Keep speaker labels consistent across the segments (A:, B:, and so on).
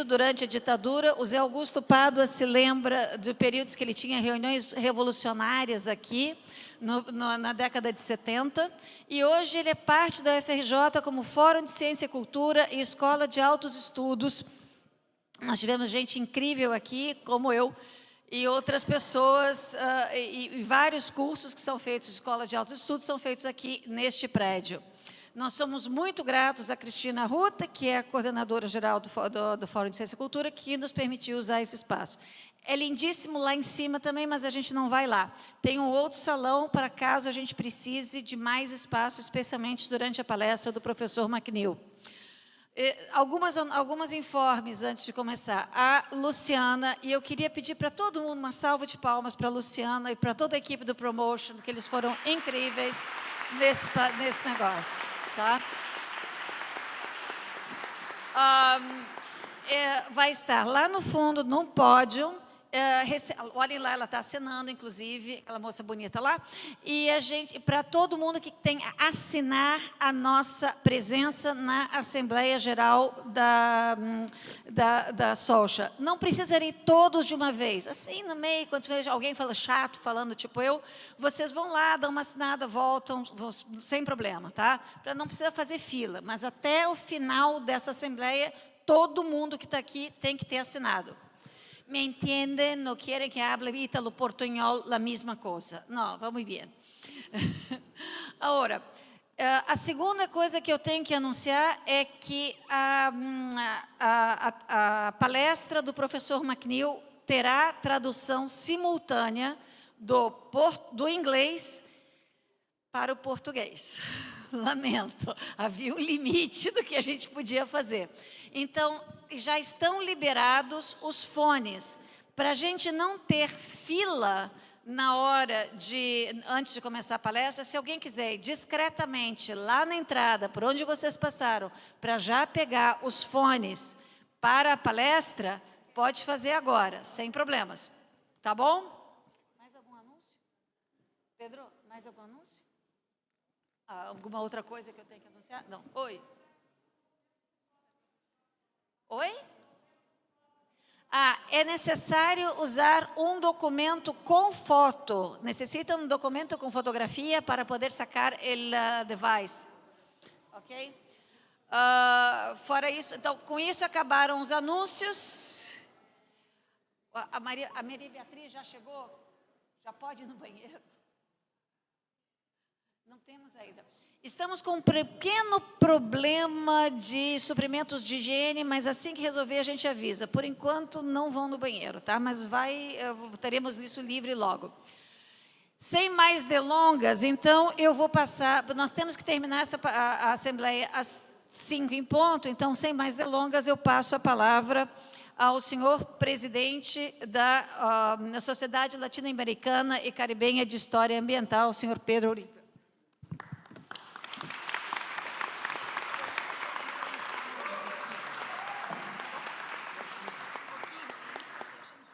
A: Durante a ditadura, o Zé Augusto Pádua se lembra de períodos que ele tinha reuniões revolucionárias aqui, na década de 70, e hoje ele é parte da UFRJ como Fórum de Ciência e Cultura e Escola de Altos Estudos. Nós tivemos gente incrível aqui, como eu, e outras pessoas, e vários cursos que são feitos de Escola de Altos Estudos são feitos aqui neste prédio. Nós somos muito gratos a Cristina Ruta, que é a coordenadora geral do Fórum de Ciência e Cultura, que nos permitiu usar esse espaço. É lindíssimo lá em cima também, mas a gente não vai lá. Tem um outro salão para caso a gente precise de mais espaço, especialmente durante a palestra do professor McNeil. Alguns informes antes de começar. A Luciana, e eu queria pedir para todo mundo uma salva de palmas para a Luciana e para toda a equipe do Promotion, que eles foram incríveis nesse negócio. Tá? Vai estar lá no fundo, num pódio. Olhem lá, ela está acenando, inclusive, aquela moça bonita lá. E para todo mundo que tem a assinar a nossa presença na Assembleia Geral da Socha. Não precisarem todos de uma vez. Assim, no meio, quando alguém fala chato, falando tipo eu, vocês vão lá, dão uma assinada, voltam, sem problema, tá? Para não precisar fazer fila. Mas até o final dessa Assembleia, todo mundo que está aqui tem que ter assinado. ¿Me entienden? No quieren que hable ítalo portuñol la misma coisa. Não, vamos bem. Agora, a segunda coisa que eu tenho que anunciar é que a palestra do professor McNeil terá tradução simultânea do inglês para o português. Lamento, havia um limite do que a gente podia fazer. Então, já estão liberados os fones, para a gente não ter fila na hora antes de começar a palestra. Se alguém quiser ir discretamente lá na entrada, por onde vocês passaram, para já pegar os fones para a palestra, pode fazer agora, sem problemas. Tá bom? Mais algum anúncio? Pedro, mais algum anúncio? Alguma outra coisa que eu tenho que anunciar? Não. Oi. Oi? É necessário usar um documento com foto. Necessita um documento com fotografia para poder sacar o device. Ok? Fora isso, então, com isso acabaram os anúncios. A Maria Beatriz já chegou? Já pode ir no banheiro? Não temos ainda. Estamos com um pequeno problema de suprimentos de higiene, mas assim que resolver a gente avisa. Por enquanto não vão no banheiro, tá? Mas teremos isso livre logo. Sem mais delongas, então eu vou passar. Nós temos que terminar a assembleia às 5 em ponto, então sem mais delongas eu passo a palavra ao senhor presidente da Sociedade Latino-Americana e Caribenha de História Ambiental, o senhor Pedro Oliva.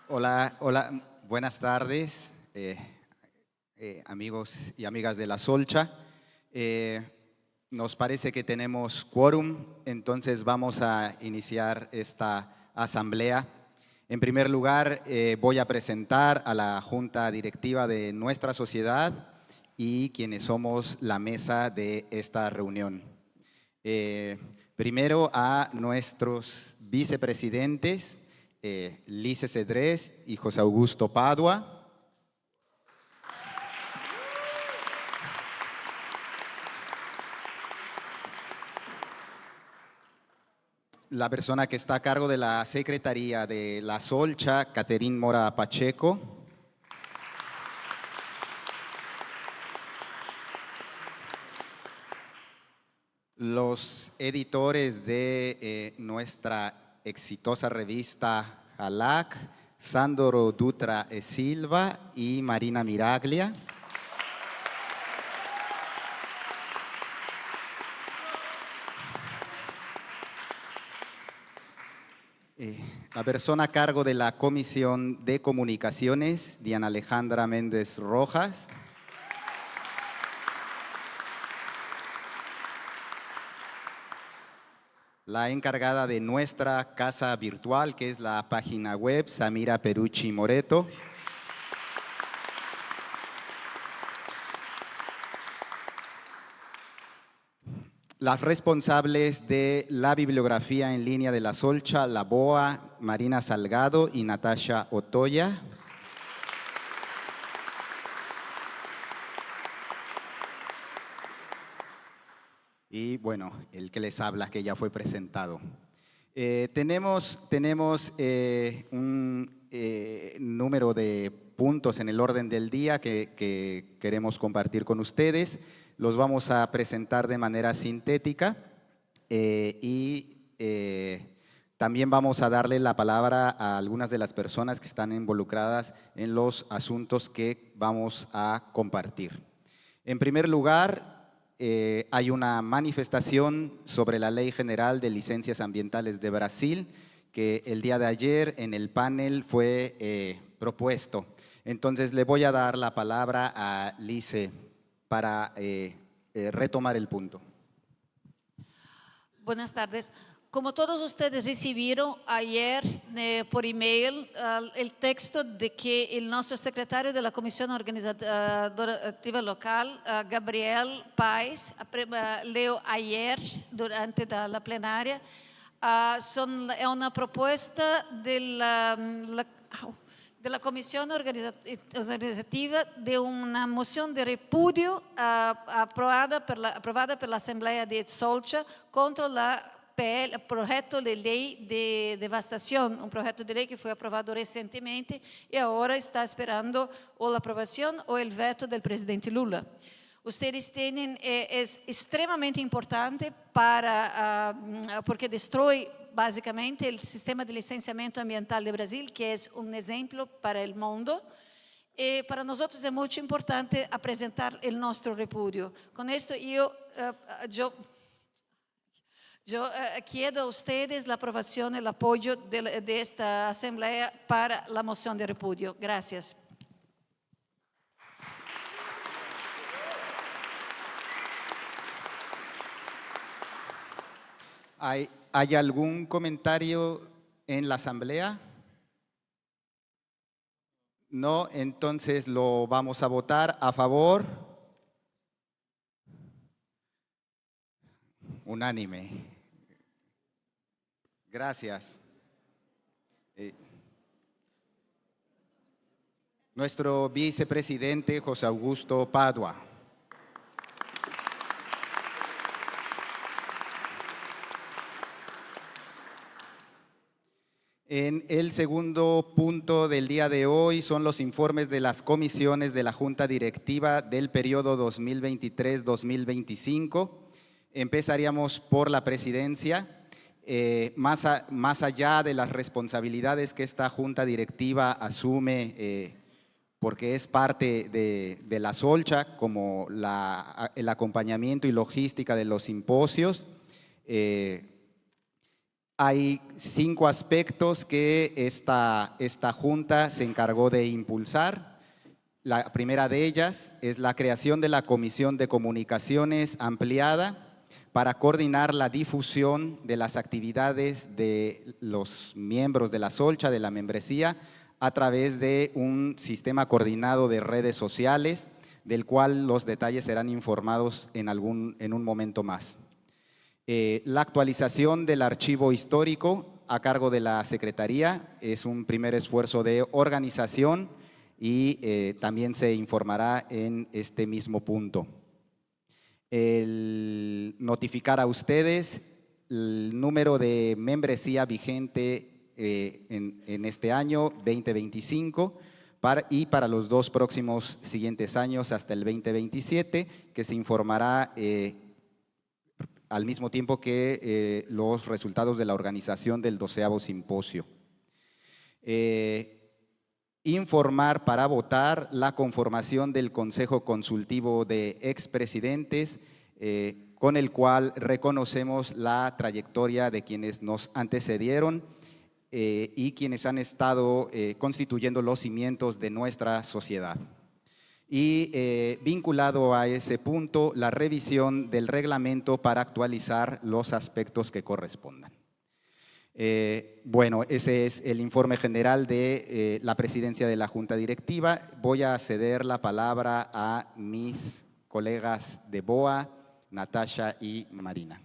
B: Hola, buenas tardes, amigos y amigas de la Solcha. Nos parece que tenemos quórum, entonces vamos a iniciar esta asamblea. En primer lugar, voy a presentar a la Junta Directiva de nuestra sociedad y quienes somos la mesa de esta reunión. Primero a nuestros vicepresidentes, Lice Cedrés y José Augusto Pádua. La persona que está a cargo de la Secretaría de la Solcha, Caterín Mora Pacheco. Los editores de nuestra exitosa revista Halac, Sandro Dutra e Silva y Marina Miraglia. La persona a cargo de la Comisión de Comunicaciones, Diana Alejandra Méndez Rojas. la encargada de nuestra casa virtual, que es la página web Samira Perucci Moreto. Las responsables de la bibliografía en línea de la Solcha, la BOA, Marina Salgado y Natasha Otoya. Y bueno, el que les habla, que ya fue presentado. Tenemos un número de puntos en el orden del día que queremos compartir con ustedes. Los vamos a presentar de manera sintética también vamos a darle la palabra a algunas de las personas que están involucradas en los asuntos que vamos a compartir. En primer lugar, hay una manifestación sobre la Ley General de Licencias Ambientales de Brasil, que el día de ayer en el panel fue propuesto. Entonces, le voy a dar la palabra a Lice para retomar el punto.
A: Buenas tardes. Como todos ustedes recibieron ayer por email el texto de que el nuestro secretario de la Comisión Organizativa Local, Gabriel Paes, leo ayer durante la plenaria, es una propuesta de la Comisión Organizativa de una moción de repudio aprobada por la Asamblea de Solcha contra el proyecto de ley de devastación, un proyecto de ley que fue aprobado recientemente y ahora está esperando o la aprobación o el veto del presidente Lula. Ustedes tienen, es extremadamente importante porque destruye básicamente el sistema de licenciamiento ambiental de Brasil, que es un ejemplo para el mundo. Para nosotros es muy importante presentar el nuestro repudio. Con esto yo quiero a ustedes la aprobación, el apoyo de esta asamblea para la moción de repudio. Gracias.
B: ¿Hay algún comentario en la asamblea? No, entonces lo vamos a votar a favor. Unánime. Gracias. Nuestro vicepresidente José Augusto Padua. En el segundo punto del día de hoy son los informes de las comisiones de la Junta Directiva del periodo 2023-2025. Empezaríamos por la presidencia. Más allá de las responsabilidades que esta Junta Directiva asume, porque es parte de la Solcha, como el acompañamiento y logística de los simposios, hay 5 aspectos que esta Junta se encargó de impulsar. La primera de ellas es la creación de la Comisión de Comunicaciones ampliada para coordinar la difusión de las actividades de los miembros de la Solcha, de la membresía, a través de un sistema coordinado de redes sociales, del cual los detalles serán informados en un momento más. La actualización del archivo histórico a cargo de la Secretaría es un primer esfuerzo de organización y también se informará en este mismo punto. El notificar a ustedes el número de membresía vigente en este año 2025 y para los 2 próximos siguientes años hasta el 2027, que se informará al mismo tiempo que los resultados de la organización del 12º Simposio. Informar para votar la conformación del Consejo Consultivo de Expresidentes, con el cual reconocemos la trayectoria de quienes nos antecedieron y quienes han estado constituyendo los cimientos de nuestra sociedad. y vinculado a ese punto, la revisión del reglamento para actualizar los aspectos que correspondan. Bueno, ese es el informe general de la presidencia de la Junta Directiva. Voy a ceder la palabra a mis colegas de BOA, Natasha y Marina.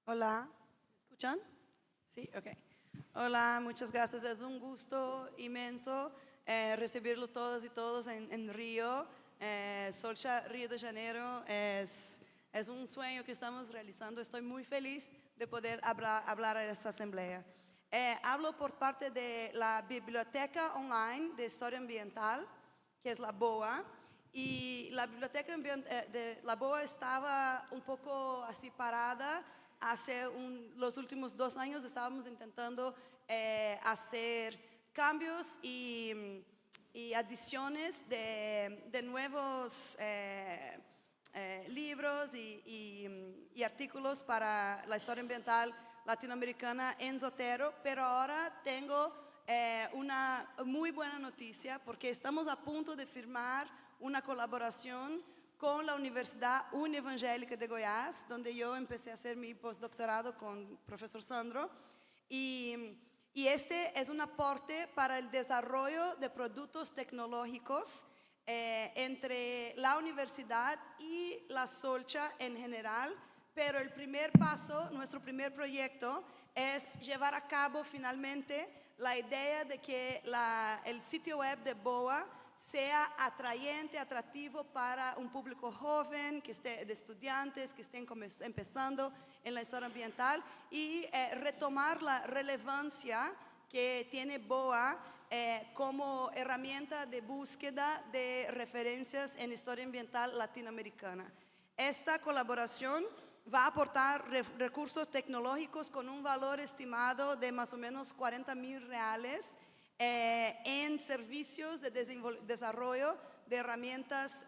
C: Hola, ¿me escuchan? Sí, ok. Hola, muchas gracias. Es un gusto inmenso recibirlo todas y todos en Río. Solcha, Río de Janeiro es un sueño que estamos realizando. Estoy muy feliz de poder hablar a esta asamblea. Hablo por parte de la Biblioteca Online de Historia Ambiental, que es la BOA. Y la Biblioteca de la BOA estaba un poco así parada. Hace los últimos 2 años estábamos intentando hacer cambios y adiciones de nuevos libros y artículos para la historia ambiental latinoamericana en Zotero, pero ahora tengo una muy buena noticia porque estamos a punto de firmar una colaboración con la Universidad Univangélica de Goiás, donde yo empecé a hacer mi postdoctorado con el profesor Sandro. Y este es un aporte para el desarrollo de productos tecnológicos entre la universidad y la Solcha en general. Pero el primer paso, nuestro primer proyecto, es llevar a cabo finalmente la idea de que el sitio web de BOA sea atrayente, atractivo para un público joven, de estudiantes que estén empezando en la historia ambiental y retomar la relevancia que tiene BOA como herramienta de búsqueda de referencias en historia ambiental latinoamericana. Esta colaboración va a aportar recursos tecnológicos con un valor estimado de más o menos $40,000 en servicios de desarrollo de herramientas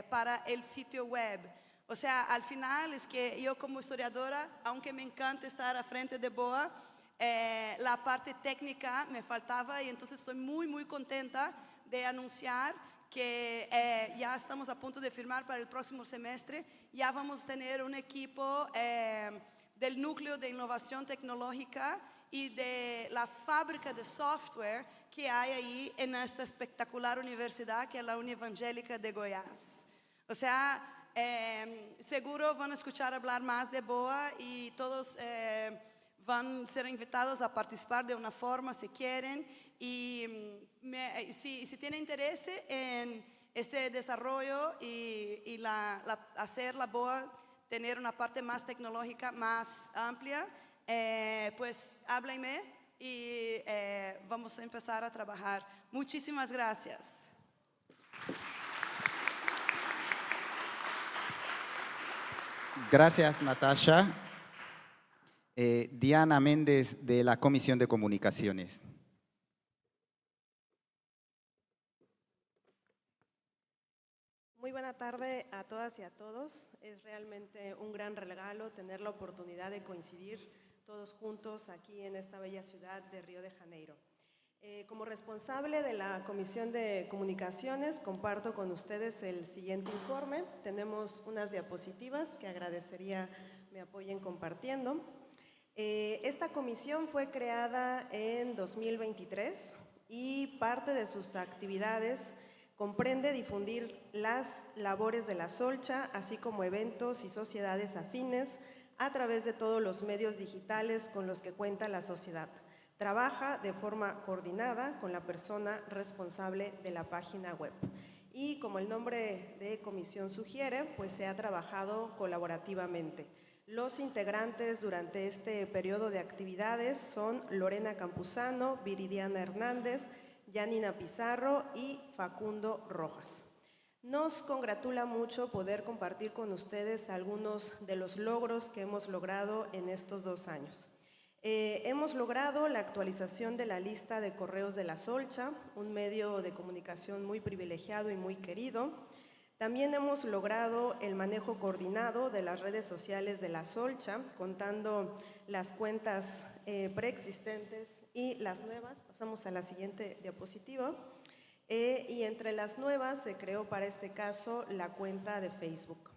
C: para el sitio web. O sea, al final es que yo como historiadora, aunque me encanta estar a frente de BOA, la parte técnica me faltaba y entonces estoy muy contenta de anunciar que ya estamos a punto de firmar para el próximo semestre. Ya vamos a tener un equipo del núcleo de innovación tecnológica y de la fábrica de software que hay ahí en esta espectacular universidad que es la Univangélica de Goiás. O sea, seguro van a escuchar hablar más de BOA y todos van a ser invitados a participar de una forma si quieren. Y si tienen interés en este desarrollo y hacer la BOA tener una parte más tecnológica, más amplia, pues háblenme y vamos a empezar a trabajar. Muchísimas gracias.
B: Gracias, Natasha. Diana Méndez, de la Comisión de Comunicaciones.
D: Muy buena tarde a todas y a todos. Es realmente un gran regalo tener la oportunidad de coincidir todos juntos aquí en esta bella ciudad de Río de Janeiro. Como responsable de la Comisión de Comunicaciones, comparto con ustedes el siguiente informe. Tenemos unas diapositivas que agradecería me apoyen compartiendo. Esta comisión fue creada en 2023 y parte de sus actividades comprende difundir las labores de la Solcha, así como eventos y sociedades afines a través de todos los medios digitales con los que cuenta la sociedad. Trabaja de forma coordinada con la persona responsable de la página web. Y como el nombre de comisión sugiere, pues se ha trabajado colaborativamente. Los integrantes durante este periodo de actividades son Lorena Campuzano, Viridiana Hernández, Yanina Pizarro y Facundo Rojas. Nos congratula mucho poder compartir con ustedes algunos de los logros que hemos logrado en estos 2 años. Hemos logrado la actualización de la lista de correos de la Solcha, un medio de comunicación muy privilegiado y muy querido. También hemos logrado el manejo coordinado de las redes sociales de la Solcha, contando las cuentas preexistentes Y las nuevas, pasamos a la siguiente diapositiva, y entre las nuevas se creó para este caso la cuenta de Facebook.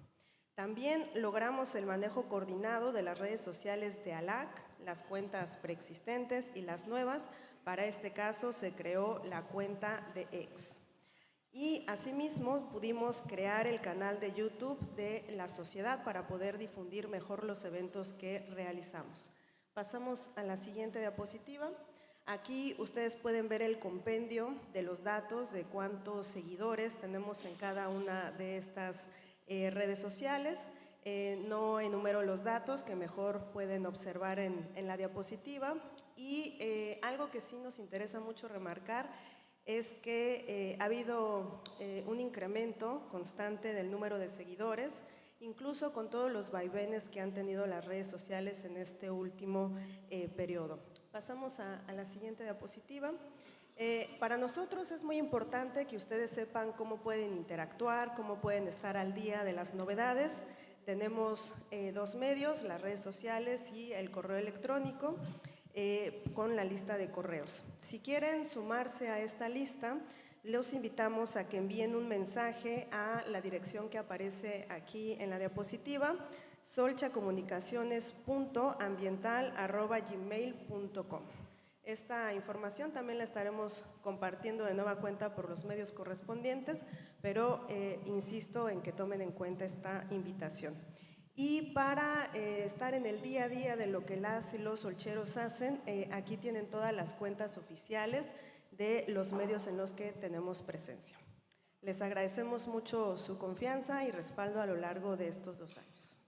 D: También logramos el manejo coordinado de las redes sociales de ALAC, las cuentas preexistentes y las nuevas. Para este caso se creó la cuenta de X. Y asimismo pudimos crear el canal de YouTube de la Sociedad para poder difundir mejor los eventos que realizamos. Pasamos a la siguiente diapositiva. Aquí ustedes pueden ver el compendio de los datos de cuántos seguidores tenemos en cada una de estas redes sociales. No enumero los datos que mejor pueden observar en la diapositiva. Y algo que sí nos interesa mucho remarcar es que ha habido un incremento constante del número de seguidores, incluso con todos los vaivenes que han tenido las redes sociales en este último periodo. Pasamos a la siguiente diapositiva. Para nosotros es muy importante que ustedes sepan cómo pueden interactuar, cómo pueden estar al día de las novedades. Tenemos dos medios, las redes sociales y el correo electrónico, con la lista de correos. Si quieren sumarse a esta lista, los invitamos a que envíen un mensaje a la dirección que aparece aquí en la diapositiva, solchacomunicaciones.ambiental@gmail.com. Esta información también la estaremos compartiendo de nueva cuenta por los medios correspondientes, pero insisto en que tomen en cuenta esta invitación. Y para estar en el día a día de lo que las y los solcheros hacen, aquí tienen todas las cuentas oficiales de los medios en los que tenemos presencia. Les agradecemos mucho su confianza y respaldo a lo largo de estos 2 años.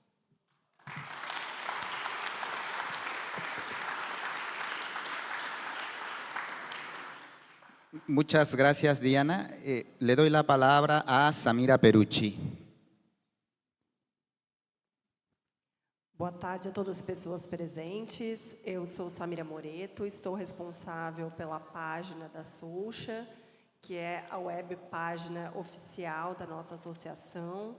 B: Muchas gracias, Diana. Le doy la palabra a Samira Perucci.
E: Boa tarde a todas as pessoas presentes. Eu sou Samira Moreto, estou responsável pela página da Solcha, que é a web página oficial da nossa associação,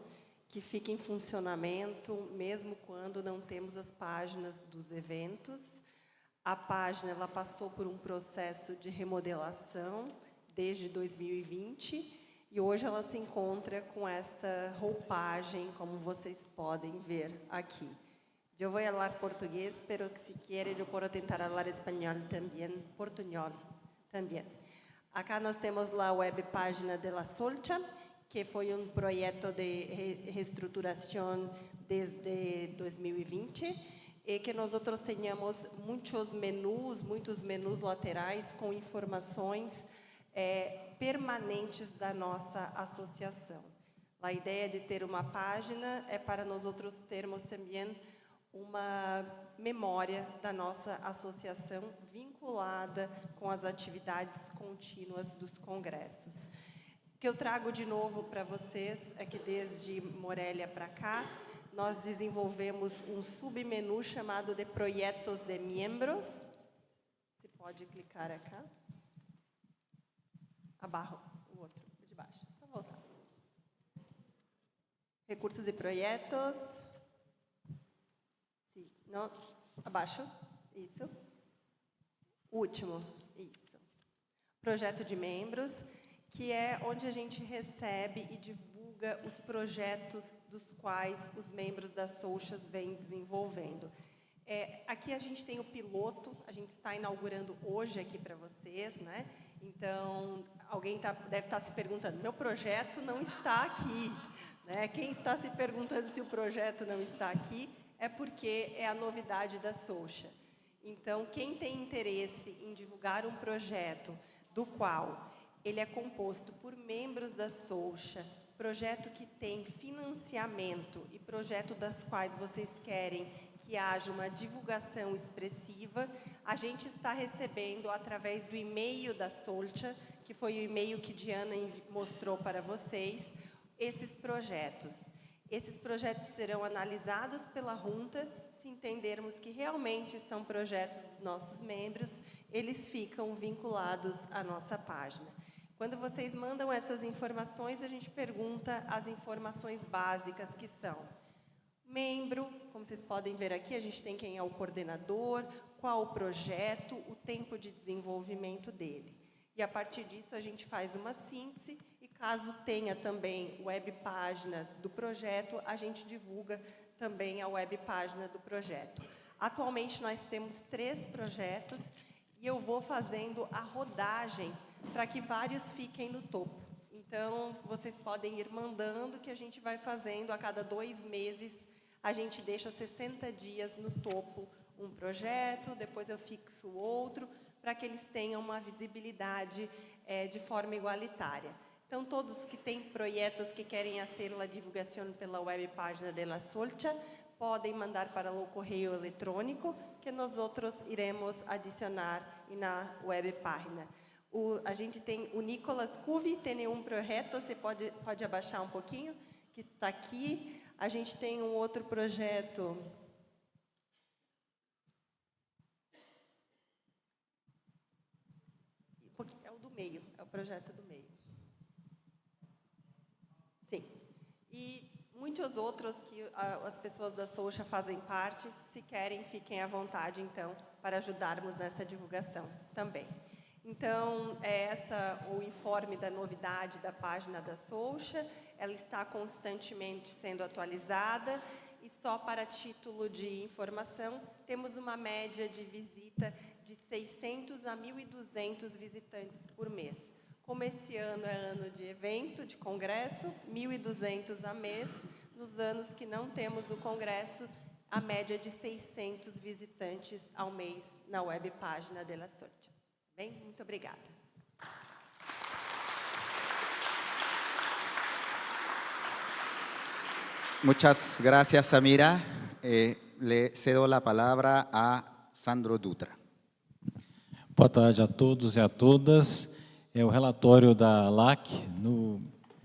E: que fica em funcionamento mesmo quando não temos as páginas dos eventos. A página ela passou por um processo de remodelação desde 2020 e hoje ela se encontra com esta roupagem, como vocês podem ver aqui. Eu vou falar português, pero se quiere eu posso tentar falar espanhol também, portunhol também. Acá nós temos a web página de la Solcha, que foi um projeto de reestruturação desde 2020, e que nós tenhamos muitos menus laterais com informações permanentes da nossa associação. A ideia de ter uma página é para nós termos também uma memória da nossa associação vinculada com as atividades contínuas dos congressos. O que eu trago de novo para vocês é que desde Morelia para cá, nós desenvolvemos um submenu chamado de Projetos de Miembros. Você pode clicar aqui. Abaixo, o outro, de baixo. Só voltar. Recursos e projetos. Sim, não, abaixo. Isso. Último. Isso. Projeto de membros, que é onde a gente recebe e divulga os projetos dos quais os membros das Solchas vêm desenvolvendo. Aqui a gente tem o piloto, a gente está inaugurando hoje aqui para vocês, né? Então, alguém deve estar se perguntando, meu projeto não está aqui, né? Quem está se perguntando se o projeto não está aqui é porque é a novidade da Solcha. Então, quem tem interesse em divulgar um projeto do qual ele é composto por membros da Solcha, projeto que tem financiamento e projeto das quais vocês querem que haja uma divulgação expressiva, a gente está recebendo através do e-mail da Solcha, que foi o e-mail que Diana mostrou para vocês, esses projetos. Esses projetos serão analisados pela Junta, se entendermos que realmente são projetos dos nossos membros, eles ficam vinculados à nossa página. Quando vocês mandam essas informações, a gente pergunta as informações básicas que são membro, como vocês podem ver aqui, a gente tem quem é o coordenador, qual o projeto, o tempo de desenvolvimento dele. E a partir disso a gente faz uma síntese e caso tenha também web página do projeto, a gente divulga também a web página do projeto. Atualmente nós temos 3 projetos e eu vou fazendo a rodagem para que vários fiquem no topo. Então, vocês podem ir mandando que a gente vai fazendo a cada 2 meses, a gente deixa 60 dias no topo um projeto, depois eu fixo outro, para que eles tenham uma visibilidade de forma igualitária. Então, todos que têm projetos que querem fazer a divulgação pela web página da Sociedade, podem mandar para o correio eletrônico, que nós outros iremos adicionar na web página. A gente tem o Nicolas Cuvi, tem um projeto, você pode abaixar um pouquinho, que está aqui. A gente tem um outro projeto. É o do meio, é o projeto do meio. Sim. E muitos outros que as pessoas da Social fazem parte, se querem, fiquem à vontade, então, para ajudarmos nessa divulgação também. Então, o informe da novidade da página da Social, ela está constantemente sendo atualizada e só para título de informação, temos uma média de visita de 600 a 1.200 visitantes por mês. Como esse ano é ano de evento, de congresso, 1.200 a mês. Nos anos que não temos o congresso, a média de 600 visitantes ao mês na web página da Sociedade. Bem, muito obrigada.
B: Muchas gracias, Samira. Le cedo la palabra a Sandro Dutra.
F: Boa tarde a todos e a todas. É o relatório da LAC no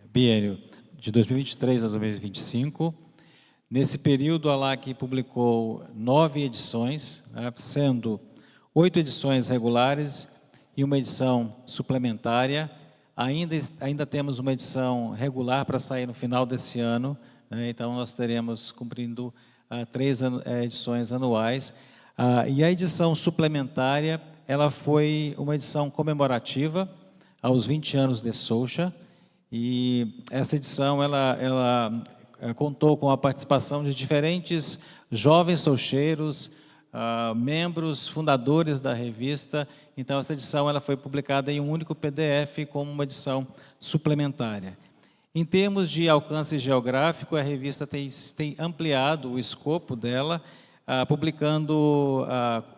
F: biênio de 2023 a 2025. Nesse período, a LAC publicou 9 edições, sendo 8 edições regulares e uma edição suplementária. Ainda temos uma edição regular para sair no final desse ano, né? Então nós teremos cumprindo 3 edições anuais. E a edição suplementária, ela foi uma edição comemorativa aos 20 anos de Social, e essa edição ela contou com a participação de diferentes jovens solcheiros, membros fundadores da revista. Então essa edição ela foi publicada em um único PDF como uma edição suplementária. Em termos de alcance geográfico, a revista tem ampliado o escopo dela, publicando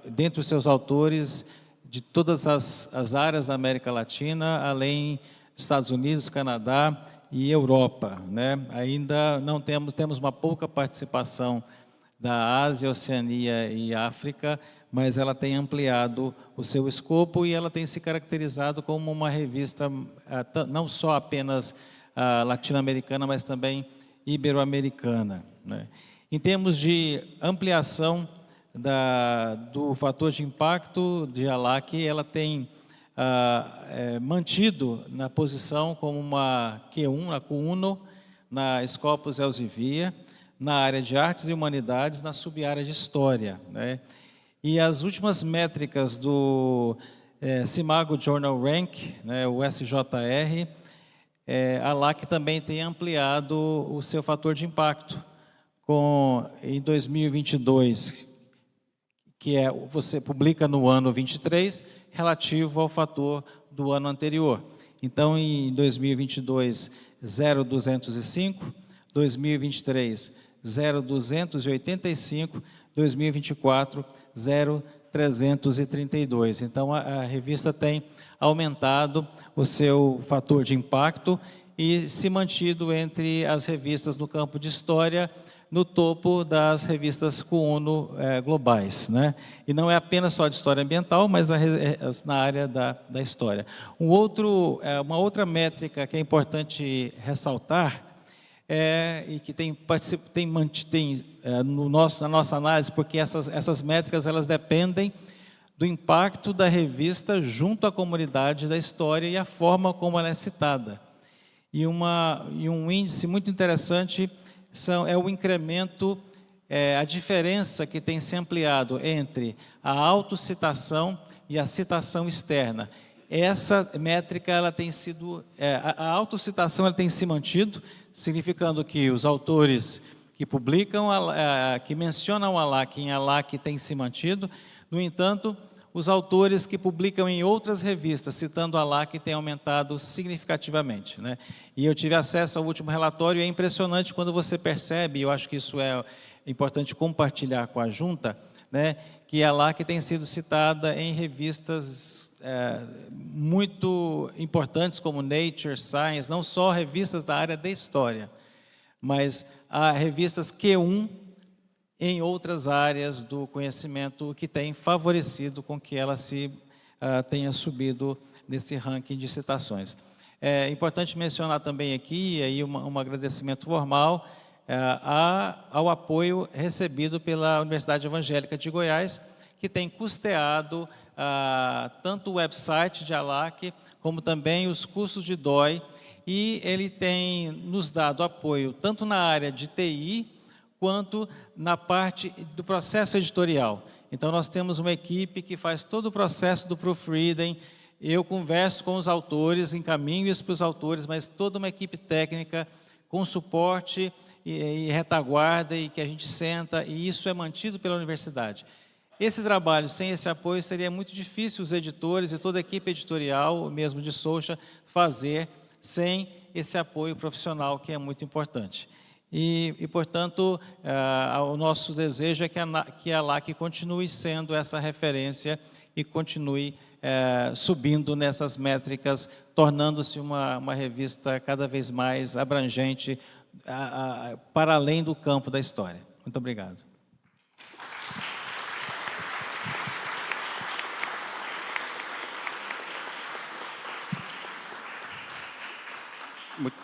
F: dentre os seus autores de todas as áreas da América Latina, além dos Estados Unidos, Canadá e Europa, né? Ainda não temos uma pouca participação da Ásia, Oceania e África, mas ela tem ampliado o seu escopo e ela tem se caracterizado como uma revista não só apenas latino-americana, mas também ibero-americana, né? Em termos de ampliação do fator de impacto de ALAC, ela tem mantido na posição como uma Q1, a Q1, na Scopus Elsevier, na área de artes e humanidades, na sub-área de história, né? E as últimas métricas do Simago Journal Rank, né, o SJR, a LAC também tem ampliado o seu fator de impacto, em 2022, que você publica no ano 23, relativo ao fator do ano anterior. Então, em 2022, 0,205, 2023, 0,285, 2024, 0,332. Então, a revista tem aumentado o seu fator de impacto e se mantido entre as revistas no campo de história, no topo das revistas Q1 globais, né? E não é apenas só de história ambiental, mas na área da história. Uma outra métrica que é importante ressaltar e que na nossa análise, porque essas métricas elas dependem do impacto da revista junto à comunidade da história e a forma como ela é citada. E um índice muito interessante é o incremento a diferença que tem se ampliado entre a autocitação e a citação externa. Essa métrica ela tem sido, a autocitação ela tem se mantido, significando que os autores que publicam, que mencionam a LAC em ALAC têm se mantido. No entanto, os autores que publicam em outras revistas, citando a LAC, têm aumentado significativamente, né? E eu tive acesso ao último relatório, e é impressionante quando você percebe, eu acho que isso é importante compartilhar com a Junta, né, que a LAC tem sido citada em revistas muito importantes como Nature, Science, não só revistas da área da história, mas há revistas Q1 em outras áreas do conhecimento que tem favorecido com que ela tenha subido nesse ranking de citações. É importante mencionar também aqui aí um agradecimento formal ao apoio recebido pela Universidade Evangélica de Goiás, que tem custeado tanto o website de ALAC, como também os cursos de DOI, e ele tem nos dado apoio tanto na área de TI, quanto na parte do processo editorial. Então, nós temos uma equipe que faz todo o processo do proofreading. Eu converso com os autores, encaminho isso para os autores, mas toda uma equipe técnica com suporte e retaguarda, e que a gente senta, e isso é mantido pela universidade. Esse trabalho, sem esse apoio, seria muito difícil os editores e toda a equipe editorial, mesmo de Social, fazer sem esse apoio profissional, que é muito importante. E portanto, o nosso desejo é que a LAC continue sendo essa referência e continue subindo nessas métricas, tornando-se uma revista cada vez mais abrangente para além do campo da história. Muito obrigado.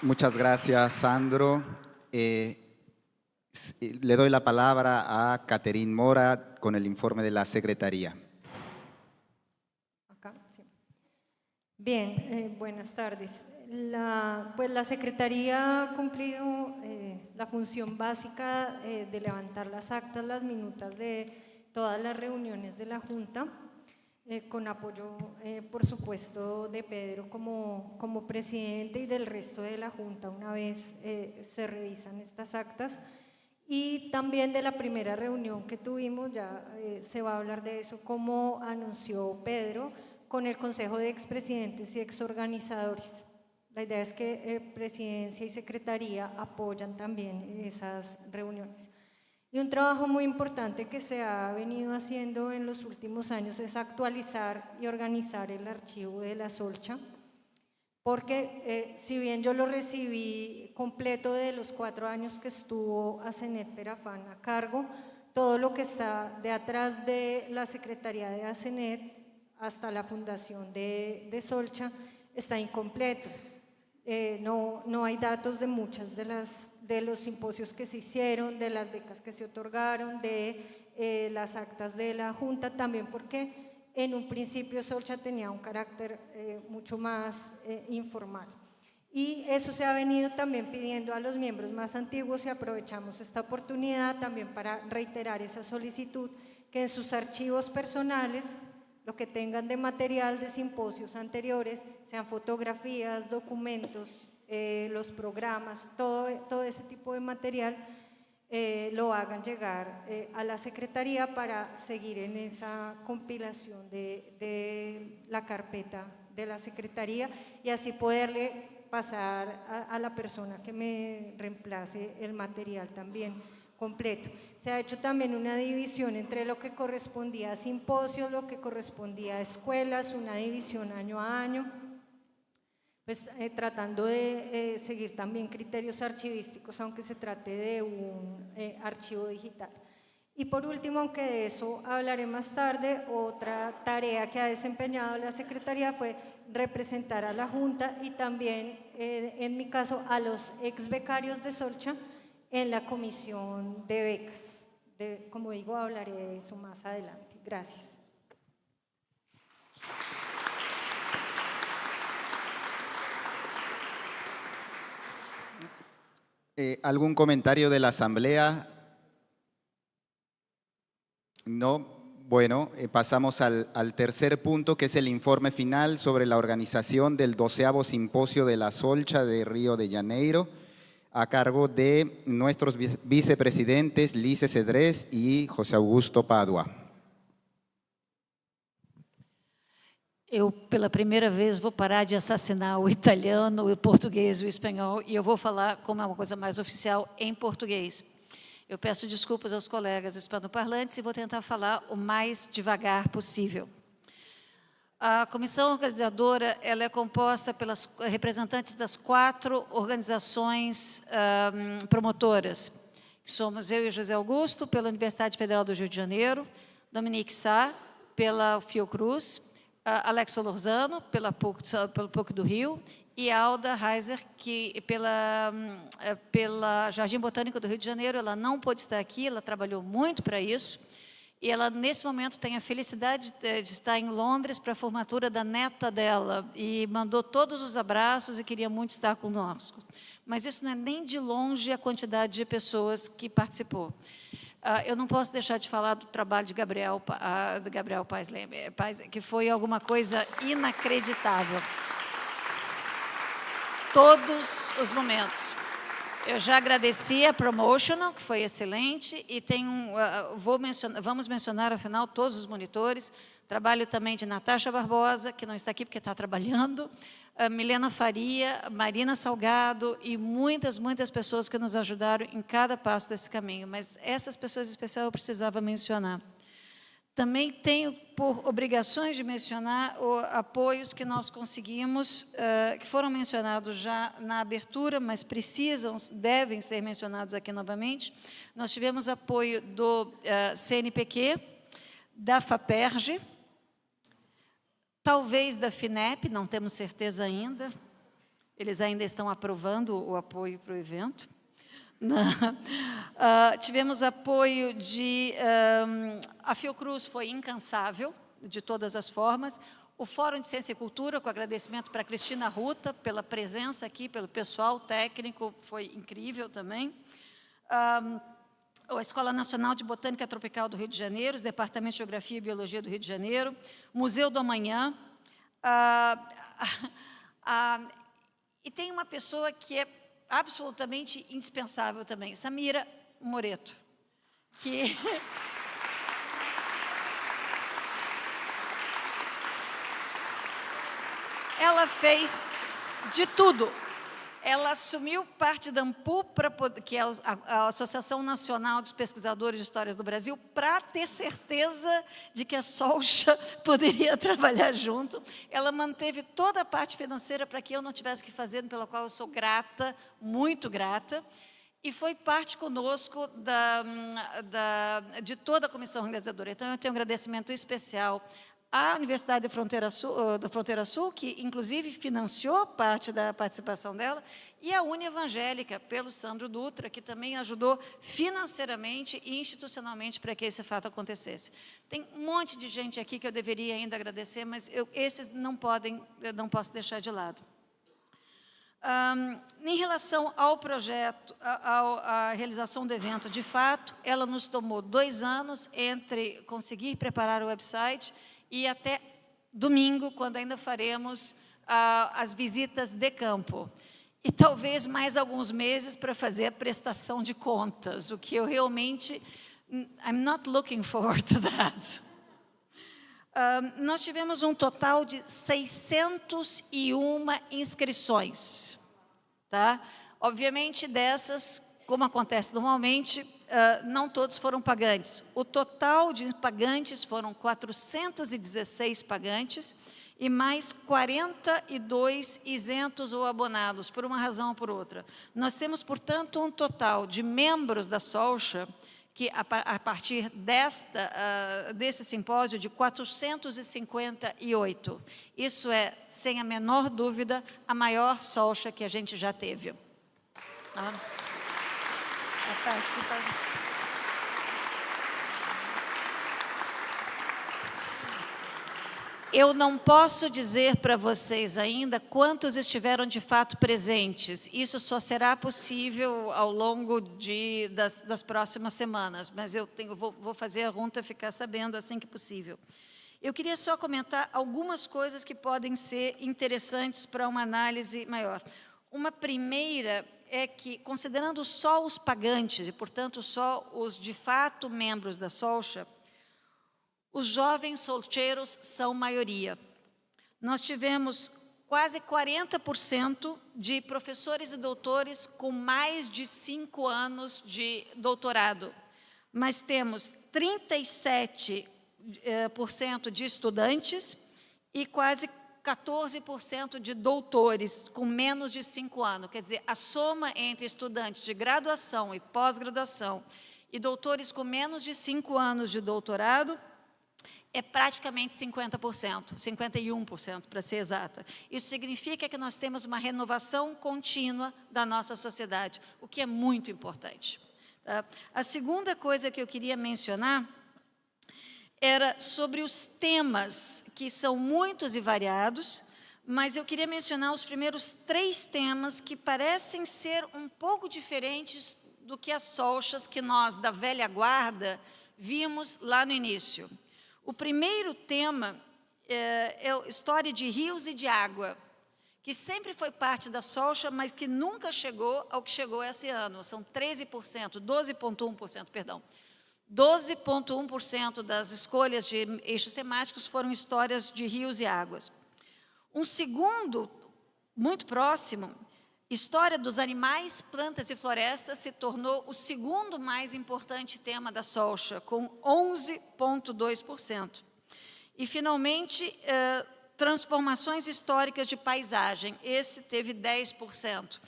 B: Muchas gracias, Sandro. Le doy la palabra a Catherine Mora con el informe de la Secretaría.
G: Acá, sí. Bien, buenas tardes. Pues la Secretaría ha cumplido la función básica de levantar las actas, las minutas de todas las reuniones de la Junta, con apoyo, por supuesto, de Pedro como presidente y del resto de la Junta una vez se revisan estas actas. Y también de la primera reunión que tuvimos, ya se va a hablar de eso, como anunció Pedro, con el Consejo de Expresidentes y Exorganizadores. La idea es que Presidencia y Secretaría apoyan también esas reuniones. Y un trabajo muy importante que se ha venido haciendo en los últimos años es actualizar y organizar el archivo de la Solcha, porque si bien yo lo recibí completo de los 4 años que estuvo Asenet Perafán a cargo, todo lo que está de atrás de la Secretaría de Asenet hasta la fundación de Solcha está incompleto. No hay datos de muchas de los simposios que se hicieron, de las becas que se otorgaron, de las actas de la Junta, también porque en un principio Solcha tenía un carácter mucho más informal. Y eso se ha venido también pidiendo a los miembros más antiguos, y aprovechamos esta oportunidad también para reiterar esa solicitud, que en sus archivos personales, lo que tengan de material de simposios anteriores, sean fotografías, documentos, los programas, todo ese tipo de material, lo hagan llegar a la Secretaría para seguir en esa compilación de la carpeta de la Secretaría, y así poderle pasar a la persona que me reemplace el material también completo. Se ha hecho también una división entre lo que correspondía a simposios, lo que correspondía a escuelas, una división año a año, pues tratando de seguir también criterios archivísticos, aunque se trate de un archivo digital. Y por último, aunque de eso hablaré más tarde, otra tarea que ha desempeñado la Secretaría fue representar a la Junta y también, en mi caso, a los ex becarios de Solcha en la comisión de becas. Como digo, hablaré de eso más adelante. Gracias.
B: ¿Algún comentario de la Asamblea No, bueno, pasamos al tercer punto, que es el informe final sobre la organización del 12º Simposio de la Solcha de Río de Janeiro, a cargo de nuestros vicepresidentes Lice Cedrés y José Augusto Pádua.
A: Eu, pela primeira vez, vou parar de assassinar o italiano, o português e o espanhol, e eu vou falar, como é uma coisa mais oficial, em português. Eu peço desculpas aos colegas hispanoparlantes e vou tentar falar o mais devagar possível. A comissão organizadora ela é composta pelas representantes das 4 organizações promotoras, que somos eu e José Augusto, pela Universidade Federal do Rio de Janeiro, Dominique Sá, pela Fiocruz, Alex Olorzano, pelo PUC do Rio, e Alda Reiser, que pela Jardim Botânico do Rio de Janeiro, ela não pôde estar aqui, ela trabalhou muito para isso, e ela, nesse momento, tem a felicidade de estar em Londres para a formatura da neta dela, e mandou todos os abraços e queria muito estar conosco. Mas isso não é nem de longe a quantidade de pessoas que participou. Eu não posso deixar de falar do trabalho de Gabriel Paes, que foi alguma coisa inacreditável. Todos os momentos. Eu já agradeci a Promotional, que foi excelente, e vamos mencionar, afinal, todos os monitores. Trabalho também de Natasha Barbosa, que não está aqui porque está trabalhando, Milena Faria, Marina Salgado e muitas pessoas que nos ajudaram em cada passo desse caminho. Mas essas pessoas especiais eu precisava mencionar. Também tenho por obrigações de mencionar apoios que nós conseguimos, que foram mencionados já na abertura, mas devem ser mencionados aqui novamente. Nós tivemos apoio do CNPq, da FAPERJ, talvez da FINEP, não temos certeza ainda, eles ainda estão aprovando o apoio para o evento. Tivemos apoio a Fiocruz foi incansável, de todas as formas, o Fórum de Ciência e Cultura, com agradecimento para a Cristina Ruta, pela presença aqui, pelo pessoal técnico, foi incrível também, a Escola Nacional de Botânica Tropical do Rio de Janeiro, os Departamentos de Geografia e Biologia do Rio de Janeiro, Museu do Amanhã, e tem uma pessoa que é absolutamente indispensável também, Samira Moreto, que ela fez de tudo. Ela assumiu parte da AMPU, que é a Associação Nacional dos Pesquisadores de História do Brasil, para ter certeza de que a Solcha poderia trabalhar junto. Ela manteve toda a parte financeira para que eu não tivesse que fazer, pela qual eu sou grata, muito grata, e foi parte conosco de toda a comissão organizadora. Então, eu tenho um agradecimento especial à Universidade da Fronteira Sul, que, inclusive, financiou parte da participação dela, e a Uni Evangélica, pelo Sandro Dutra, que também ajudou financeiramente e institucionalmente para que esse fato acontecesse. Tem um monte de gente aqui que eu deveria ainda agradecer, mas esses eu não posso deixar de lado. Em relação ao projeto, à realização do evento, de fato, ela nos tomou 2 anos entre conseguir preparar o website e até domingo, quando ainda faremos as visitas de campo. E talvez mais alguns meses para fazer a prestação de contas, o que eu realmente, I'm not looking forward to that. Nós tivemos um total de 601 inscrições. Tá? Obviamente, dessas, como acontece normalmente, não todos foram pagantes. O total de pagantes foram 416 pagantes e mais 42 isentos ou abonados, por uma razão ou por outra. Nós temos, portanto, um total de membros da Solcha, que a partir desse simpósio, de 458. Isso é, sem a menor dúvida, a maior Solcha que a gente já teve. Tá? Eu não posso dizer para vocês ainda quantos estiveram de fato presentes. Isso só será possível ao longo das próximas semanas, mas vou fazer a Junta ficar sabendo assim que possível. Eu queria só comentar algumas coisas que podem ser interessantes para uma análise maior. Uma primeira é que, considerando só os pagantes, e, portanto, só os de fato membros da Solcha, os jovens solteiros são maioria. Nós tivemos quase 40% de professores e doutores com mais de 5 anos de doutorado, mas temos 37% de estudantes e quase 14% de doutores com menos de 5 anos. Quer dizer, a soma entre estudantes de graduação e pós-graduação e doutores com menos de 5 anos de doutorado é praticamente 50%, 51% para ser exata. Isso significa que nós temos uma renovação contínua da nossa sociedade, o que é muito importante. Tá? A segunda coisa que eu queria mencionar era sobre os temas, que são muitos e variados, mas eu queria mencionar os primeiros 3 temas que parecem ser um pouco diferentes do que as solchas que nós, da velha guarda, vimos lá no início. O primeiro tema é a história de rios e de água, que sempre foi parte da Solcha, mas que nunca chegou ao que chegou esse ano. São 13%, 12,1%, perdão. 12,1% das escolhas de eixos temáticos foram histórias de rios e águas. Um segundo, muito próximo, história dos animais, plantas e florestas, se tornou o segundo mais importante tema da Solcha, com 11,2%. E, finalmente, transformações históricas de paisagem, esse teve 10%.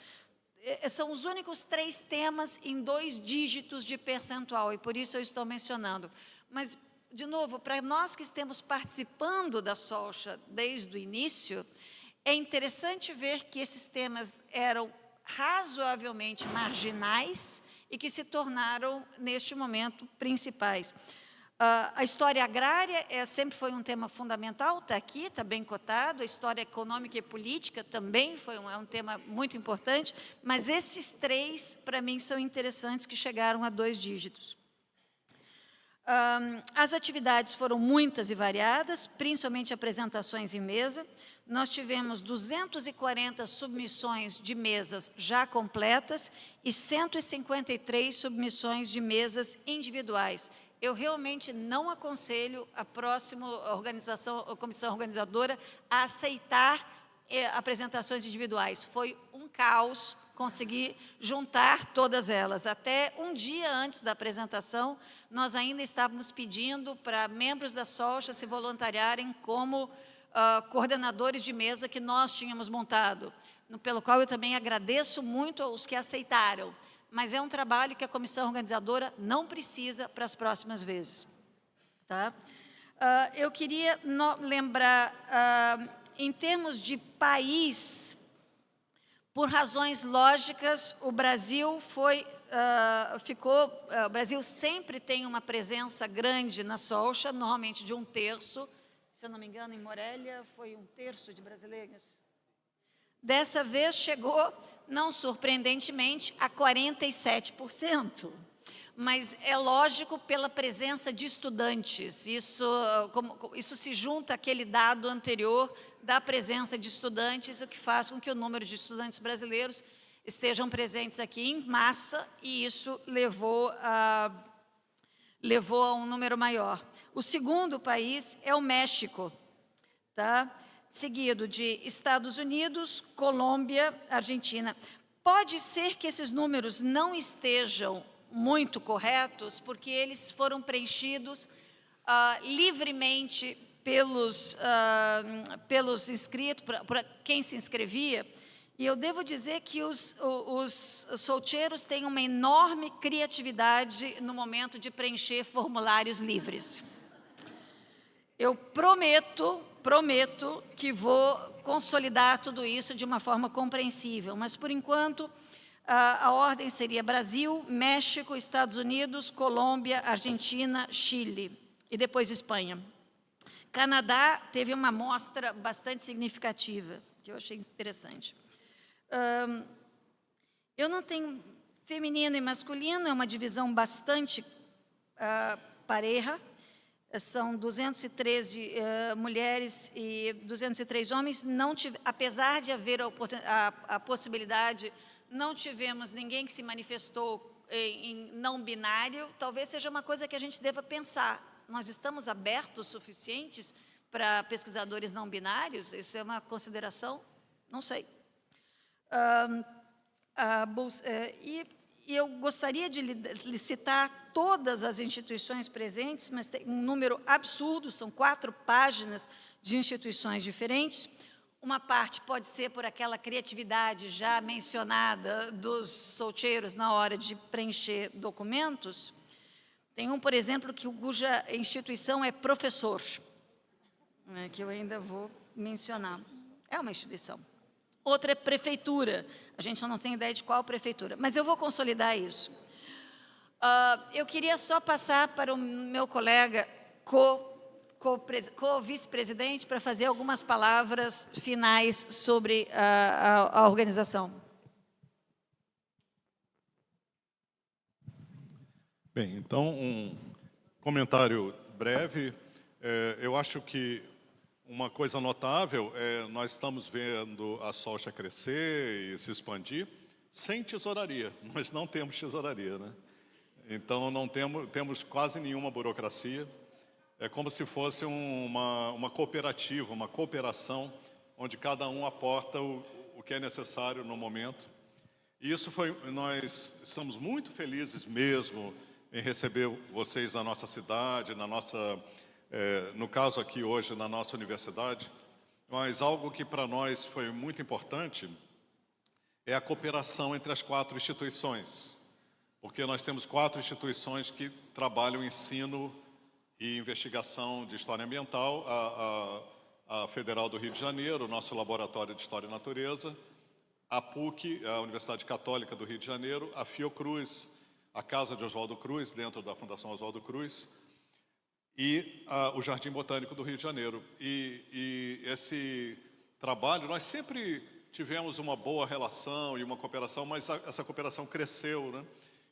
A: São os únicos 3 temas em 2 dígitos de percentual, e por isso eu estou mencionando. Mas, de novo, para nós que estamos participando da Solcha desde o início, é interessante ver que esses temas eram razoavelmente marginais e que se tornaram, neste momento, principais. A história agrária sempre foi um tema fundamental, está aqui, está bem cotado. A história econômica e política também é um tema muito importante, mas estes 3, para mim, são interessantes, que chegaram a 2 dígitos. As atividades foram muitas e variadas, principalmente apresentações em mesa. Nós tivemos 240 submissões de mesas já completas e 153 submissões de mesas individuais. Eu realmente não aconselho a próxima a comissão organizadora a aceitar apresentações individuais. Foi um caos conseguir juntar todas elas. Até um dia antes da apresentação, nós ainda estávamos pedindo para membros da Solcha se voluntariarem como coordenadores de mesa que nós tínhamos montado, pelo qual eu também agradeço muito aos que aceitaram, mas é um trabalho que a comissão organizadora não precisa para as próximas vezes. Tá? Eu queria lembrar, em termos de país, por razões lógicas, o Brasil o Brasil sempre tem uma presença grande na Solcha, normalmente de 1/3, se eu não me engano, em Morelia foi 1/3 de brasileiros. Dessa vez chegou, não surpreendentemente, a 47%. Mas é lógico pela presença de estudantes. Isso se junta àquele dado anterior da presença de estudantes, o que faz com que o número de estudantes brasileiros estejam presentes aqui em massa, e isso levou a um número maior. O segundo país é o México, tá? Seguido de Estados Unidos, Colômbia, Argentina. Pode ser que esses números não estejam muito corretos, porque eles foram preenchidos livremente pelos inscritos, por quem se inscrevia, e eu devo dizer que os solteiros têm uma enorme criatividade no momento de preencher formulários livres. Eu prometo que vou consolidar tudo isso de uma forma compreensível, mas, por enquanto, a ordem seria Brasil, México, Estados Unidos, Colômbia, Argentina, Chile e depois Espanha. Canadá teve uma amostra bastante significativa, que eu achei interessante. Eu não tenho feminino e masculino, é uma divisão bastante pareja. São 213 mulheres e 203 homens. Apesar de haver a possibilidade, não tivemos ninguém que se manifestou em não binário. Talvez seja uma coisa que a gente deva pensar. Nós estamos abertos o suficientes para pesquisadores não binários? Isso é uma consideração? Não sei. E eu gostaria de citar todas as instituições presentes, mas tem um número absurdo, são 4 páginas de instituições diferentes. Uma parte pode ser por aquela criatividade já mencionada dos solteiros na hora de preencher documentos. Tem um, por exemplo, cuja instituição é professor, que eu ainda vou mencionar. É uma instituição. Outra é prefeitura. A gente não tem ideia de qual prefeitura, mas eu vou consolidar isso. Eu queria só passar para o meu colega co-vice-presidente para fazer algumas palavras finais sobre a organização.
H: Bem, então, um comentário breve. Eu acho que uma coisa notável é nós estamos vendo a Socha crescer e se expandir sem tesouraria. Nós não temos tesouraria, né? Então, não temos quase nenhuma burocracia. É como se fosse uma cooperativa, uma cooperação, onde cada um aporta o que é necessário no momento. E isso nós estamos muito felizes mesmo em receber vocês na nossa cidade, no caso aqui hoje, na nossa universidade. Mas algo que para nós foi muito importante é a cooperação entre as 4 instituições. Porque nós temos 4 instituições que trabalham ensino e investigação de História Ambiental, a Federal do Rio de Janeiro, o nosso Laboratório de História e Natureza, a PUC, a Universidade Católica do Rio de Janeiro, a Fiocruz, a Casa de Oswaldo Cruz, dentro da Fundação Oswaldo Cruz, e o Jardim Botânico do Rio de Janeiro. E esse trabalho, nós sempre tivemos uma boa relação e uma cooperação, mas essa cooperação cresceu, né?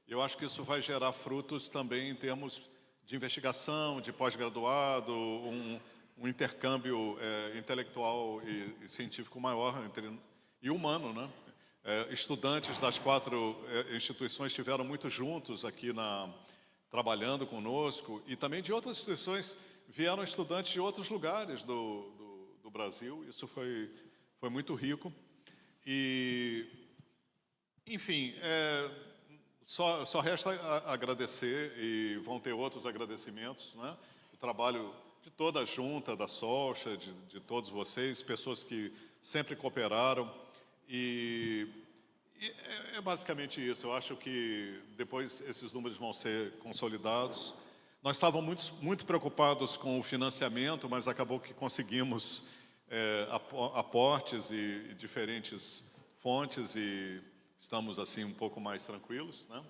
H: Eu acho que isso vai gerar frutos também em termos de investigação, de pós-graduado, um intercâmbio intelectual e científico maior e humano, né? Estudantes das 4 instituições estiveram muito juntos aqui trabalhando conosco, e também de outras instituições vieram estudantes de outros lugares do Brasil. Isso foi muito rico. E, enfim, só resta agradecer, e vão ter outros agradecimentos, né? O trabalho de toda a junta da Socha, de todos vocês, pessoas que sempre cooperaram. E é basicamente isso. Eu acho que depois esses números vão ser consolidados. Nós estávamos muito preocupados com o financiamento, mas acabou que conseguimos aportes e diferentes fontes e estamos assim um pouco mais tranquilos, né?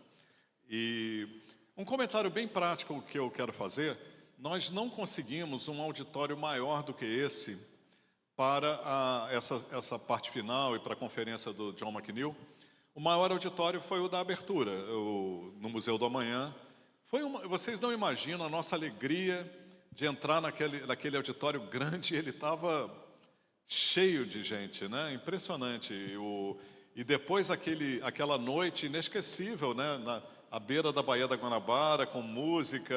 H: E um comentário bem prático que eu quero fazer: nós não conseguimos um auditório maior do que esse para essa parte final e para a conferência do John McNeill. O maior auditório foi o da abertura, no Museu do Amanhã. Vocês não imaginam a nossa alegria de entrar naquele auditório grande. Ele estava cheio de gente, né? Impressionante. E depois aquela noite inesquecível, né? À beira da Baía da Guanabara, com música,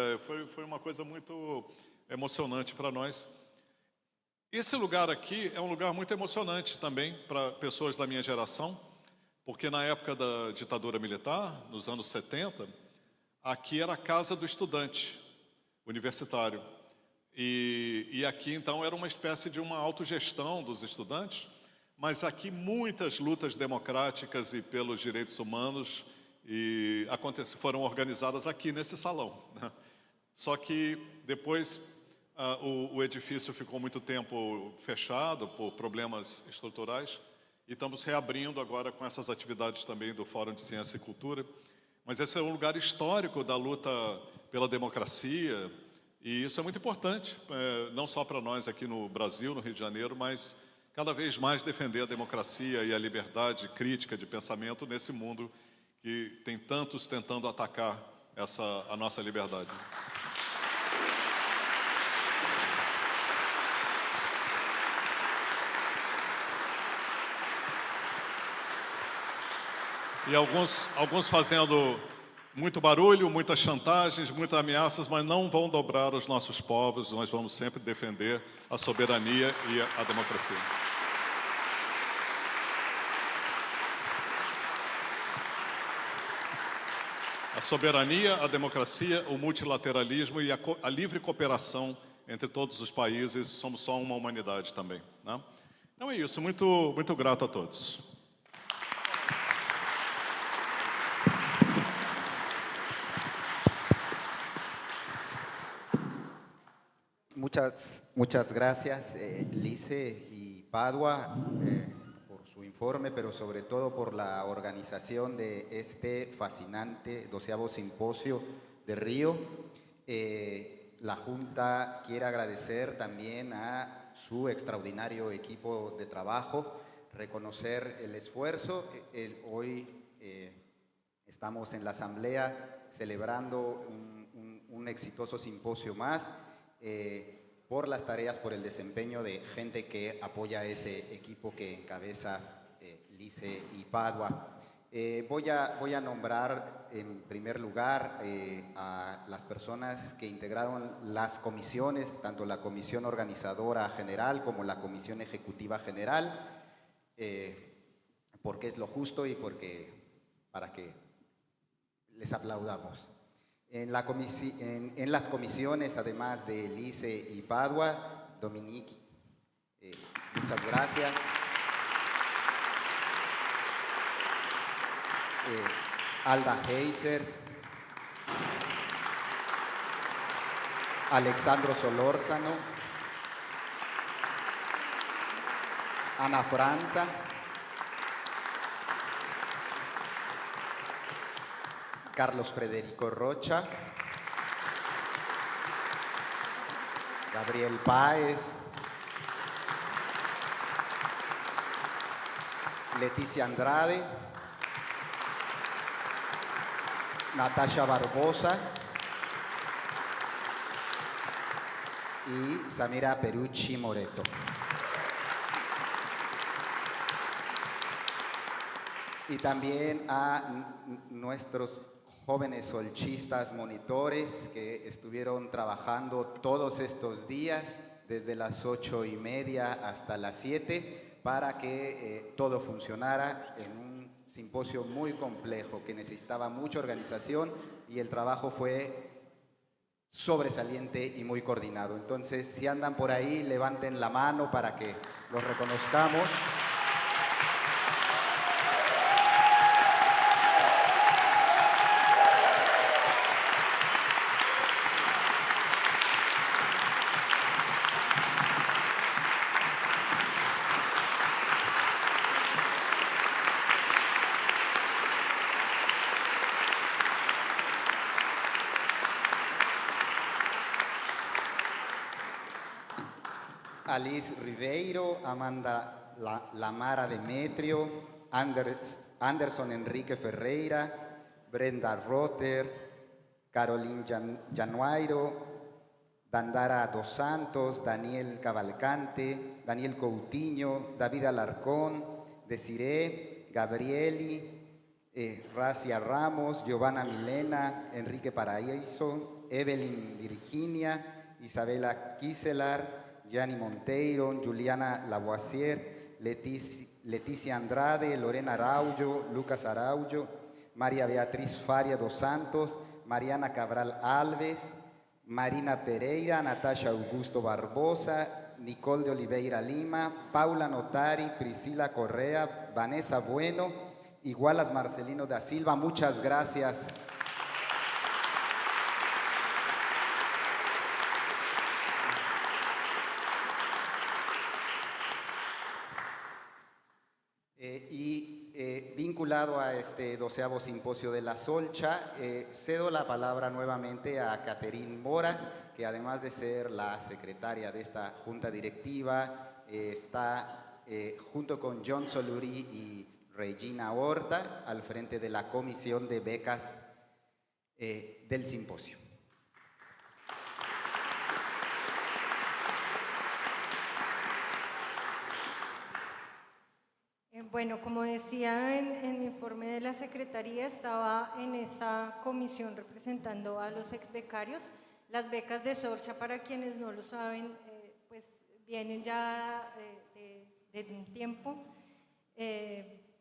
H: foi uma coisa muito emocionante para nós. Esse lugar aqui é um lugar muito emocionante também para pessoas da minha geração, porque na época da ditadura militar, nos anos 70, aqui era a casa do estudante universitário. E aqui, então, era uma espécie de uma autogestão dos estudantes, mas aqui muitas lutas democráticas e pelos direitos humanos foram organizadas aqui nesse salão, né? Só que depois o edifício ficou muito tempo fechado por problemas estruturais e estamos reabrindo agora com essas atividades também do Fórum de Ciência e Cultura. Mas esse é um lugar histórico da luta pela democracia, E isso é muito importante, não só para nós aqui no Brasil, no Rio de Janeiro, mas cada vez mais defender a democracia e a liberdade crítica de pensamento nesse mundo que tem tantos tentando atacar a nossa liberdade. E alguns fazendo muito barulho, muitas chantagens, muitas ameaças, mas não vão dobrar os nossos povos, nós vamos sempre defender a soberania e a democracia. A soberania, a democracia, o multilateralismo e a livre cooperação entre todos os países, somos só uma humanidade também, né? Então é isso, muito grato a todos.
B: Muchas gracias, Lice y Padua, por su informe, pero sobre todo por la organización de este fascinante 12º Simposio de Río. La Junta quiere agradecer también a su extraordinario equipo de trabajo, reconocer el esfuerzo. Hoy estamos en la Asamblea celebrando un exitoso simposio más, por las tareas, por el desempeño de gente que apoya ese equipo que encabeza Lice y Padua. Voy a nombrar en primer lugar a las personas que integraron las comisiones, tanto la Comisión Organizadora General como la Comisión Ejecutiva General, porque es lo justo y para que les aplaudamos. En las comisiones, además de Lice y Padua, Dominique, muchas gracias. Alda Heiser, Alexandro Solórzano, Ana Franza, Carlos Federico Rocha, Gabriel Páez, Leticia Andrade, Natasha Barbosa y Samira Perucci Moreto. Y también a nuestros jóvenes solchistas monitores que estuvieron trabajando todos estos días, desde las 8:30 hasta las 7, para que todo funcionara en un simposio muy complejo que necesitaba mucha organización, y el trabajo fue sobresaliente y muy coordinado. Entonces, si andan por ahí, levanten la mano para que los reconozcamos. Alice Ribeiro, Amanda Lamara Demetrio, Anderson Enrique Ferreira, Brenda Rotter, Caroline Januairo, Dandara Dos Santos, Daniel Cavalcante, Daniel Coutinho, David Alarcón, Desiree, Gabrieli, Racia Ramos, Giovanna Milena, Enrique Paraíso, Evelyn Virginia, Isabela Kiselar, Gianni Monteiro, Juliana Lavoisier, Leticia Andrade, Lorena Araujo, Lucas Araujo, María Beatriz Faria dos Santos, Mariana Cabral Alves, Marina Pereira, Natasha Augusto Barbosa, Nicole de Oliveira Lima, Paula Notari, Priscila Correa, Vanessa Bueno y Wallace Marcelino da Silva. Muchas gracias. Vinculado a este 12º Simposio de la Solcha, cedo la palabra nuevamente a Catherine Mora, que además de ser la secretaria de esta junta directiva, está junto con John Soluri y Regina Horta al frente de la comisión de becas del simposio.
G: Bueno, como decía en mi informe de la Secretaría, estaba en esa comisión representando a los exbecarios. Las becas de Solcha, para quienes no lo saben, pues vienen ya de un tiempo.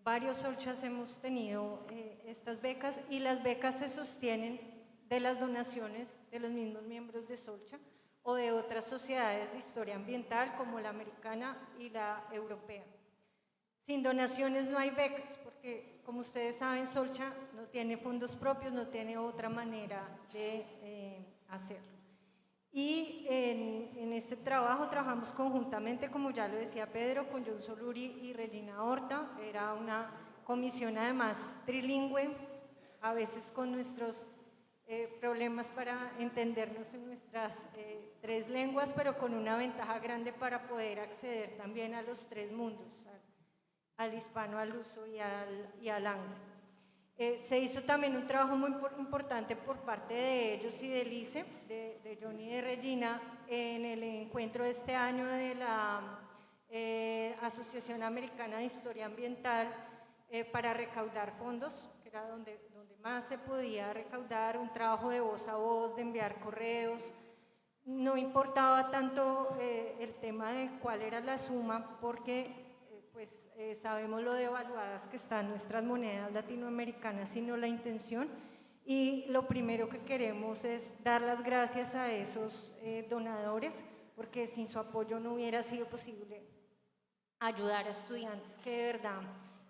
G: Varios Solchas hemos tenido estas becas y las becas se sostienen de las donaciones de los mismos miembros de Solcha o de otras sociedades de historia ambiental como la americana y la europea. Sin donaciones no hay becas, porque como ustedes saben, Solcha no tiene fondos propios, no tiene otra manera de hacerlo. Y en este trabajo trabajamos conjuntamente, como ya lo decía Pedro, con John Soluri y Regina Horta. Era una comisión además trilingüe, a veces con nuestros problemas para entendernos en nuestras 3 lenguas, pero con una ventaja grande para poder acceder también a los 3 mundos, al hispano, al luso y al anglo. Se hizo también un trabajo muy importante por parte de ellos y del ICE, de Johnny y de Regina, en el encuentro de este año de la Asociación Americana de Historia Ambiental para recaudar fondos, que era donde más se podía recaudar, un trabajo de voz a voz, de enviar correos. No importaba tanto el tema de cuál era la suma, porque sabemos lo devaluadas que están nuestras monedas latinoamericanas, sino la intención. Y lo primero que queremos es dar las gracias a esos donadores, porque sin su apoyo no hubiera sido posible ayudar a estudiantes que de verdad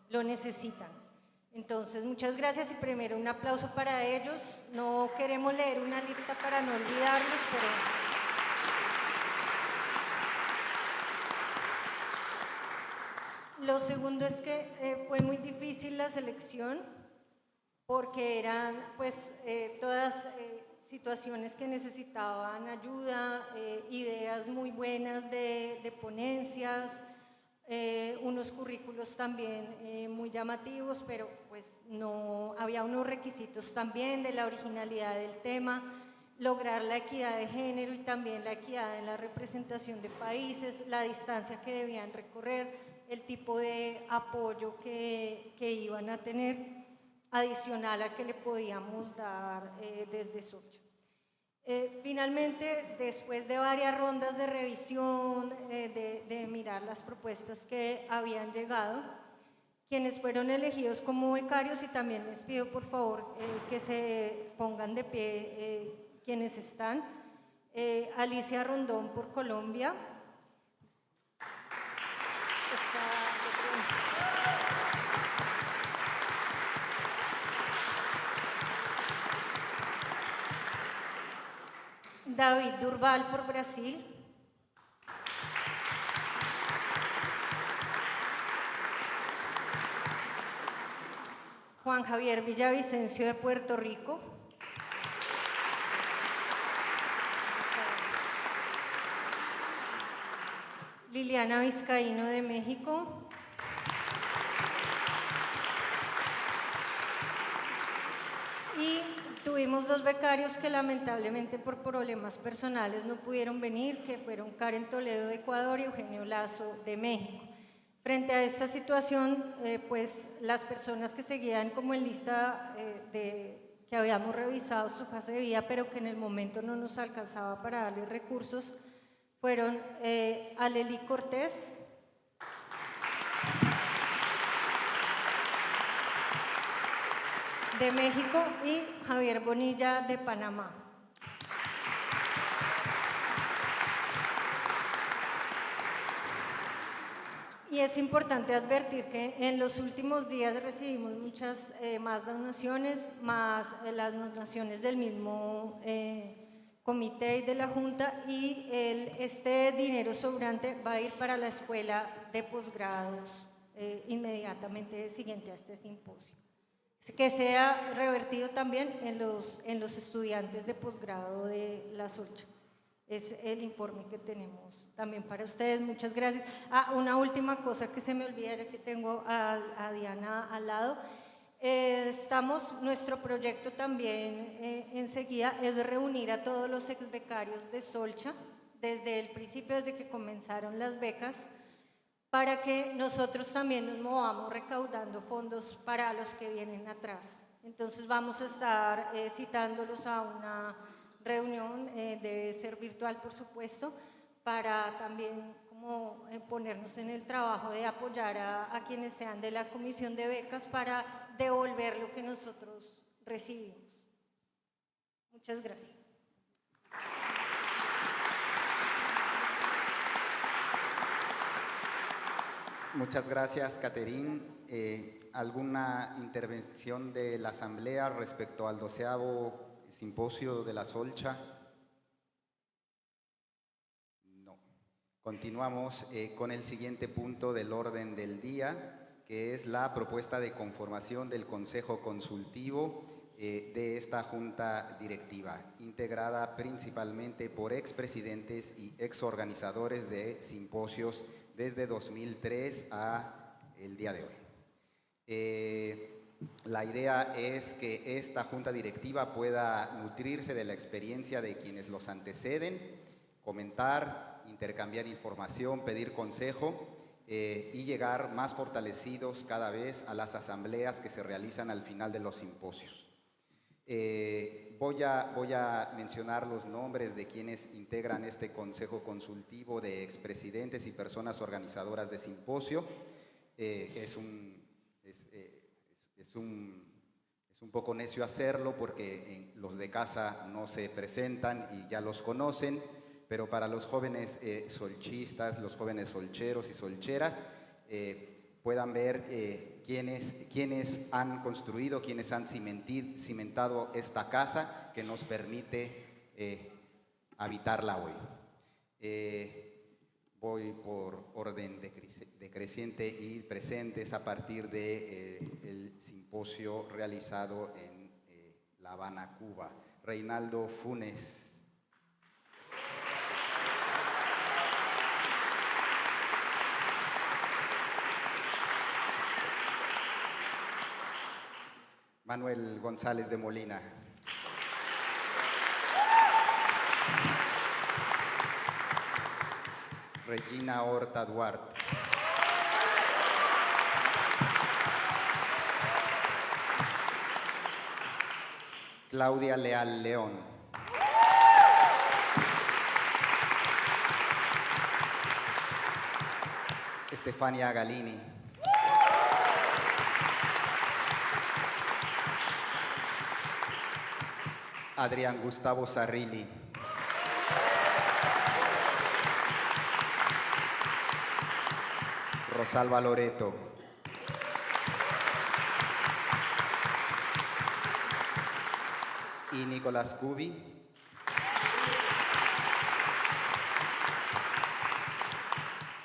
G: lo necesitan. Entonces, muchas gracias y primero un aplauso para ellos. No queremos leer una lista para no olvidarlos, pero... Lo segundo es que fue muy difícil la selección porque eran todas situaciones que necesitaban ayuda, ideas muy buenas de ponencias, unos currículos también muy llamativos, pero pues no había unos requisitos también de la originalidad del tema, lograr la equidad de género y también la equidad en la representación de países, la distancia que debían recorrer, el tipo de apoyo que iban a tener, adicional al que le podíamos dar desde Socha. Finalmente, después de varias rondas de revisión, de mirar las propuestas que habían llegado, quienes fueron elegidos como becarios, y también les pido por favor que se pongan de pie quienes están, Alicia Rondón por Colombia, David Durval por Brasil, Juan Javier Villavicencio de Puerto Rico, Liliana Vizcaíno de México, y tuvimos 2 becarios que lamentablemente por problemas personales no pudieron venir, que fueron Karen Toledo de Ecuador y Eugenio Lazo de México. Frente a esta situación, pues las personas que seguían como en lista que habíamos revisado su fase de vida, pero que en el momento no nos alcanzaba para darles recursos, fueron Aleli Cortés, de México y Javier Bonilla de Panamá. Y es importante advertir que en los últimos días recibimos muchas más donaciones, más las donaciones del mismo comité y de la Junta, y este dinero sobrante va a ir para la escuela de posgrados inmediatamente siguiente a este simposio, que sea revertido también en los estudiantes de posgrado de la Solcha. es el informe que tenemos también para ustedes. Muchas gracias. Una última cosa que se me olvida, ya que tengo a Diana al lado. Nuestro proyecto también enseguida es reunir a todos los exbecarios de Solcha, desde el principio, desde que comenzaron las becas, para que nosotros también nos movamos recaudando fondos para los que vienen atrás. Entonces vamos a estar citándolos a una reunión, debe ser virtual por supuesto, para también como ponernos en el trabajo de apoyar a quienes sean de la comisión de becas para devolver lo que nosotros recibimos. Muchas gracias.
B: Muchas gracias, Caterín. ¿Alguna intervención de la Asamblea respecto al 12º Simposio de la Solcha? No. Continuamos con el siguiente punto del orden del día, que es la propuesta de conformación del Consejo Consultivo de esta Junta Directiva, integrada principalmente por expresidentes y exorganizadores de simposios desde 2003 a el día de hoy. La idea es que esta Junta Directiva pueda nutrirse de la experiencia de quienes los anteceden, comentar, intercambiar información, pedir consejo y llegar más fortalecidos cada vez a las asambleas que se realizan al final de los simposios. Voy a mencionar los nombres de quienes integran este Consejo Consultivo de expresidentes y personas organizadoras de simposio. Es un poco necio hacerlo porque los de casa no se presentan y ya los conocen, pero para los jóvenes solchistas, los jóvenes solcheros y solcheras, puedan ver quienes han construido, quienes han cimentado esta casa que nos permite habitarla hoy. Voy por orden decreciente y presentes a partir del simposio realizado en La Habana, Cuba. Reinaldo Funes. Manuel González de Molina. Regina Horta Duarte. Claudia Leal León. Estefania Galini. Adrián Gustavo Zarrilli. Rosalba Loreto. Y Nicolás Cubi.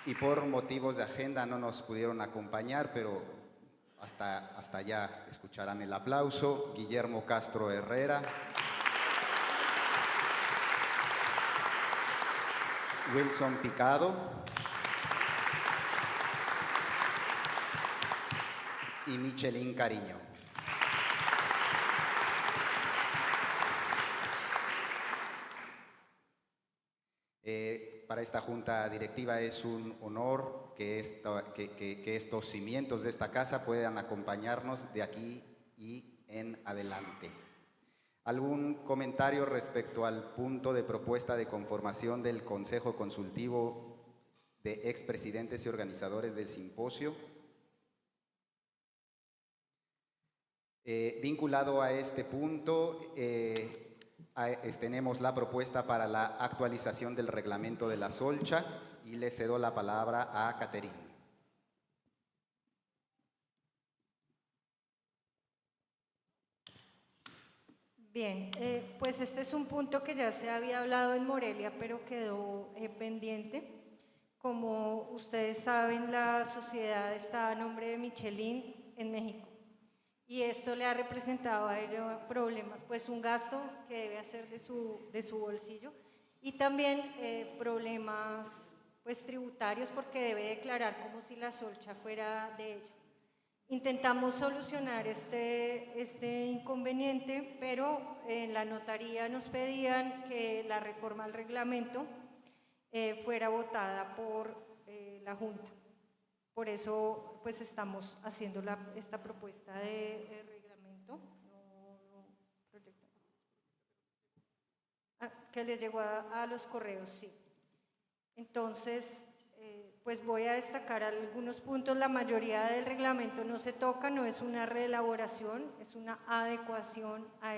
B: Y por motivos de agenda no nos pudieron acompañar, pero hasta allá escucharán el aplauso. Guillermo Castro Herrera. Wilson Picado y Michelín Cariño. Para esta Junta Directiva es un honor que estos cimientos de esta casa puedan acompañarnos de aquí y en adelante. ¿Algún comentario respecto al punto de propuesta de conformación del Consejo Consultivo de expresidentes y organizadores del simposio? Vinculado a este punto, tenemos la propuesta para la actualización del reglamento de la Solcha y le cedo la palabra a Caterín.
G: Bien, pues este es un punto que ya se había hablado en Morelia, pero quedó pendiente. Como ustedes saben, la sociedad está a nombre de Michelin en México y esto le ha representado a ellos problemas, pues un gasto que debe hacer de su bolsillo y también problemas pues, tributarios porque debe declarar como si la solcha fuera de ella. Intentamos solucionar este inconveniente, pero en la notaría nos pedían que la reforma al reglamento fuera votada por la Junta. Por eso pues estamos haciendo esta propuesta de reglamento. Que les llegó a los correos, sí. Entonces, pues voy a destacar algunos puntos. La mayoría del reglamento no se toca, no es una reelaboración, es una adecuación a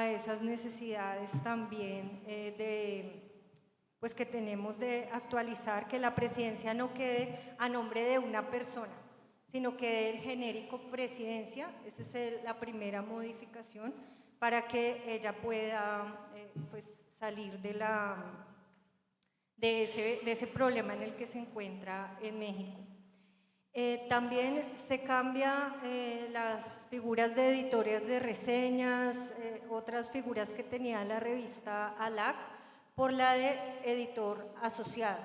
G: esas necesidades también pues que tenemos de actualizar, que la presidencia no quede a nombre de una persona, sino que el genérico presidencia. Esa es la primera modificación, para que ella pueda pues, salir de ese problema en el que se encuentra en México. También se cambia las figuras de editores de reseñas, otras figuras que tenía la revista ALAC, por la de editor asociado.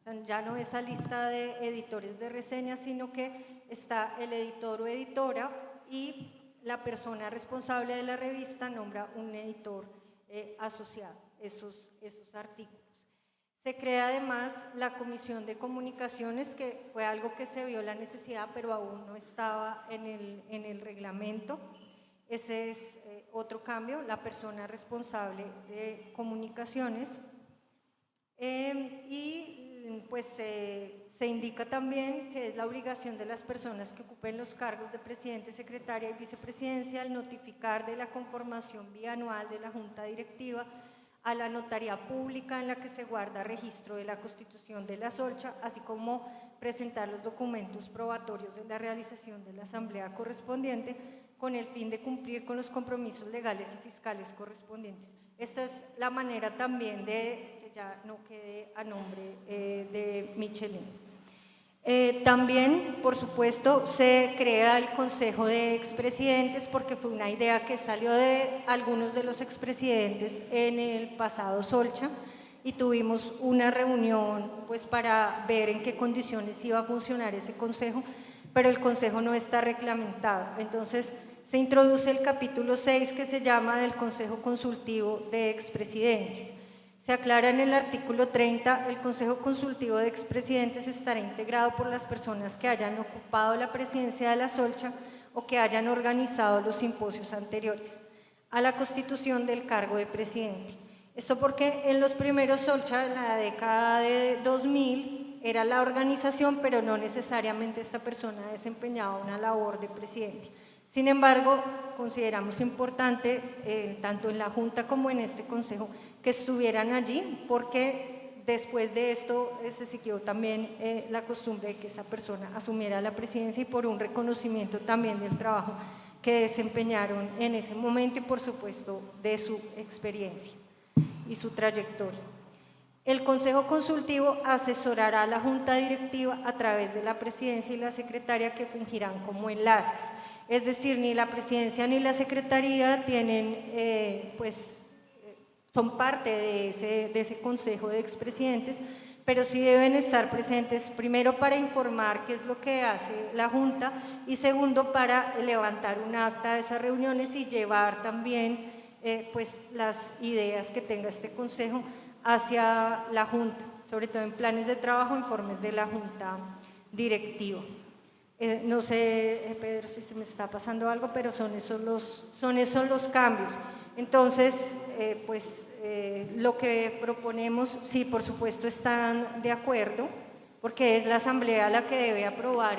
G: O sea, ya no esa lista de editores de reseñas, sino que está el editor o editora y la persona responsable de la revista nombra un editor asociado, esos artículos. Se crea además la Comisión de Comunicaciones, que fue algo que se vio la necesidad, pero aún no estaba en el reglamento. Ese es otro cambio, la persona responsable de comunicaciones. Y pues se indica también que es la obligación de las personas que ocupen los cargos de presidente, secretaria y vicepresidencia al notificar de la conformación bianual de la Junta Directiva a la notaría pública en la que se guarda registro de la constitución de la solcha, así como presentar los documentos probatorios de la realización de la asamblea correspondiente con el fin de cumplir con los compromisos legales y fiscales correspondientes. Esta es la manera también de que ya no quede a nombre de Michelin. También, por supuesto, se crea el Consejo de Expresidentes porque fue una idea que salió de algunos de los expresidentes en el pasado Solcha y tuvimos una reunión pues, para ver en qué condiciones iba a funcionar ese consejo, pero el consejo no está reglamentado. Entonces, se introduce el capítulo 6 que se llama del Consejo Consultivo de Expresidentes. Se aclara en el artículo 30, el Consejo Consultivo de Expresidentes estará integrado por las personas que hayan ocupado la presidencia de la Solcha o que hayan organizado los simposios anteriores a la constitución del cargo de presidente. Esto porque en los primeros Solcha, en la década de 2000, era la organización, pero no necesariamente esta persona desempeñaba una labor de presidente. Sin embargo, consideramos importante, tanto en la Junta como en este Consejo, que estuvieran allí, porque después de esto se siguió también la costumbre de que esa persona asumiera la presidencia y por un reconocimiento también del trabajo que desempeñaron en ese momento y por supuesto de su experiencia y su trayectoria. El Consejo Consultivo asesorará a la Junta Directiva a través de la presidencia y la secretaria que fungirán como enlaces. Es decir, ni la presidencia ni la secretaría tienen, son parte de ese Consejo de Expresidentes, pero sí deben estar presentes primero para informar qué es lo que hace la Junta y segundo para levantar un acta de esas reuniones y llevar también las ideas que tenga este Consejo hacia la Junta, sobre todo en planes de trabajo, informes de la Junta Directiva. No sé, Pedro, si se me está pasando algo, pero son esos los cambios. Entonces, lo que proponemos, sí, por supuesto, están de acuerdo, porque es la Asamblea la que debe aprobar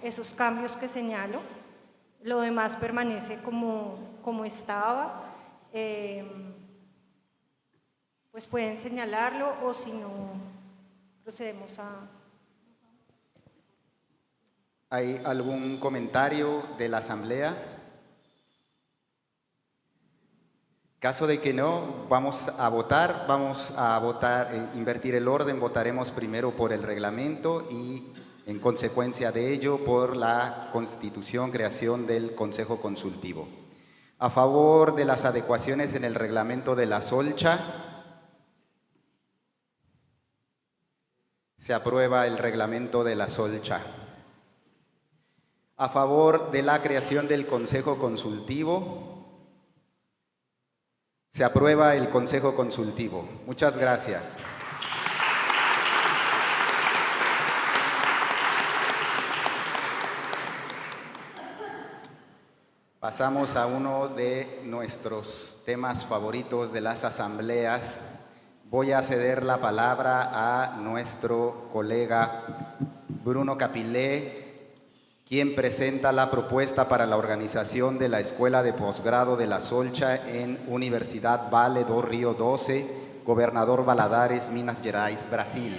G: esos cambios que señalo. Lo demás permanece como estaba. Pues pueden señalarlo o si no, procedemos a...
B: ¿Hay algún comentario de la Asamblea? Caso de que no, vamos a votar, invertir el orden, votaremos primero por el reglamento y en consecuencia de ello por la constitución, creación del Consejo Consultivo. A favor de las adecuaciones en el reglamento de la Solcha, Se aprueba el reglamento de la Solcha. A favor de la creación del Consejo Consultivo. Se aprueba el Consejo Consultivo. Muchas gracias. Pasamos a uno de nuestros temas favoritos de las asambleas. Voy a ceder la palabra a nuestro colega Bruno Capilé, quien presenta la propuesta para la organización de la Escuela de Posgrado de la Solcha en Universidad Vale do Rio Doce, Gobernador Valadares, Minas Gerais, Brasil.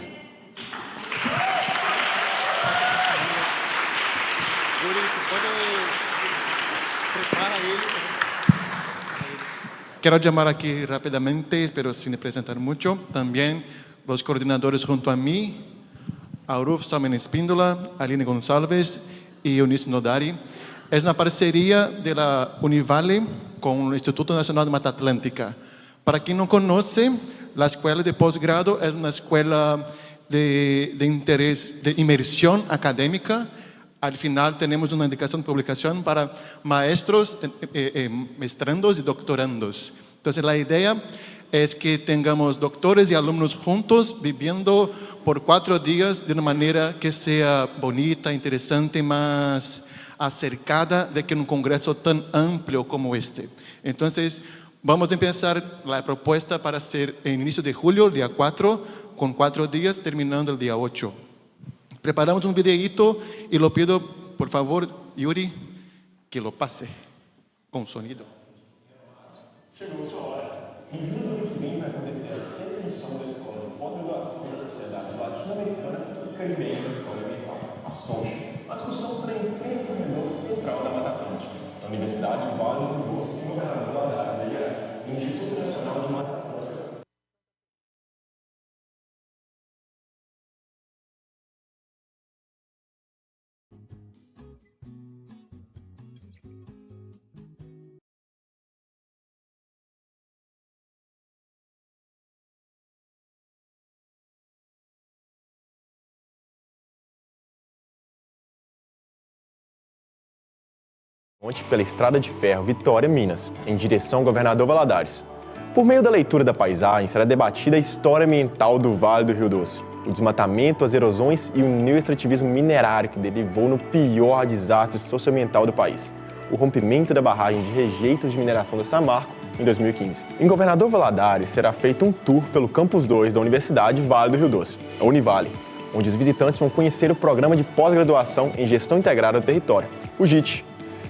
I: Quiero llamar aquí rápidamente, pero sin presentar mucho, también los coordinadores junto a mí, Auruf Samen Espíndola, Aline Gonçalves y Eunice Nodari. Es una parcería de la Univale con el Instituto Nacional de Mata Atlántica. Para quien no conoce, la escuela de posgrado es una escuela de interés, de inmersión académica. Al final tenemos una indicación de publicación para maestros, maestrandos y doctorandos. Entonces la idea es que tengamos doctores y alumnos juntos viviendo por 4 días de una manera que sea bonita, interesante, más acercada de que un congreso tan amplio como este. Entonces vamos a empezar la propuesta para hacer en inicio de julio, el día 4, con 4 días, terminando el día 8. Preparamos un videíto y lo pido, por favor, Yuri, que lo pase com sonido.
J: Chegou sua hora. Em julho do ano que vem vai acontecer a 6ª edição da Escola de Pós-Graduação da Sociedade Latino-Americana e Caribenha da História Ambiental, a Sociedade. A discussão será em pleno corredor central da Mata Atlântica, da Universidade Vale do Rio Doce e Governador Valadares, Minas Gerais, no Instituto Nacional de Mata Atlântica.
K: Pela estrada de ferro Vitória, Minas, em direção ao Governador Valadares. Por meio da leitura da paisagem, será debatida a história ambiental do Vale do Rio Doce, o desmatamento, as erosões e o neoextrativismo minerário que derivou no pior desastre socioambiental do país, o rompimento da barragem de rejeitos de mineração da Samarco em 2015. Em Governador Valadares será feito um tour pelo Campus 2 da Universidade Vale do Rio Doce, a Univale, onde os visitantes vão conhecer o Programa de Pós-Graduação em Gestão Integrada do Território, o GIT.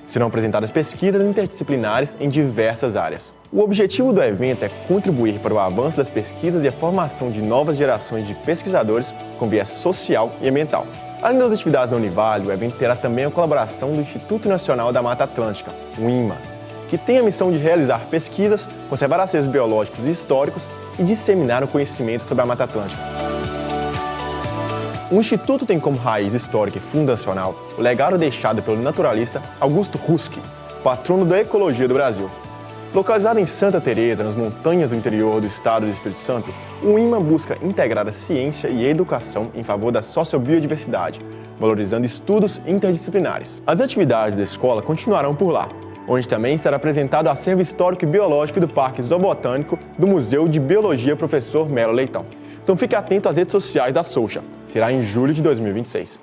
K: Serão apresentadas pesquisas interdisciplinares em diversas áreas. O objetivo do evento é contribuir para o avanço das pesquisas e a formação de novas gerações de pesquisadores com viés social e ambiental. Além das atividades da Univale, o evento terá também a colaboração do Instituto Nacional da Mata Atlântica, o INMA, que tem a missão de realizar pesquisas, conservar acervos biológicos e históricos e disseminar o conhecimento sobre a Mata Atlântica. O Instituto tem como raiz histórica e fundacional o legado deixado pelo naturalista Augusto Ruski, patrono da ecologia do Brasil. Localizado em Santa Teresa, nas montanhas do interior do estado do Espírito Santo, o INMA busca integrar a ciência e a educação em favor da sociobiodiversidade, valorizando estudos interdisciplinares. As atividades da escola continuarão por lá, onde também será apresentado o acervo histórico e biológico do Parque Zoobotânico do Museu de Biologia Professor Melo Leitão. Então fique atento às redes sociais da Solcha. Será em julho de 2026.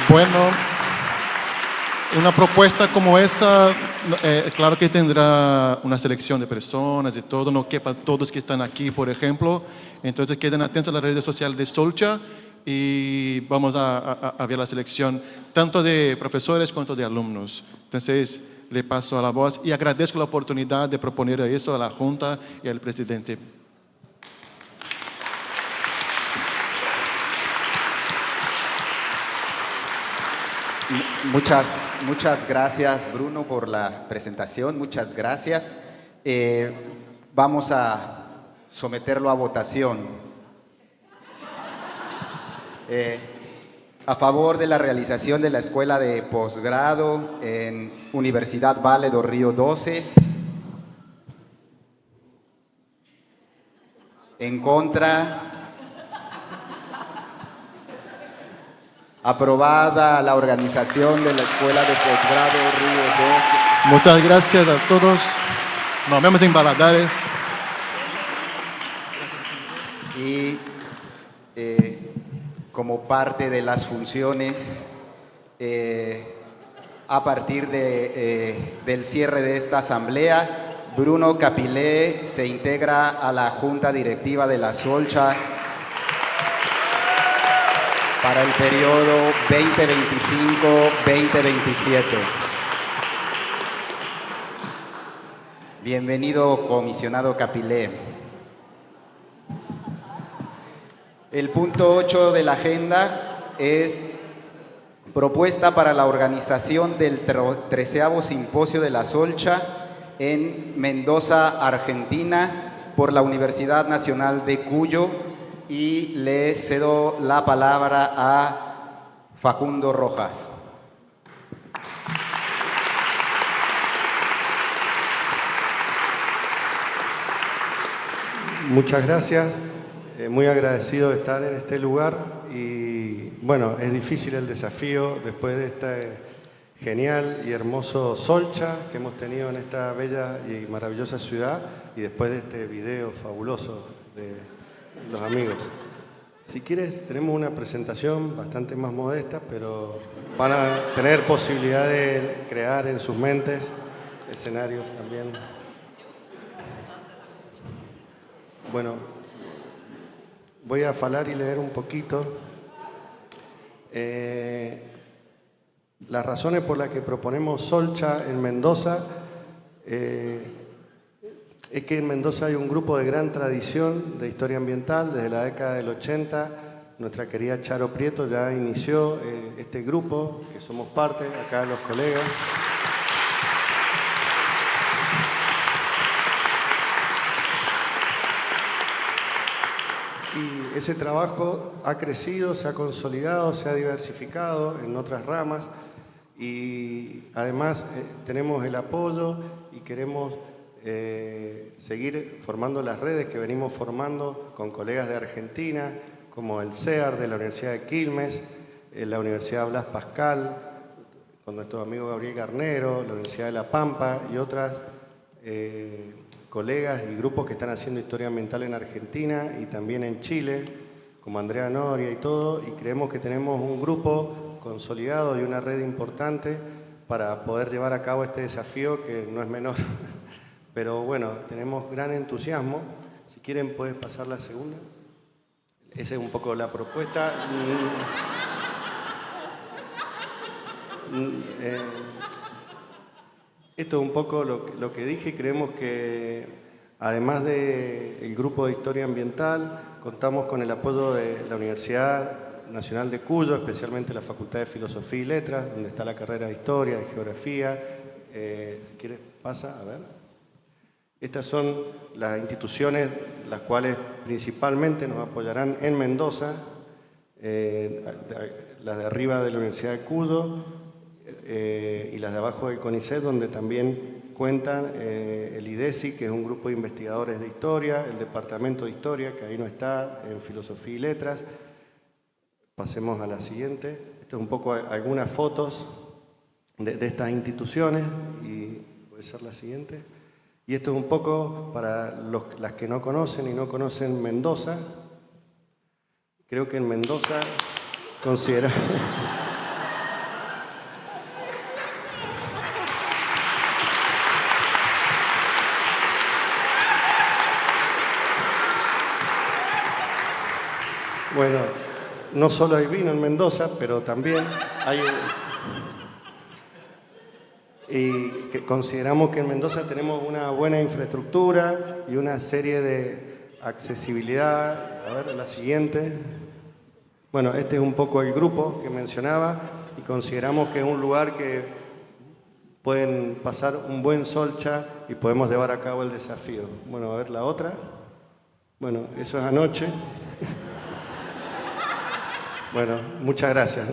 I: Bueno, una propuesta como esa, claro que tendrá una selección de personas y todo, no quepa todos que están aquí, por ejemplo. Entonces queden atentos a las redes sociales de Solcha y vamos a ver la selección tanto de profesores como de alumnos. Entonces le paso a la voz y agradezco la oportunidad de proponer eso a la Junta y al presidente.
B: Muchas gracias, Bruno, por la presentación. Muchas gracias. Vamos a someterlo a votación. A favor de la realización de la Escuela de Posgrado en Universidad Vale do Rio Doce, En contra. Aprobada la organización de la Escuela de Posgrado Río 2.
I: Muchas gracias a todos. Nos vemos en Valadares.
B: Y como parte de las funciones, a partir del cierre de esta asamblea, Bruno Capilé se integra a la Junta Directiva de la Solcha para el periodo 2025-2027. Bienvenido, comisionado Capilé. El punto 8 de la agenda es propuesta para la organización del 13º Simposio de la Solcha en Mendoza, Argentina, por la Universidad Nacional de Cuyo, y le cedo la palabra a Facundo Rojas.
L: Muchas gracias, muy agradecido de estar en este lugar y bueno, es difícil el desafío después de este genial y hermoso Solcha que hemos tenido en esta bella y maravillosa ciudad y después de este video fabuloso de los amigos. Si quieres, tenemos una presentación bastante más modesta, pero van a tener posibilidad de crear en sus mentes escenarios también. Bueno, voy a hablar y leer un poquito las razones por las que proponemos Solcha en Mendoza. Es que en Mendoza hay un grupo de gran tradición de historia ambiental. Desde la década del 80, nuestra querida Charo Prieto ya inició este grupo, que somos parte, acá los colegas. Y ese trabajo ha crecido, se ha consolidado, se ha diversificado en otras ramas y además tenemos el apoyo y queremos seguir formando las redes que venimos formando con colegas de Argentina, como el CEAR de la Universidad de Quilmes, la Universidad Blas Pascal, con nuestro amigo Gabriel Garnero, la Universidad de La Pampa y otras colegas y grupos que están haciendo historia ambiental en Argentina y también en Chile, como Andrea Noria y todo, y creemos que tenemos un grupo consolidado y una red importante para poder llevar a cabo este desafío que no es menor. Pero bueno, tenemos gran entusiasmo. Si quieren, puedes pasar la segunda. Esa es un poco la propuesta. Esto es un poco lo que dije. Creemos que, además del grupo de Historia Ambiental, contamos con el apoyo de la Universidad Nacional de Cuyo, especialmente la Facultad de Filosofía y Letras, donde está la carrera de Historia, de Geografía. Si quieres, pasa, a ver. Estas son las instituciones las cuales principalmente nos apoyarán en Mendoza, las de arriba de la Universidad de Cuyo y las de abajo del CONICET, donde también cuentan el IDESI, que es un grupo de investigadores de historia, el Departamento de Historia, que ahí no está, en Filosofía y Letras. Pasemos a la siguiente. Esto es un poco algunas fotos de estas instituciones y puede ser la siguiente. Y esto es un poco para las que no conocen y no conocen Mendoza. Creo que en Mendoza considera... Bueno, no solo hay vino en Mendoza, pero también hay... Y que consideramos que en Mendoza tenemos una buena infraestructura y una serie de accesibilidad. A ver, la siguiente. Bueno, este es un poco el grupo que mencionaba y consideramos que es un lugar que pueden pasar un buen Solcha y podemos llevar a cabo el desafío. Bueno, a ver la otra. Bueno, eso es anoche. Bueno, muchas gracias.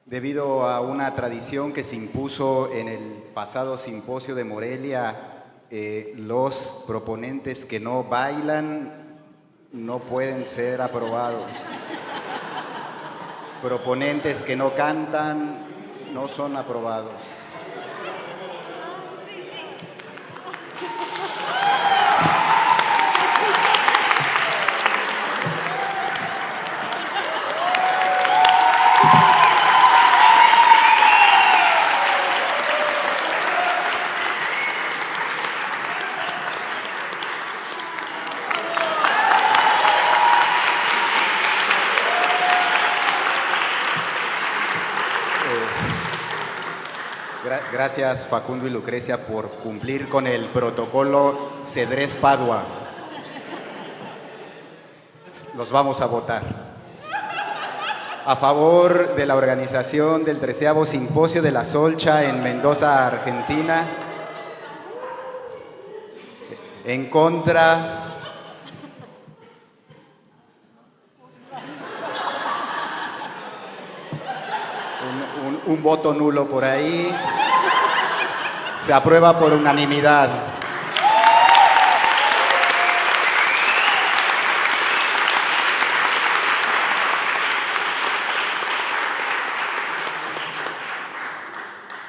B: Debido a una tradición que se impuso en el pasado simposio de Morelia, los proponentes que no bailan no pueden ser aprobados. Proponentes que no cantan no son aprobados. Gracias Facundo y Lucrecia por cumplir con el protocolo Cedrés Padua. Los vamos a votar. A favor de la organización del 13º Simposio de la Solcha en Mendoza, Argentina. En contra. Un voto nulo por ahí. Se aprueba por unanimidad.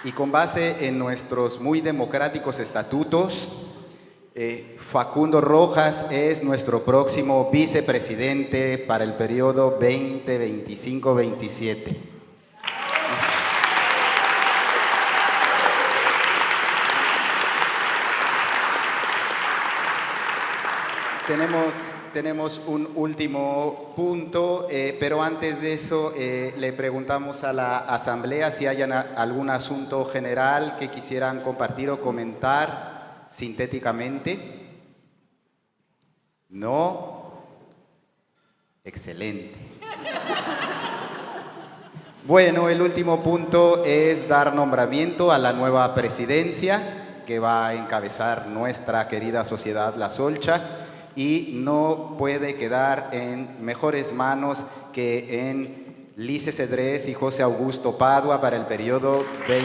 B: Y con base en nuestros muy democráticos estatutos, Facundo Rojas es nuestro próximo vicepresidente para el periodo 2025-27. Tenemos un último punto, pero antes de eso le preguntamos a la Asamblea si hay algún asunto general que quisieran compartir o comentar sintéticamente. ¿No? Excelente. Bueno, el último punto es dar nombramiento a la nueva presidencia que va a encabezar nuestra querida Sociedad La Solcha. Y no puede quedar en mejores manos que en Lice Cedrés y José Augusto Padua para el periodo 25-27.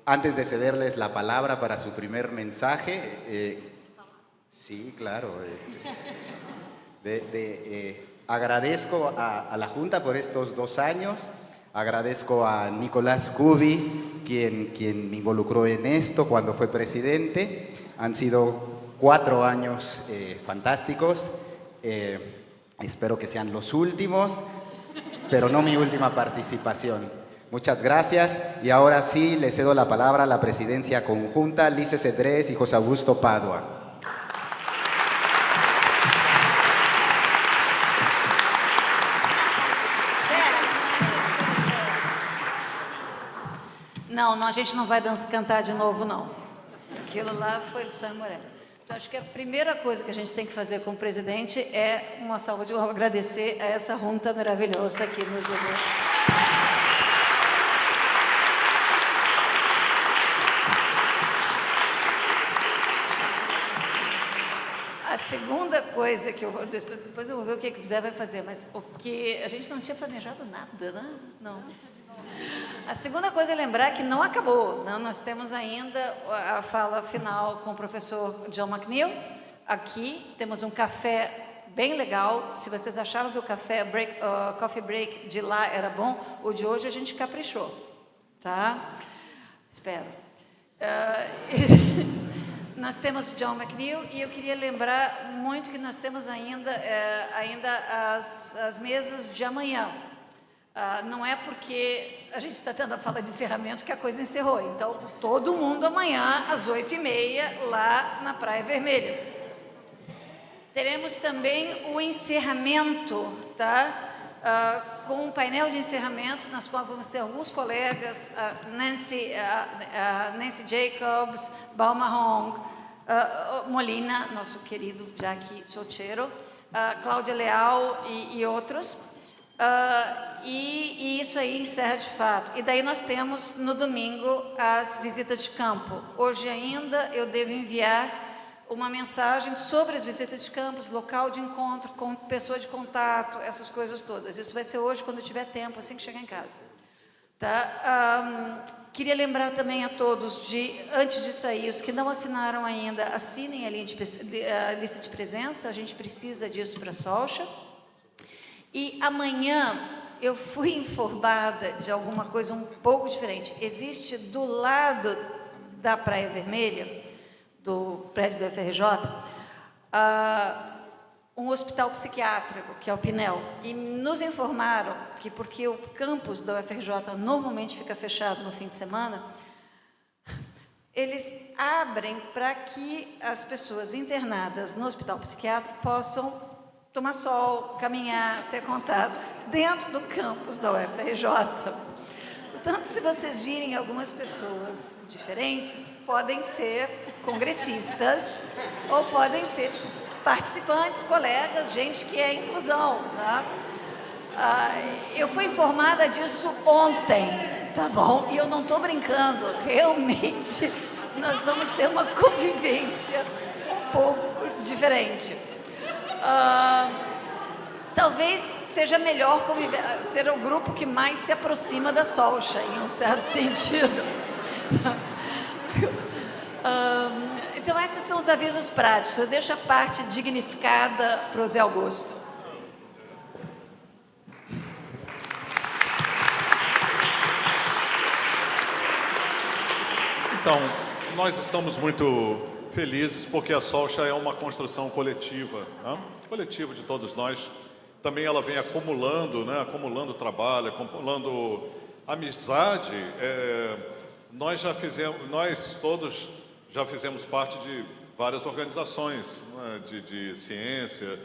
B: Antes de cederles la palabra para su primer mensaje, sí, claro, agradezco a la Junta por estos 2 años, agradezco a Nicolás Cubi, quien me involucró en esto cuando fue presidente. Han sido 4 años fantásticos, espero que sean los últimos, pero no mi última participación. Muchas gracias y ahora sí le cedo la palabra a la presidencia conjunta, Lice Cedrés y José Augusto Padua.
A: Não, a gente não vai cantar de novo, não. Aquilo lá foi lição Moreira. Então, acho que a primeira coisa que a gente tem que fazer com o presidente é uma salva de palmas, agradecer a essa junta maravilhosa aqui nos lugares. A segunda coisa que eu vou... Depois eu vou ver o que o Zé vai fazer, mas o que a gente não tinha planejado nada, né? Não. A segunda coisa é lembrar que não acabou, né? Nós temos ainda a fala final com o professor John McNeil. Aqui temos um café bem legal. Se vocês achavam que o coffee break de lá era bom, o de hoje a gente caprichou, tá? Espero. Nós temos John McNeil e eu queria lembrar muito que nós temos ainda as mesas de amanhã. Não é porque a gente está tendo a fala de encerramento que a coisa encerrou. Então, todo mundo amanhã, às 8h30, lá na Praia Vermelha. Teremos também o encerramento, tá? Com um painel de encerramento, nas quais vamos ter alguns colegas, Nancy Jacobs, Balma Hong, Molina, nosso querido Jackie Chochero, Cláudia Leal e outros. E isso aí encerra de fato. E daí nós temos no domingo as visitas de campo. Hoje ainda eu devo enviar uma mensagem sobre as visitas de campo, local de encontro, com pessoa de contato, essas coisas todas. Isso vai ser hoje quando eu tiver tempo, assim que chegar em casa. Tá? Queria lembrar também a todos antes de sair, os que não assinaram ainda, assinem a lista de presença, a gente precisa disso para a Solcha. E amanhã eu fui informada de alguma coisa um pouco diferente. Existe do lado da Praia Vermelha, do prédio do FRJ, um hospital psiquiátrico, que é o Pinel. E nos informaram que, porque o campus da UFRJ normalmente fica fechado no fim de semana, eles abrem para que as pessoas internadas no hospital psiquiátrico possam tomar sol, caminhar, ter contato dentro do campus da UFRJ. Portanto, se vocês virem algumas pessoas diferentes, podem ser congressistas ou podem ser participantes, colegas, gente que é inclusão. Tá? Eu fui informada disso ontem, tá bom? E eu não estou brincando, realmente nós vamos ter uma convivência um pouco diferente. Talvez seja melhor ser o grupo que mais se aproxima da Solcha, em um certo sentido. Então, esses são os avisos práticos. Eu deixo a parte dignificada para o Zé Augusto.
H: Então, nós estamos muito felizes porque a Solcha é uma construção coletiva, né? Coletiva de todos nós. Também ela vem acumulando, né? Acumulando trabalho, acumulando amizade. Nós todos já fizemos parte de várias organizações, né? de ciência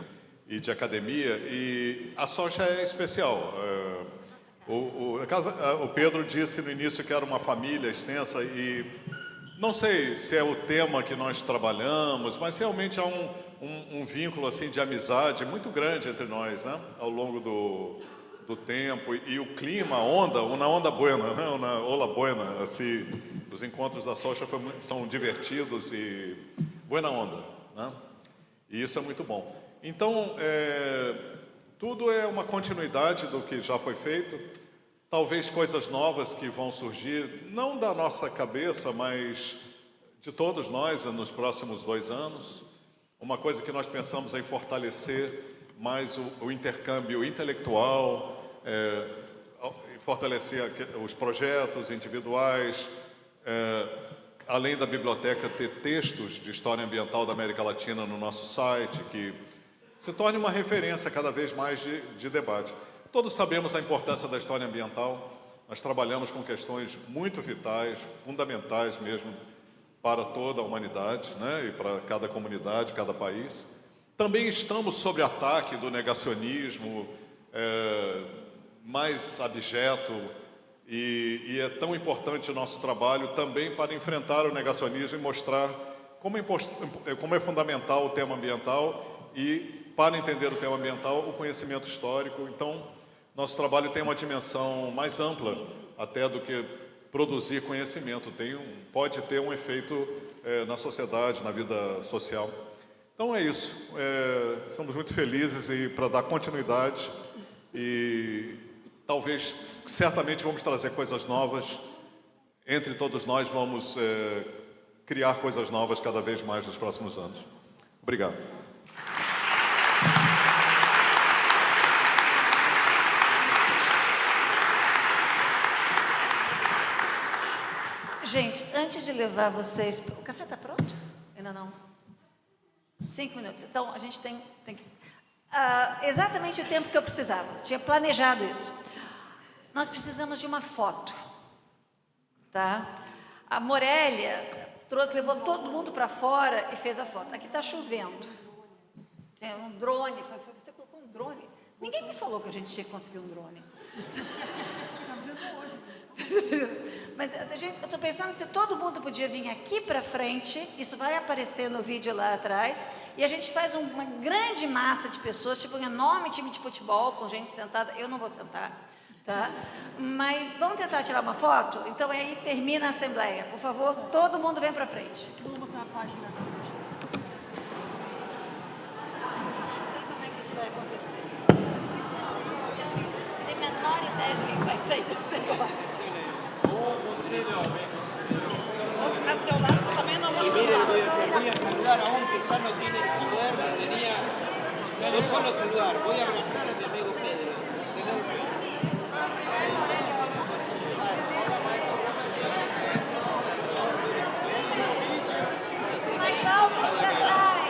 H: e de academia, e a Solcha é especial. O Pedro disse no início que era uma família extensa, e não sei se é o tema que nós trabalhamos, mas realmente há um vínculo assim de amizade muito grande entre nós, né? Ao longo do tempo, e o clima, uma onda buena, né? Uma ola buena, assim, os encontros da Solcha são divertidos e buena onda, né? E isso é muito bom. Então, tudo é uma continuidade do que já foi feito, talvez coisas novas que vão surgir, não da nossa cabeça, mas de todos nós nos próximos 2 anos. Uma coisa que nós pensamos em fortalecer mais o intercâmbio intelectual, fortalecer os projetos individuais, além da biblioteca ter textos de história ambiental da América Latina no nosso site, que se torne uma referência cada vez mais de debate. Todos sabemos a importância da história ambiental, nós trabalhamos com questões muito vitais, fundamentais mesmo, para toda a humanidade, né? E para cada comunidade, cada país. Também estamos sob ataque do negacionismo mais abjeto, e é tão importante o nosso trabalho também para enfrentar o negacionismo e mostrar como é fundamental o tema ambiental, e para entender o tema ambiental, o conhecimento histórico. Então, nosso trabalho tem uma dimensão mais ampla até do que produzir conhecimento, pode ter um efeito na sociedade, na vida social. Então é isso, somos muito felizes, e para dar continuidade, e talvez, certamente vamos trazer coisas novas, entre todos nós vamos criar coisas novas cada vez mais nos próximos anos. Obrigado.
A: Gente, antes de levar vocês... O café está pronto? Ainda não? 5 minutos. Então, a gente tem que... exatamente o tempo que eu precisava. Tinha planejado isso. Nós precisamos de uma foto. Tá? A Morélia levou todo mundo para fora e fez a foto. Aqui está chovendo. Tem um drone. Você colocou um drone? Ninguém me falou que a gente tinha que conseguir um drone. Mas, gente, eu estou pensando se todo mundo podia vir aqui para frente, isso vai aparecer no vídeo lá atrás, e a gente faz uma grande massa de pessoas, tipo um enorme time de futebol, com gente sentada. Eu não vou sentar, tá? Mas vamos tentar tirar uma foto? Então, aí termina a assembleia. Por favor, todo mundo vem para frente. Vamos botar a página. Não sei como é que isso vai acontecer. Não tenho a menor ideia do que vai sair desse negócio.
M: A tu lado también no vamos a saludar. Voy a saludar a un que ya no tiene el poder que tenía. No solo saludar, voy a abrazar a mi amigo Pedro.
A: Mais altos para trás.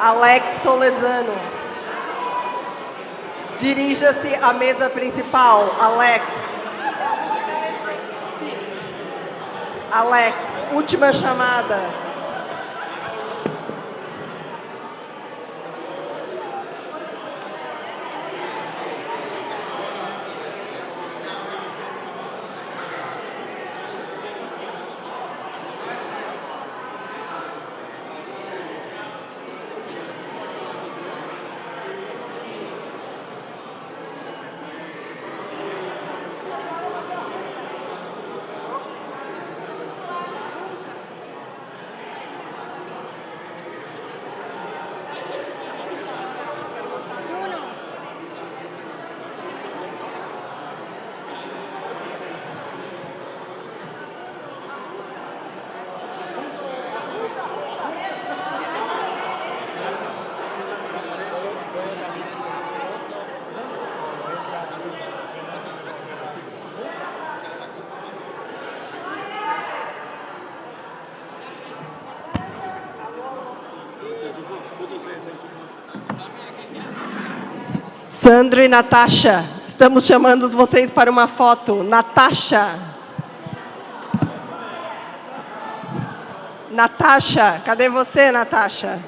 E: Alex Solezano. Dirija-se à mesa principal, Alex. Alex, última chamada. Sandro e Natasha, estamos chamando vocês para uma foto. Natasha. Natasha, cadê você, Natasha?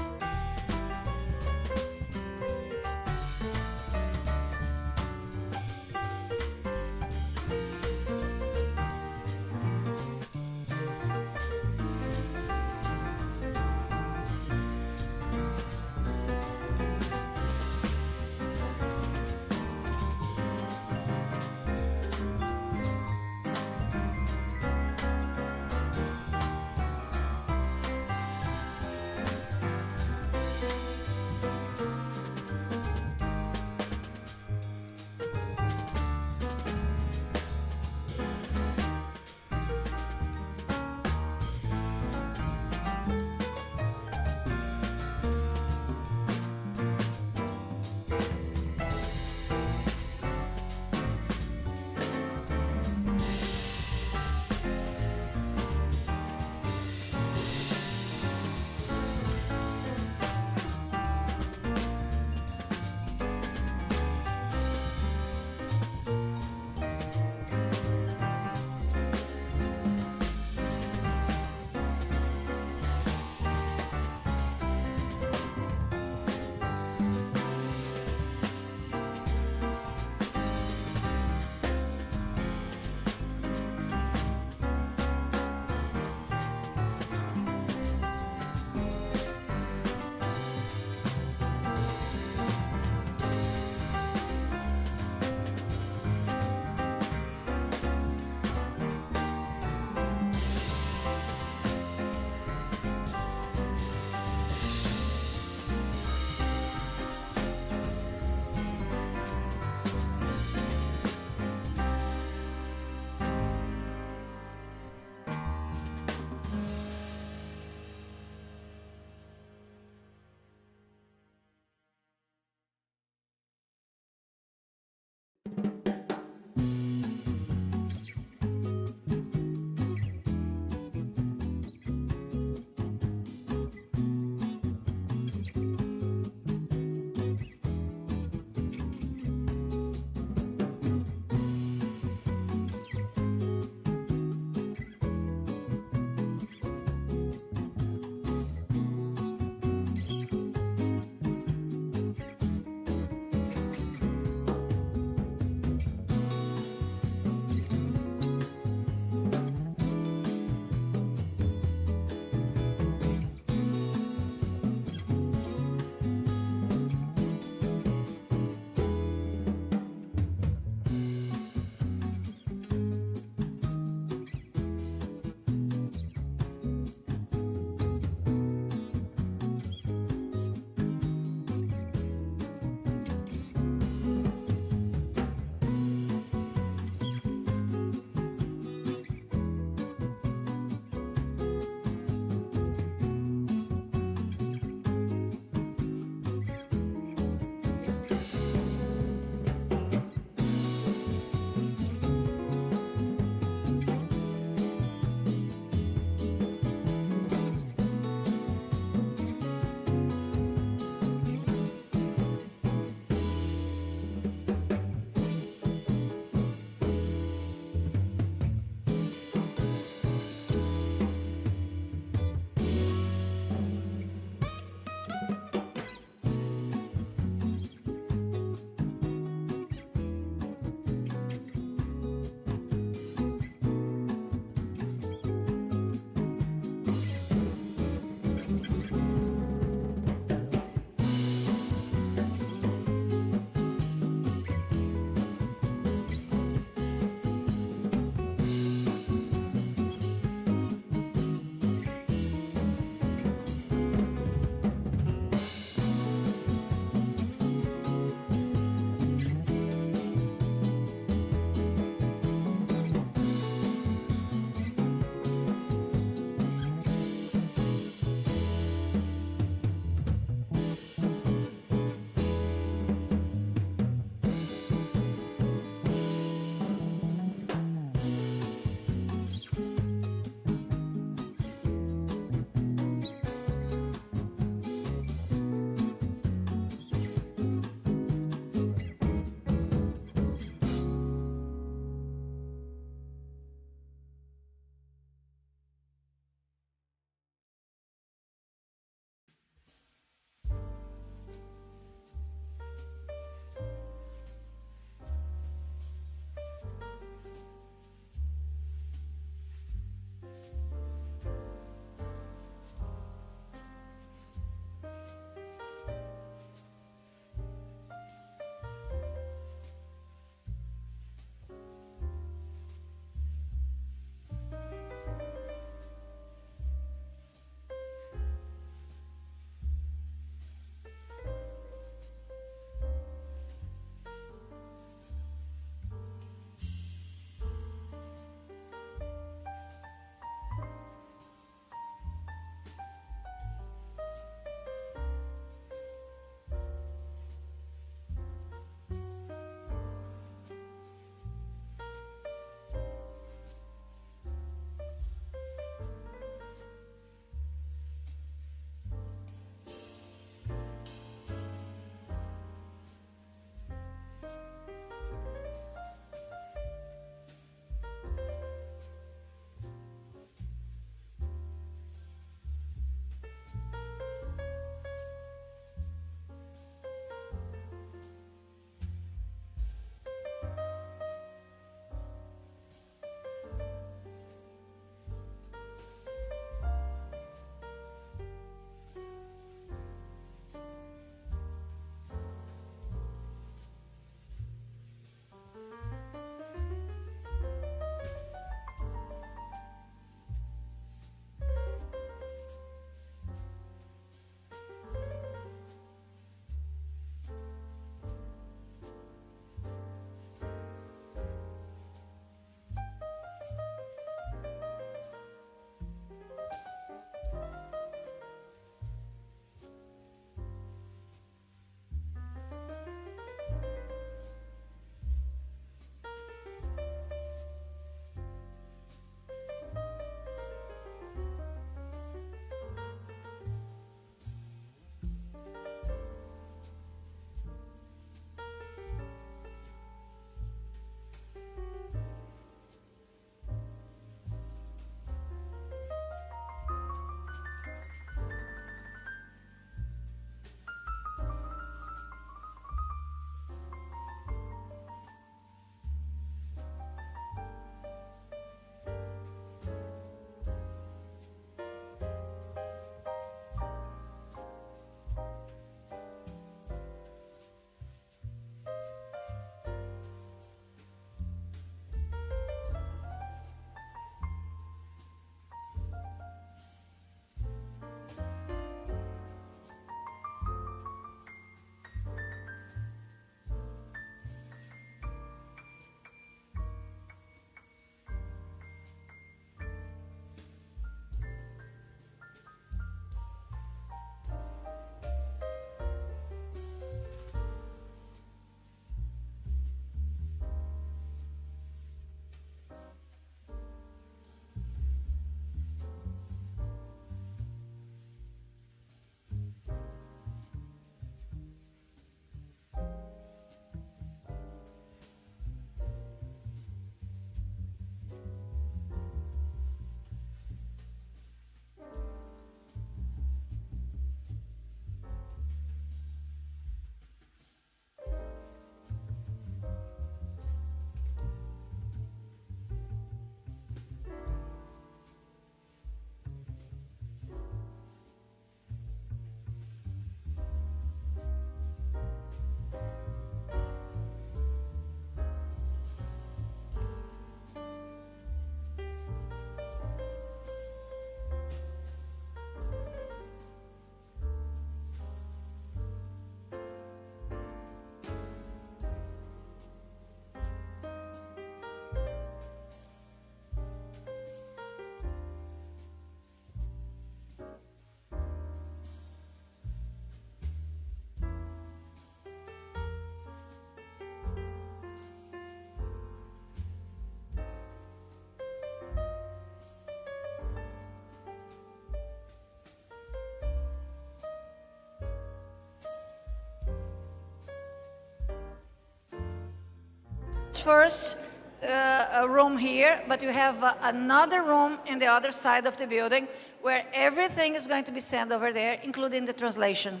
A: first a room here, but you have another room in the other side of the building where everything is going to be sent over there, including the translation,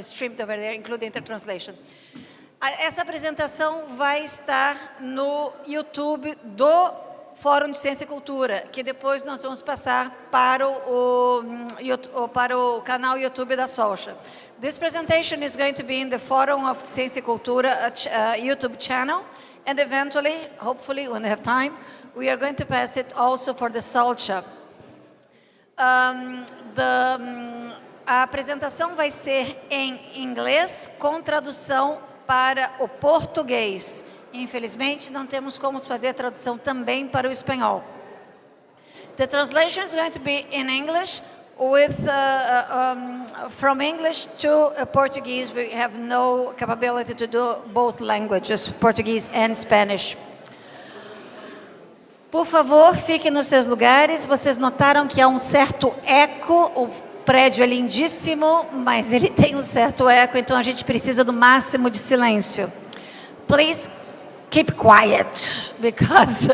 A: streamed over there, including the translation. Essa apresentação vai estar no YouTube do Fórum de Ciência e Cultura, que depois nós vamos passar para o canal YouTube da Social. This presentation is going to be in the Fórum of Ciência e Cultura YouTube channel, and eventually, hopefully, when we have time, we are going to pass it also for the Social. A apresentação vai ser em inglês com tradução para o português. Infelizmente, não temos como fazer a tradução também para o espanhol. The translation is going to be in English with from English to Portuguese. We have no capability to do both languages, Portuguese and Spanish. Por favor, fiquem nos seus lugares. Vocês notaram que há um certo eco. O prédio é lindíssimo, mas ele tem um certo eco, então a gente precisa do máximo de silêncio. Please keep quiet, because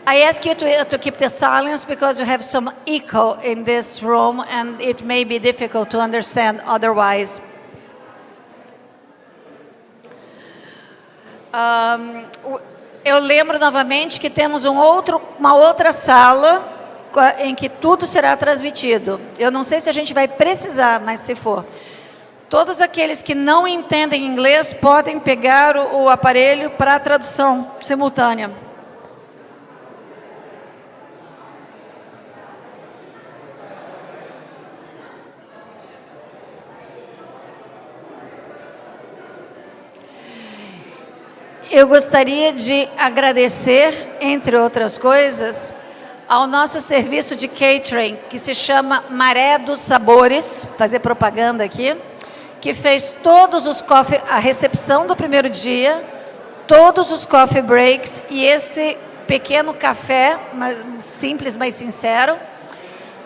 A: I ask you to keep the silence because you have some echo in this room and it may be difficult to understand otherwise. Eu lembro novamente que temos uma outra sala em que tudo será transmitido. Eu não sei se a gente vai precisar, mas se for. Todos aqueles que não entendem inglês podem pegar o aparelho para a tradução simultânea. Eu gostaria de agradecer, entre outras coisas, ao nosso serviço de catering, que se chama Maré dos Sabores, fazer propaganda aqui, que fez todos os a recepção do primeiro dia, todos os coffee breaks e esse pequeno café, simples, mas sincero.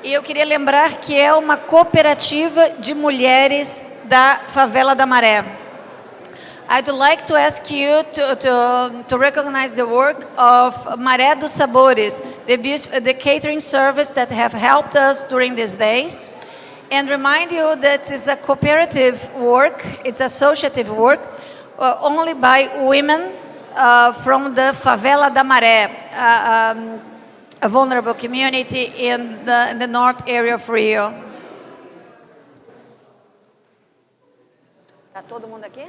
A: E eu queria lembrar que é uma cooperativa de mulheres da Favela da Maré. I'd like to ask you to recognize the work of Maré dos Sabores, the catering service that have helped us during these days, and remind you that it's a cooperative work, it's associative work, only by women from the Favela da Maré, a vulnerable community in the north area of Rio. Está todo mundo aqui?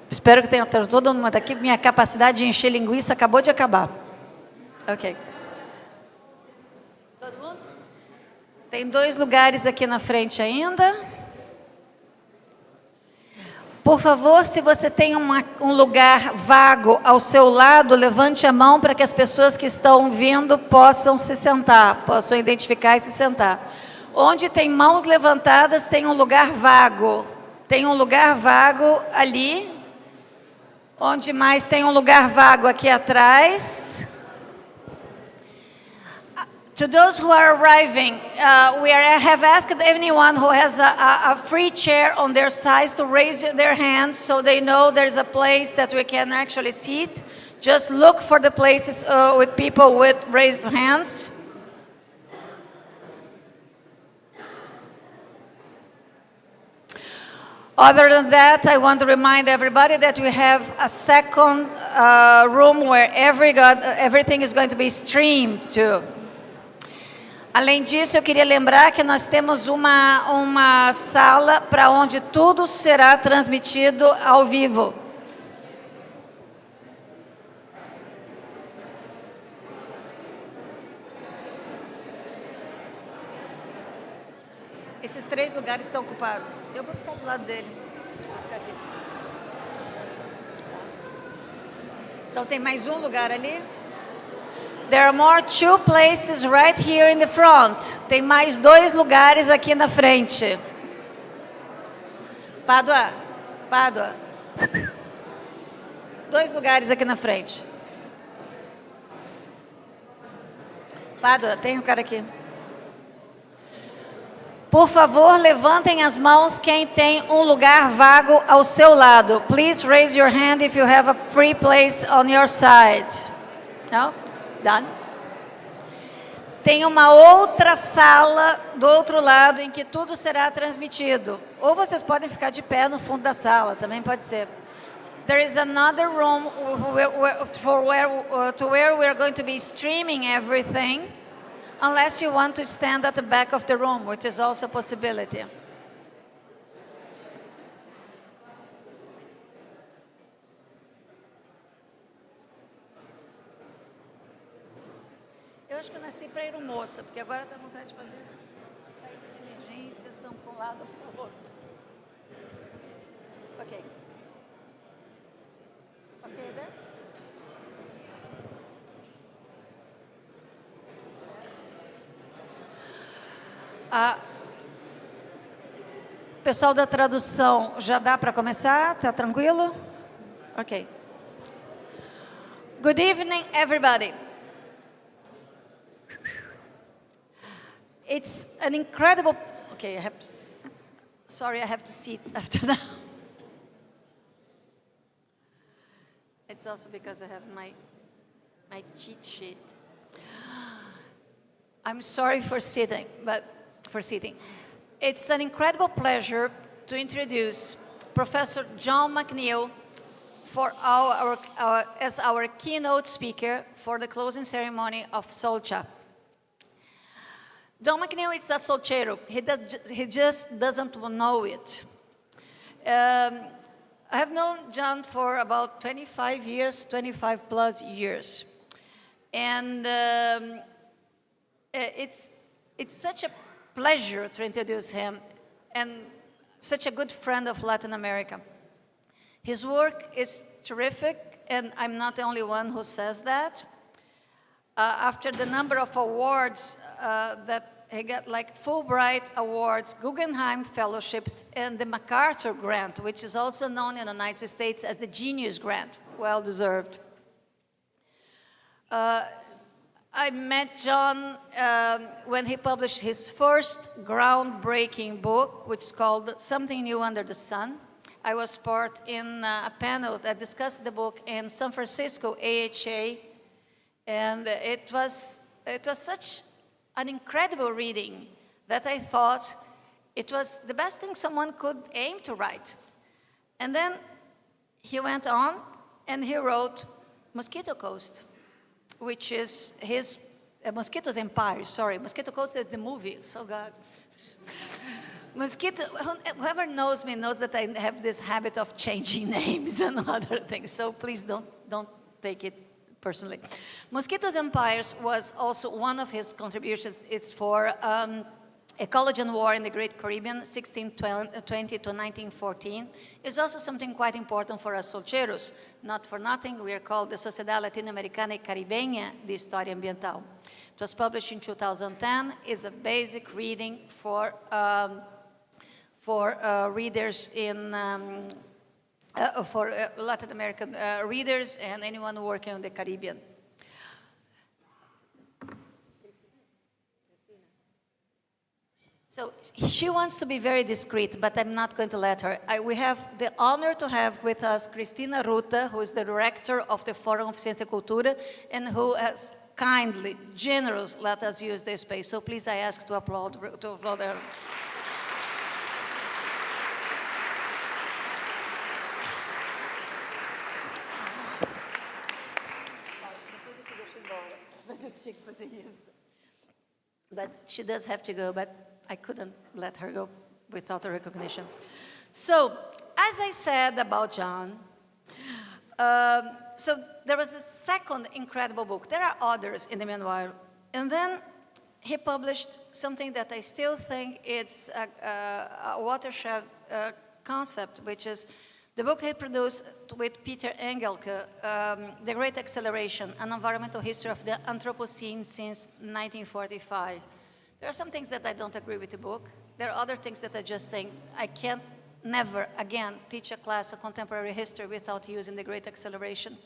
A: Espero que tenha todo mundo aqui. Minha capacidade de encher linguiça acabou de acabar. Ok. Todo mundo? Tem 2 lugares aqui na frente ainda. Por favor, se você tem um lugar vago ao seu lado, levante a mão para que as pessoas que estão vindo possam se sentar, possam identificar e se sentar. Onde tem mãos levantadas, tem um lugar vago. Tem um lugar vago ali. Onde mais tem um lugar vago aqui atrás. To those who are arriving, we have asked anyone who has a free chair on their sides to raise their hands so they know there's a place that we can actually sit. Just look for the places with people with raised hands. Other than that, I want to remind everybody that we have a second room where everything is going to be streamed to. Além disso, eu queria lembrar que nós temos uma sala para onde tudo será transmitido ao vivo. Esses 3 lugares estão ocupados. Eu vou ficar do lado dele. Vou ficar aqui. Então tem mais um lugar ali. There are more 2 places right here in the front. Tem mais 2 lugares aqui na frente. Pádua. 2 lugares aqui na frente. Pádua, tem um cara aqui. Por favor, levantem as mãos quem tem um lugar vago ao seu lado. Please raise your hand if you have a free place on your side. No? It's done. Tem uma outra sala do outro lado em que tudo será transmitido. Ou vocês podem ficar de pé no fundo da sala, também pode ser. There is another room to where we are going to be streaming everything, unless you want to stand at the back of the room, which is also a possibility. Eu acho que eu nasci para aeromoça, porque agora dá vontade de fazer saída de emergência, são para um lado ou para o outro. Ok. Ok, there? Pessoal da tradução, já dá para começar? Tá tranquilo? Ok. Good evening, everybody. It's an incredible... Okay, sorry, I have to sit after that. It's also because I have my cheat sheet. I'm sorry for sitting. It's an incredible pleasure to introduce Professor John McNeill as our keynote speaker for the closing ceremony of Solcha. John McNeill is a solchero. He just doesn't know it. I have known John for about 25 years, 25 plus years. And it's such a pleasure to introduce him, and such a good friend of Latin America. His work is terrific, and I'm not the only one who says that. After the number of awards that he got, like Fulbright Awards, Guggenheim Fellowships, and the MacArthur Grant, which is also known in the United States as the Genius Grant, well deserved. I met John when he published his first groundbreaking book, which is called Something New Under the Sun. I was part in a panel that discussed the book in San Francisco AHA, and it was such an incredible reading that I thought it was the best thing someone could aim to write. And then he went on and he wrote Mosquito Coast, which is his Mosquito's Empire, sorry. Mosquito Coast is the movie, so God. Whoever knows me knows that I have this habit of changing names and other things, so please don't take it personally. Mosquito's Empires was also one of his contributions. It's for Ecology and War in the Great Caribbean, 1620 to 1914. It's also something quite important for us solcheros. Not for nothing, we are called the Sociedade Latino-Americana y Caribenha de História Ambiental. It was published in 2010. It's a basic reading for readers in for Latin American readers and anyone working on the Caribbean. So she wants to be very discreet, but I'm not going to let her. We have the honor to have with us Cristina Ruta, who is the director of the Forum of Ciência e Cultura, and who has kindly, generously let us use this space. So please, I ask to applaud her. But she does have to go, but I couldn't let her go without a recognition. So, as I said about John, so there was a second incredible book. There are others in the meanwhile. And then he published something that I still think it's a watershed concept, which is the book he produced with Peter Engelke, The Great Acceleration, An Environmental History of the Anthropocene Since 1945. There are some things that I don't agree with the book. There are other things that I just think I can't never again teach a class of contemporary history without using the Great Acceleration.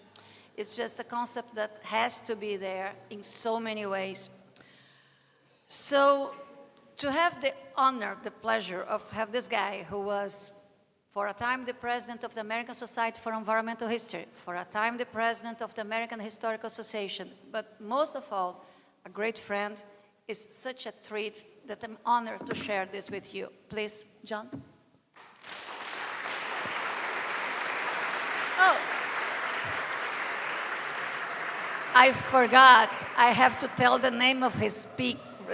A: It's just a concept that has to be there in so many ways. So to have the honor, the pleasure of have this guy who was for a time the president of the American Society for Environmental History, for a time the president of the American Historical Association, but most of all, a great friend, is such a treat that I'm honored to share this with you. Please, John. Oh, I forgot. I have to tell the name of his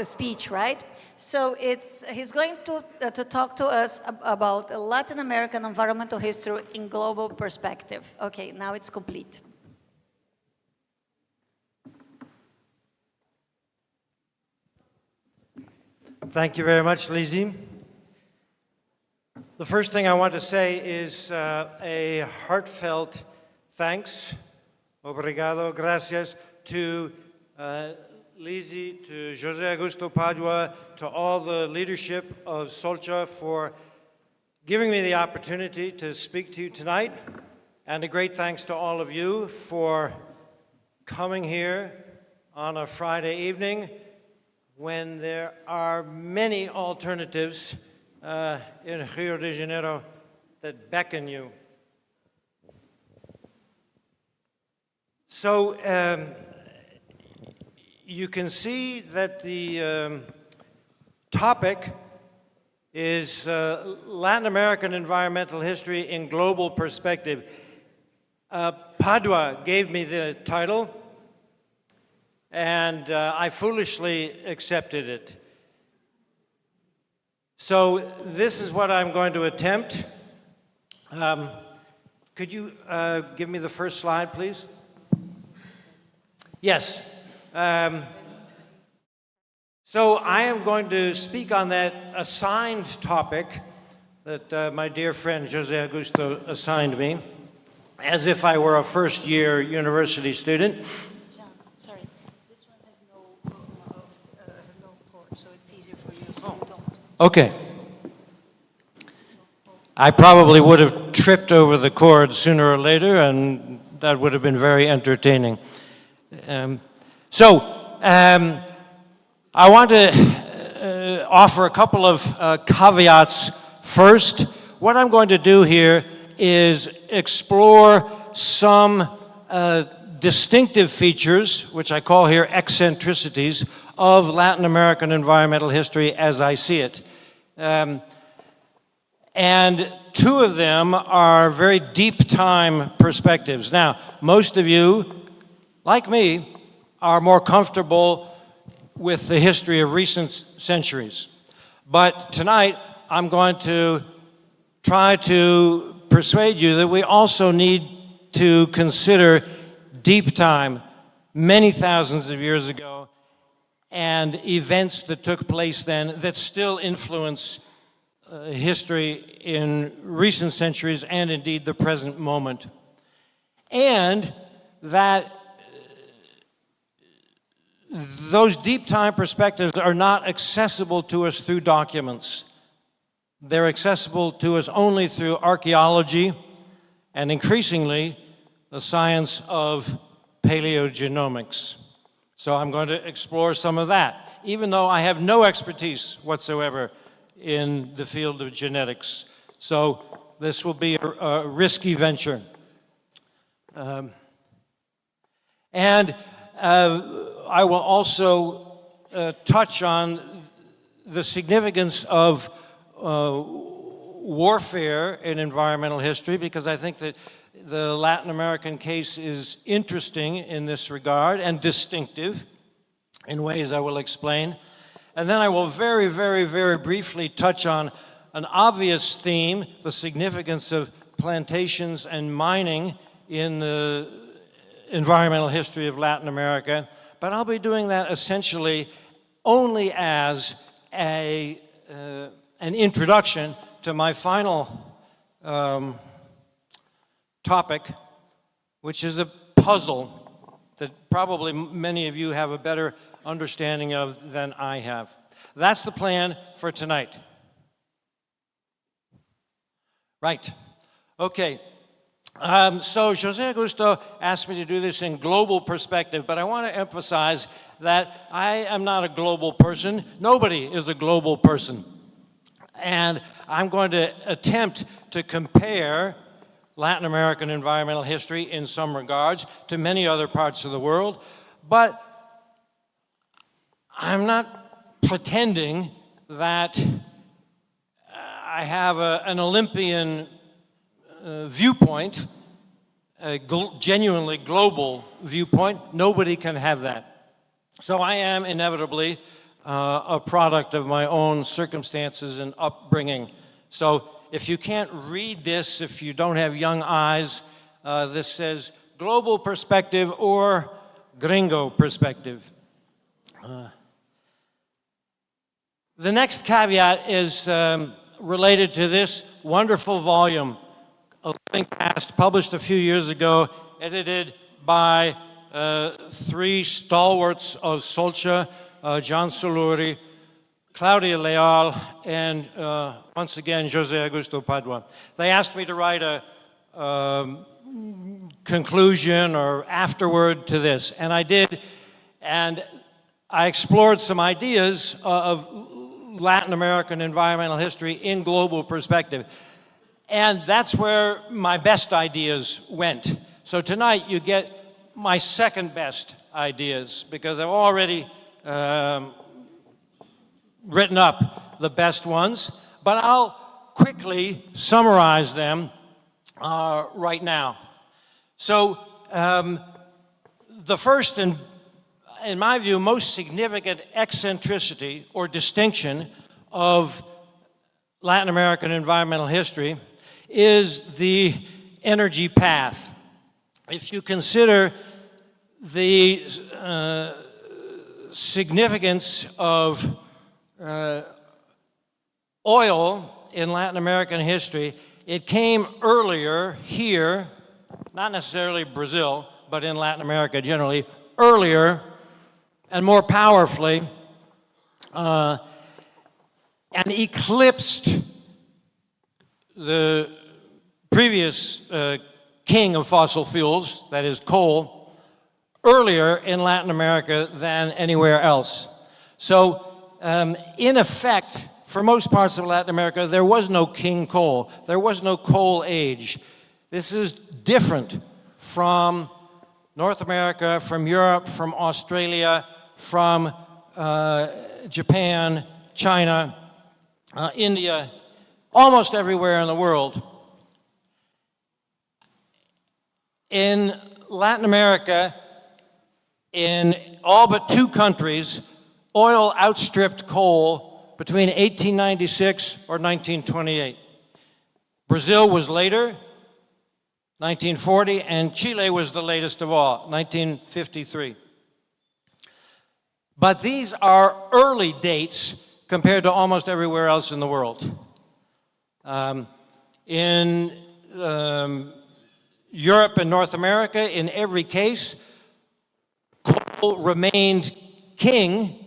A: speech, right? So he's going to talk to us about Latin American environmental history in global perspective. Okay, now it's complete.
N: Thank you very much, Lizzie. The first thing I want to say is a heartfelt thanks, obrigado, gracias, to Lizzie, to José Augusto Padua, to all the leadership of Solcha for giving me the opportunity to speak to you tonight, and a great thanks to all of you for coming here on a Friday evening when there are many alternatives in Rio de Janeiro that beckon you. So you can see that the topic is Latin American environmental history in global perspective. Padua gave me the title, and I foolishly accepted it. So this is what I'm going to attempt. Could you give me the first slide, please? Yes. So I am going to speak on that assigned topic that my dear friend José Augusto assigned me, as if I were a first-year university student.
A: John, sorry, this one has no cord, so it's easier for you, so you don't.
N: Okay. I probably would have tripped over the cord sooner or later, and that would have been very entertaining. I want to offer a couple of caveats first. What I'm going to do here is explore some distinctive features, which I call here eccentricities, of Latin American environmental history as I see it. And two of them are very deep time perspectives. Now, most of you, like me, are more comfortable with the history of recent centuries. But tonight, I'm going to try to persuade you that we also need to consider deep time, many thousands of years ago, and events that took place then that still influence history in recent centuries and indeed the present moment. And that those deep time perspectives are not accessible to us through documents. They're accessible to us only through archaeology and increasingly the science of paleogenomics. So I'm going to explore some of that, even though I have no expertise whatsoever in the field of genetics. So this will be a risky venture. I will also touch on the significance of warfare in environmental history, because I think that the Latin American case is interesting in this regard and distinctive in ways I will explain. And then I will very, very, very briefly touch on an obvious theme, the significance of plantations and mining in the environmental history of Latin America. But I'll be doing that essentially only as an introduction to my final topic, which is a puzzle that probably many of you have a better understanding of than I have. That's the plan for tonight. Right. Okay. So Jose Augusto asked me to do this in global perspective, but I want to emphasize that I am not a global person. Nobody is a global person. And I'm going to attempt to compare Latin American environmental history in some regards to many other parts of the world, but I'm not pretending that I have an Olympian viewpoint, a genuinely global viewpoint. Nobody can have that. So I am inevitably a product of my own circumstances and upbringing. So if you can't read this, if you don't have young eyes, this says global perspective or gringo perspective. The next caveat is related to this wonderful volume, A Living Past, published a few years ago, edited by three stalwarts of Solcha, John Soluri, Claudia Leal, and once again, Jose Augusto Padua. They asked me to write a conclusion or afterword to this, and I did, and I explored some ideas of Latin American environmental history in global perspective. And that's where my best ideas went. So tonight you get my second best ideas, because I've already written up the best ones, but I'll quickly summarize them right now. So the first and, in my view, most significant eccentricity or distinction of Latin American environmental history is the energy path. If you consider the significance of oil in Latin American history, it came earlier here, not necessarily Brazil, but in Latin America generally, earlier and more powerfully, and eclipsed the previous king of fossil fuels, that is coal, earlier in Latin America than anywhere else. So, in effect, for most parts of Latin America, there was no king coal. There was no coal age. This is different from North America, from Europe, from Australia, from Japan, China, India, almost everywhere in the world. In Latin America, in all but two countries, oil outstripped coal between 1896 or 1928. Brazil was later, 1940, and Chile was the latest of all, 1953. But these are early dates compared to almost everywhere else in the world. In Europe and North America, in every case, coal remained king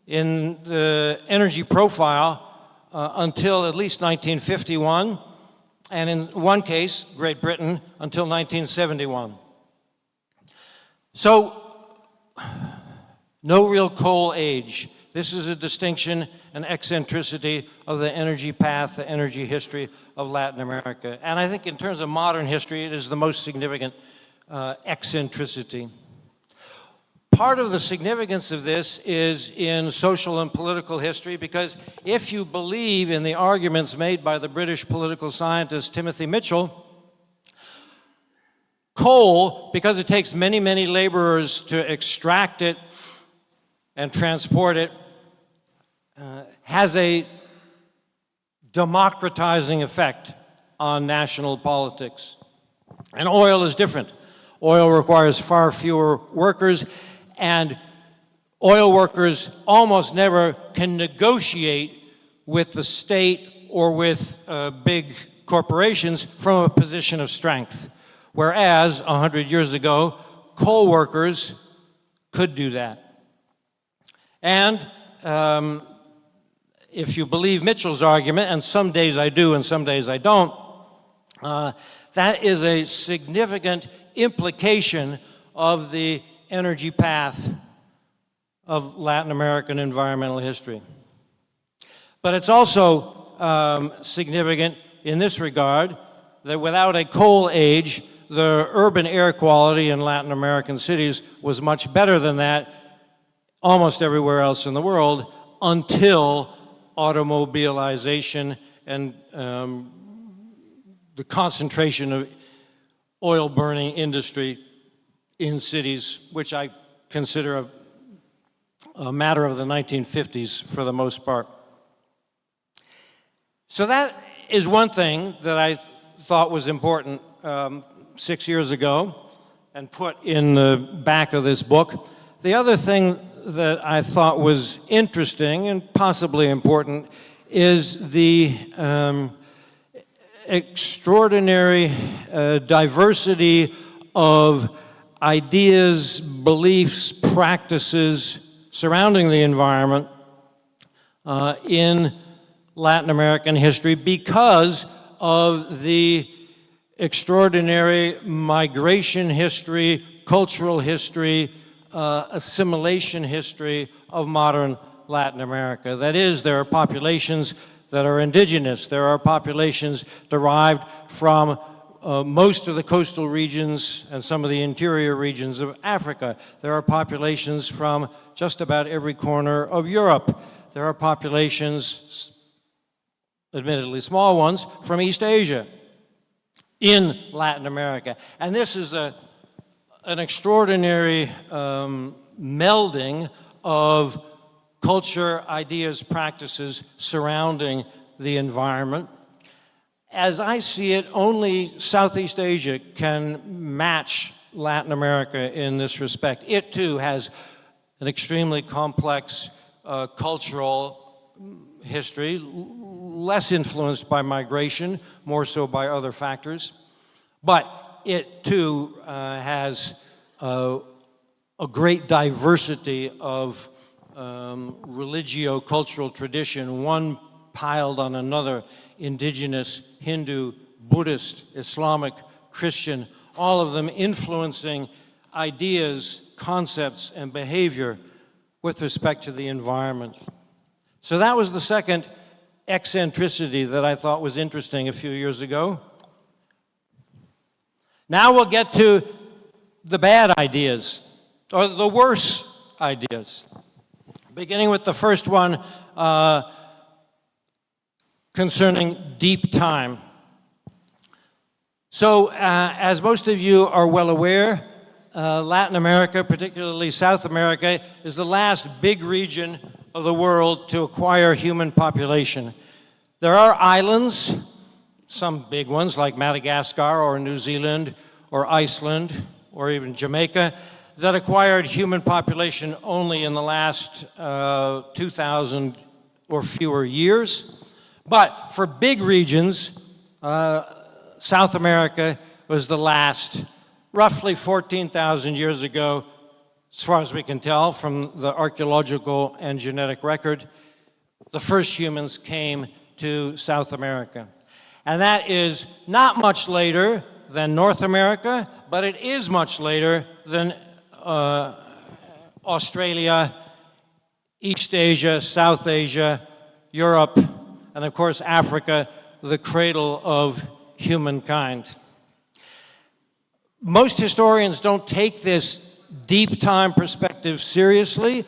N: in the energy profile until at least 1951, and in one case, Great Britain, until 1971. So, no real coal age. This is a distinction, an eccentricity of the energy path, the energy history of Latin America. And I think in terms of modern history, it is the most significant eccentricity. Part of the significance of this is in social and political history, because if you believe in the arguments made by the British political scientist Timothy Mitchell, coal, because it takes many, many laborers to extract it and transport it, has a democratizing effect on national politics. And oil is different. Oil requires far fewer workers, and oil workers almost never can negotiate with the state or with big corporations from a position of strength. Whereas 100 years ago, coal workers could do that. And if you believe Mitchell's argument, and some days I do and some days I don't, That is a significant implication of the energy path of Latin American environmental history. But it's also significant in this regard that without a coal age, the urban air quality in Latin American cities was much better than that almost everywhere else in the world until automobilization and the concentration of oil burning industry in cities, which I consider a matter of the 1950s for the most part. So that is one thing that I thought was important 6 years ago and put in the back of this book. The other thing that I thought was interesting and possibly important is the extraordinary diversity of ideas, beliefs, practices surrounding the environment in Latin American history because of the extraordinary migration history, cultural history, assimilation history of modern Latin America. That is, there are populations that are indigenous. There are populations derived from most of the coastal regions and some of the interior regions of Africa. There are populations from just about every corner of Europe. There are populations, admittedly small ones, from East Asia in Latin America. And this is an extraordinary melding of culture, ideas, practices surrounding the environment. As I see it, only Southeast Asia can match Latin America in this respect. It too has an extremely complex cultural history, less influenced by migration, more so by other factors. But it too has a great diversity of religio-cultural tradition, one piled on another, indigenous, Hindu, Buddhist, Islamic, Christian, all of them influencing ideas, concepts, and behavior with respect to the environment. So that was the second eccentricity that I thought was interesting a few years ago. Now we'll get to the bad ideas, or the worse ideas. Beginning with the first one concerning deep time. So, as most of you are well aware, Latin America, particularly South America, is the last big region of the world to acquire human population. There are islands, some big ones like Madagascar or New Zealand or Iceland or even Jamaica, that acquired human population only in the last 2,000 or fewer years. But for big regions, South America was the last, roughly 14,000 years ago, as far as we can tell from the archaeological and genetic record, the first humans came to South America. And that is not much later than North America, but it is much later than Australia, East Asia, South Asia, Europe, and of course Africa, the cradle of humankind. Most historians don't take this deep time perspective seriously,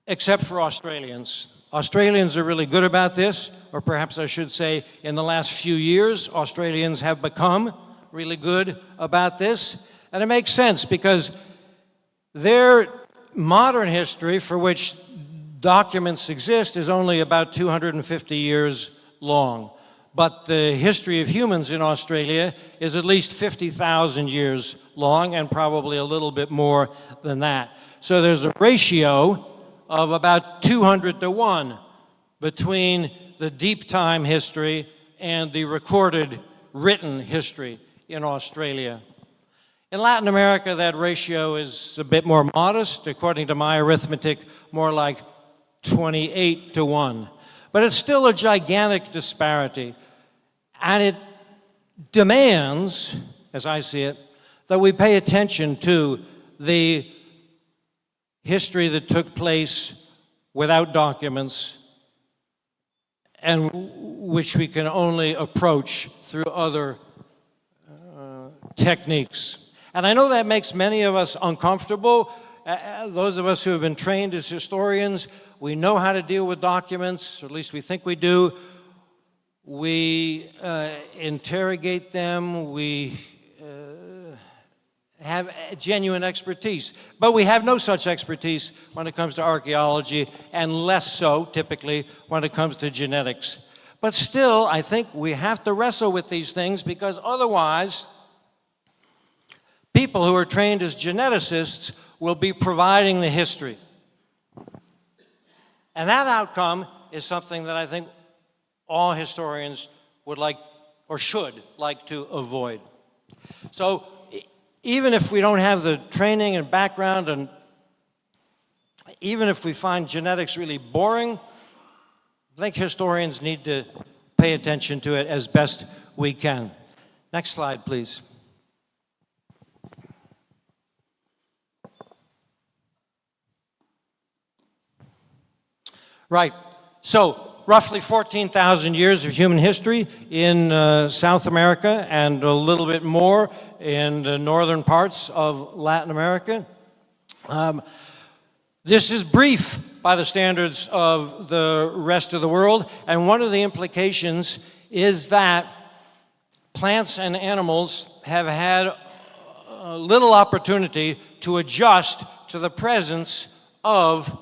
N: except for Australians. Australians are really good about this, or perhaps I should say in the last few years, Australians have become really good about this. And it makes sense because their modern history, for which documents exist, is only about 250 years long. But the history of humans in Australia is at least 50,000 years long, and probably a little bit more than that. So there's a ratio of about 200 to 1 between the deep time history and the recorded written history in Australia. In Latin America, that ratio is a bit more modest, according to my arithmetic, more like 28 to 1. But it's still a gigantic disparity. And it demands, as I see it, that we pay attention to the history that took place without documents and which we can only approach through other techniques. And I know that makes many of us uncomfortable. Those of us who have been trained as historians, we know how to deal with documents, or at least we think we do. We interrogate them, we have genuine expertise. But we have no such expertise when it comes to archaeology, and less so, typically, when it comes to genetics. But still, I think we have to wrestle with these things, because otherwise, people who are trained as geneticists will be providing the history. And that outcome is something that I think all historians would like, or should like, to avoid. So even if we don't have the training and background, and even if we find genetics really boring, I think historians need to pay attention to it as best we can. Next slide, please. Right, so roughly 14,000 years of human history in South America, and a little bit more in the northern parts of Latin America. This is brief by the standards of the rest of the world, and one of the implications is that plants and animals have had little opportunity to adjust to the presence of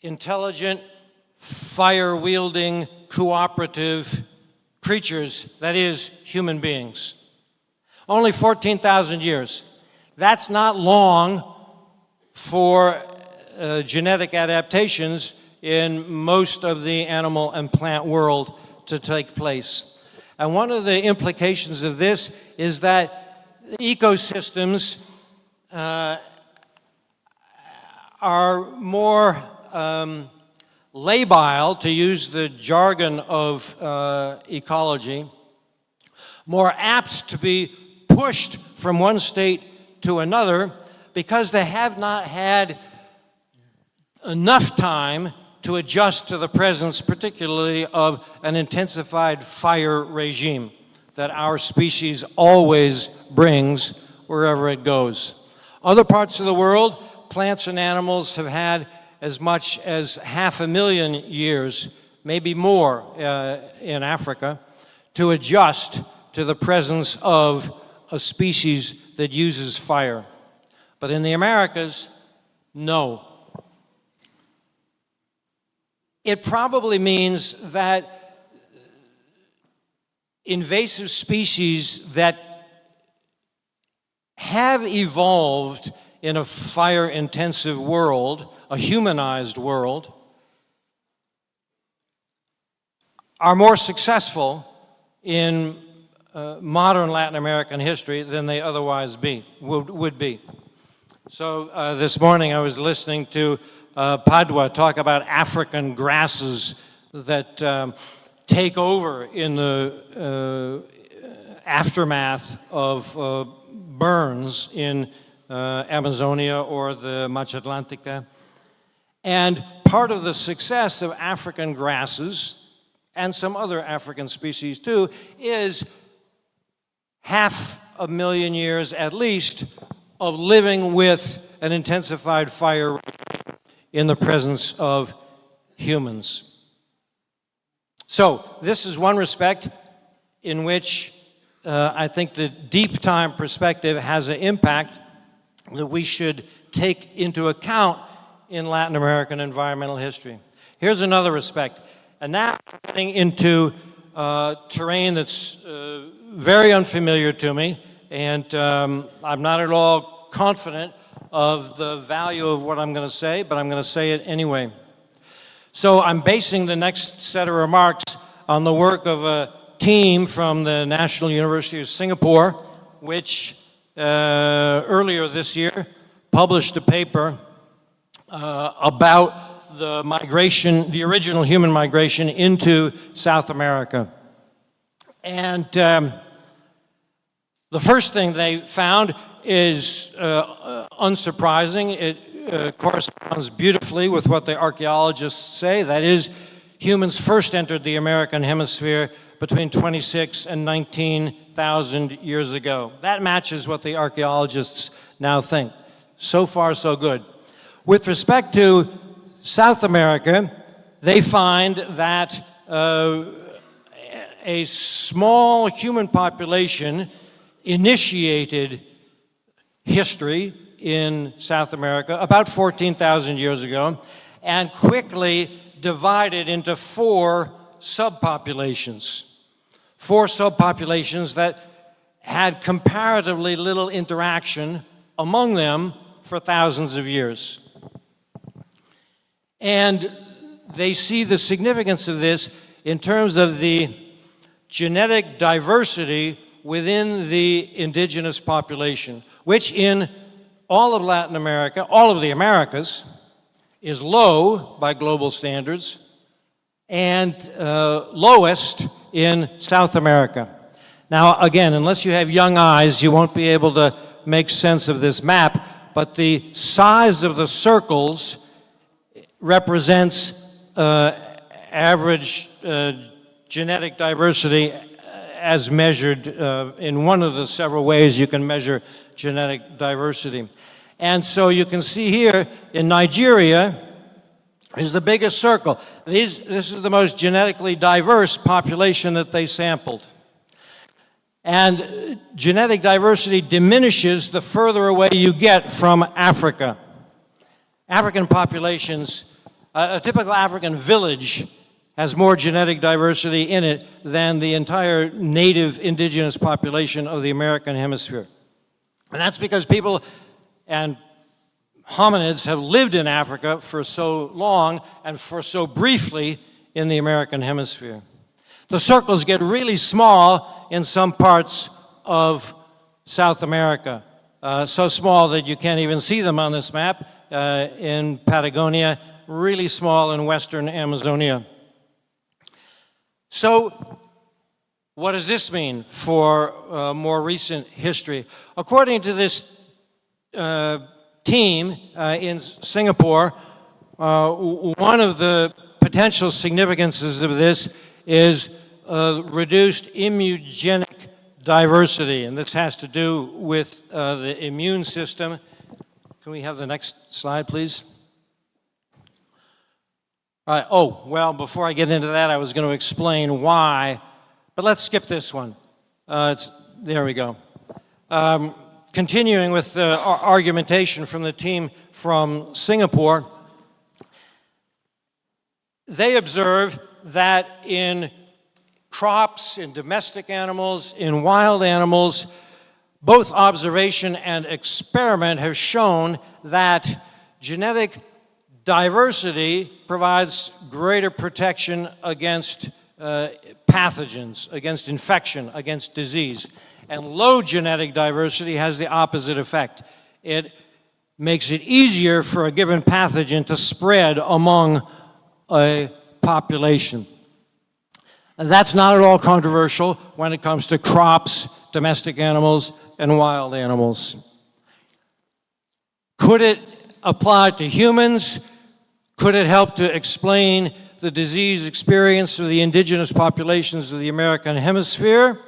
N: intelligent, fire-wielding, cooperative creatures, that is, human beings. Only 14,000 years. That's not long for genetic adaptations in most of the animal and plant world to take place. And one of the implications of this is that ecosystems are more labile, to use the jargon of ecology, more apt to be pushed from one state to another because they have not had enough time to adjust to the presence, particularly of an intensified fire regime that our species always brings wherever it goes. Other parts of the world, plants and animals have had as much as 500,000 years, maybe more in Africa, to adjust to the presence of a species that uses fire. But in the Americas, no. It probably means that invasive species that have evolved in a fire-intensive world, a humanized world, are more successful in modern Latin American history than they otherwise would be. So this morning I was listening to Padua talk about African grasses that take over in the aftermath of burns in Amazonia or the Mata Atlântica. And part of the success of African grasses, and some other African species too, is 500,000 years at least of living with an intensified fire in the presence of humans. So this is one respect in which I think the deep time perspective has an impact that we should take into account in Latin American environmental history. Here's another respect, and now getting into terrain that's very unfamiliar to me, and I'm not at all confident of the value of what I'm going to say, but I'm going to say it anyway. So I'm basing the next set of remarks on the work of a team from the National University of Singapore, which earlier this year published a paper about the migration, the original human migration into South America. And The first thing they found is unsurprising. It corresponds beautifully with what the archaeologists say. That is, humans first entered the American hemisphere between 26 and 19,000 years ago. That matches what the archaeologists now think. So far, so good. With respect to South America, they find that a small human population initiated history in South America about 14,000 years ago and quickly divided into four subpopulations. Four subpopulations that had comparatively little interaction among them for thousands of years. And they see the significance of this in terms of the genetic diversity within the indigenous population, which in all of Latin America, all of the Americas, is low by global standards and lowest in South America. Now, again, unless you have young eyes, you won't be able to make sense of this map, but the size of the circles represents average genetic diversity as measured in one of the several ways you can measure genetic diversity. And so you can see here in Nigeria is the biggest circle. This is the most genetically diverse population that they sampled. And genetic diversity diminishes the further away you get from Africa. African populations, a typical African village has more genetic diversity in it than the entire native indigenous population of the American hemisphere. And that's because people and hominids have lived in Africa for so long and for so briefly in the American hemisphere. The circles get really small in some parts of South America, so small that you can't even see them on this map. In Patagonia, really small in western Amazonia. So, what does this mean for more recent history? According to this team in Singapore, one of the potential significances of this is reduced immunogenic diversity, and this has to do with the immune system. Can we have the next slide, please? All right. Oh, well, before I get into that, I was going to explain why, but let's skip this one. There we go. Continuing with the argumentation from the team from Singapore, they observe that in crops, in domestic animals, in wild animals, both observation and experiment have shown that genetic diversity provides greater protection against pathogens, against infection, against disease. And low genetic diversity has the opposite effect. It makes it easier for a given pathogen to spread among a population. And that's not at all controversial when it comes to crops, domestic animals, and wild animals. Could it apply to humans? Could it help to explain the disease experience of the indigenous populations of the American hemisphere?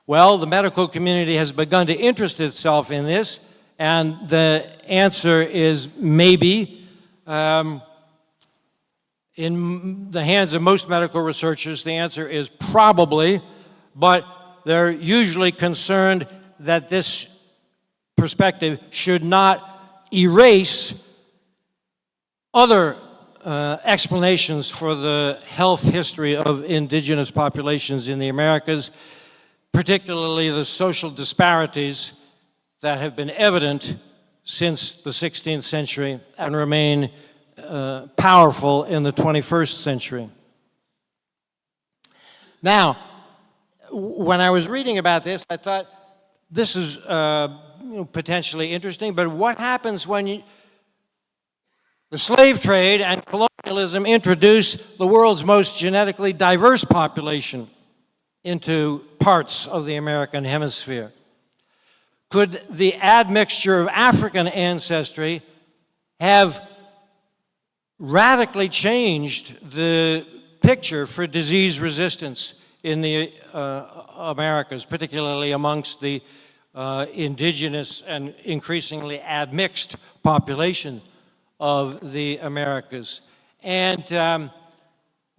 N: Well, the medical community has begun to interest itself in this, and the answer is maybe. In the hands of most medical researchers, the answer is probably, but they're usually concerned that this perspective should not erase other explanations for the health history of indigenous populations in the Americas, particularly the social disparities that have been evident since the 16th century and remain powerful in the 21st century. Now, when I was reading about this, I thought this is potentially interesting, but what happens when the slave trade and colonialism introduce the world's most genetically diverse population? into parts of the American hemisphere? Could the admixture of African ancestry have radically changed the picture for disease resistance in the Americas, particularly amongst the indigenous and increasingly admixed population of the Americas? And, well,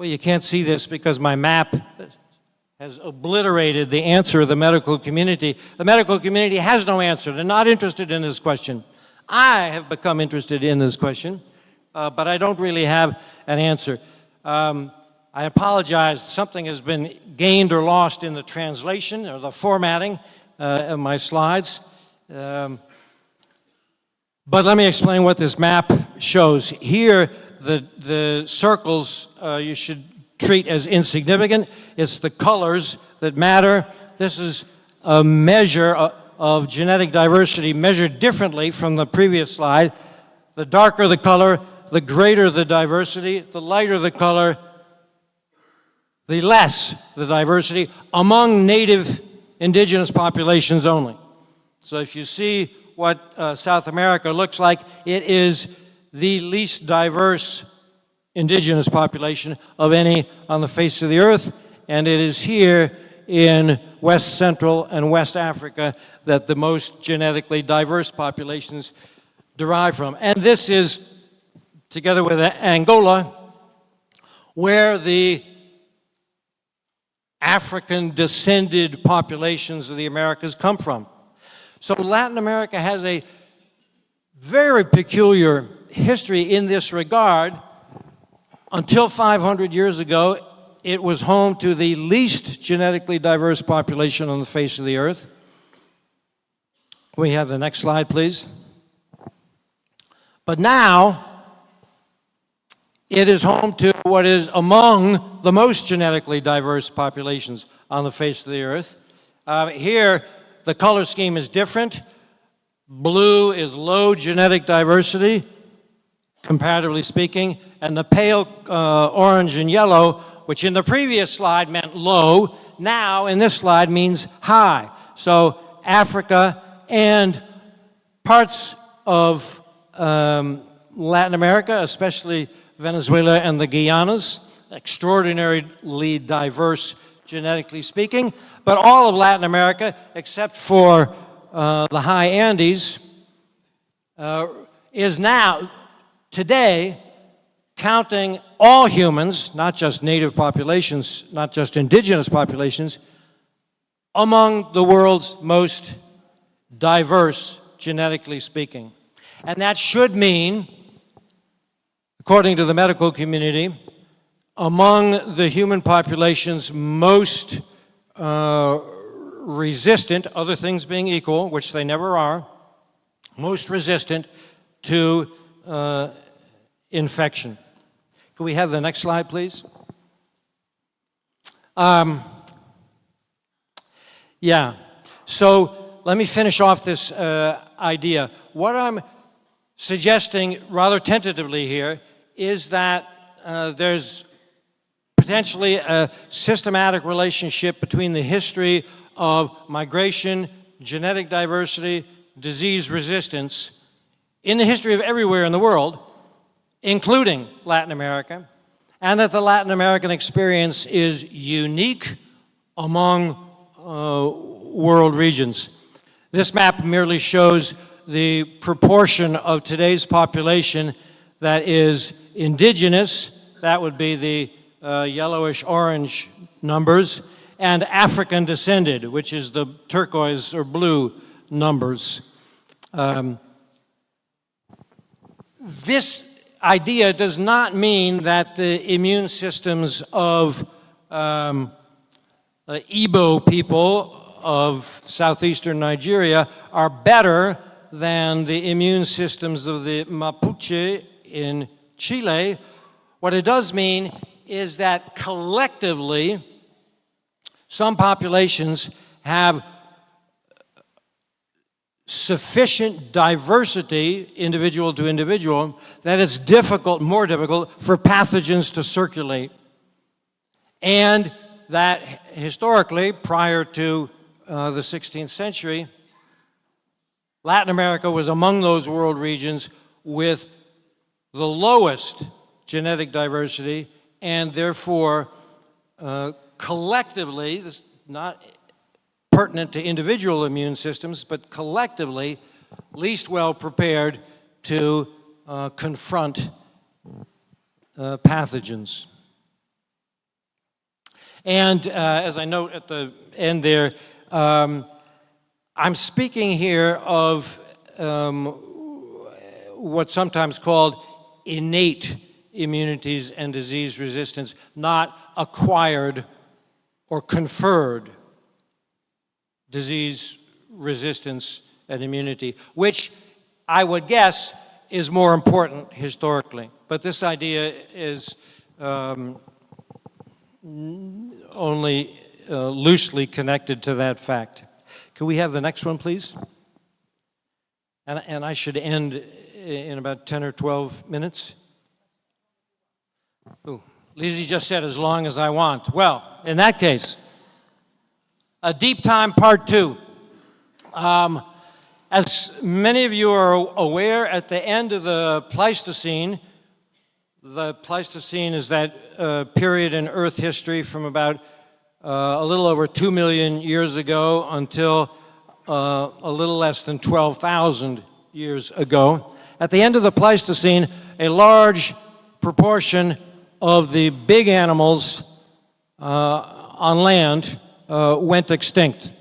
N: you can't see this because my map has obliterated the answer of the medical community. The medical community has no answer. They're not interested in this question. I have become interested in this question, but I don't really have an answer. I apologize, something has been gained or lost in the translation or the formatting of my slides. But let me explain what this map shows. Here, the circles you should treat as insignificant. It's the colors that matter. This is a measure of genetic diversity measured differently from the previous slide. The darker the color, the greater the diversity. The lighter the color, the less the diversity among native indigenous populations only. So if you see what South America looks like, it is the least diverse indigenous population of any on the face of the earth, and it is here in West Central and West Africa that the most genetically diverse populations derive from. And this is, together with Angola, where the African-descended populations of the Americas come from. So Latin America has a very peculiar history in this regard. Until 500 years ago, it was home to the least genetically diverse population on the face of the earth. Can we have the next slide, please? But now, it is home to what is among the most genetically diverse populations on the face of the earth. Here, the color scheme is different. Blue is low genetic diversity, comparatively speaking, and the pale orange and yellow, which in the previous slide meant low, now in this slide means high. So Africa and parts of Latin America, especially Venezuela and the Guyanas, extraordinarily diverse genetically speaking, but all of Latin America, except for the high Andes, is now, today, counting all humans, not just native populations, not just indigenous populations, among the world's most diverse, genetically speaking. And that should mean, according to the medical community, among the human populations most resistant, other things being equal, which they never are, most resistant to infection. Can we have the next slide, please? Yeah, so let me finish off this idea. What I'm suggesting rather tentatively here is that there's potentially a systematic relationship between the history of migration, genetic diversity, disease resistance in the history of everywhere in the world, including Latin America, and that the Latin American experience is unique among world regions. This map merely shows the proportion of today's population that is indigenous, that would be the yellowish-orange numbers, and African descended, which is the turquoise or blue numbers. This idea does not mean that the immune systems of Igbo people of southeastern Nigeria are better than the immune systems of the Mapuche in Chile. What it does mean is that collectively, some populations have sufficient diversity, individual to individual, that it's difficult, more difficult, for pathogens to circulate. And that historically, prior to the 16th century, Latin America was among those world regions with the lowest genetic diversity, and therefore, collectively, this is not pertinent to individual immune systems, but collectively, least well prepared to confront pathogens. And as I note at the end there, I'm speaking here of what's sometimes called innate immunities and disease resistance, not acquired or conferred disease resistance and immunity, which I would guess is more important historically. But this idea is only loosely connected to that fact. Can we have the next one, please? And I should end in about 10 or 12 minutes. Ooh, Lizzie just said as long as I want. Well, in that case, a deep time part 2. As many of you are aware, at the end of the Pleistocene is that period in Earth history from about a little over 2 million years ago until a little less than 12,000 years ago. At the end of the Pleistocene, a large proportion of the big animals on land went extinct.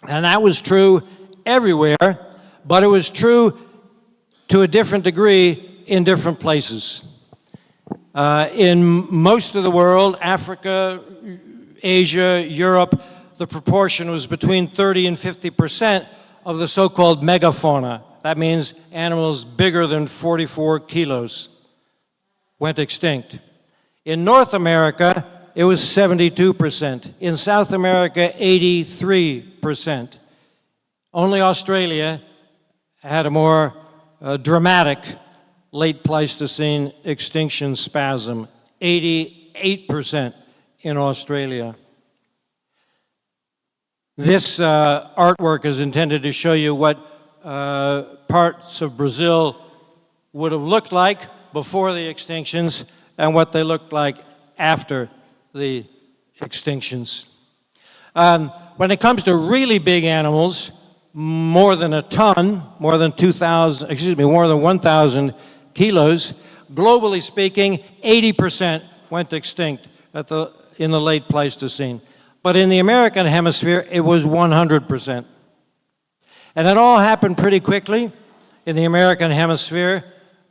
N: And that was true everywhere, but it was true to a different degree in different places. In most of the world, Africa, Asia, Europe, the proportion was between 30 and 50% of the so-called megafauna. That means animals bigger than 44 kilos went extinct. In North America, it was 72%. In South America, 83%. Only Australia had a more dramatic late Pleistocene extinction spasm, 88% in Australia. This artwork is intended to show you what parts of Brazil would have looked like before the extinctions and what they looked like after the extinctions. When it comes to really big animals, more than a ton, more than 1,000 kilos, globally speaking, 80% went extinct in the late Pleistocene. But in the American hemisphere, it was 100%. And it all happened pretty quickly in the American hemisphere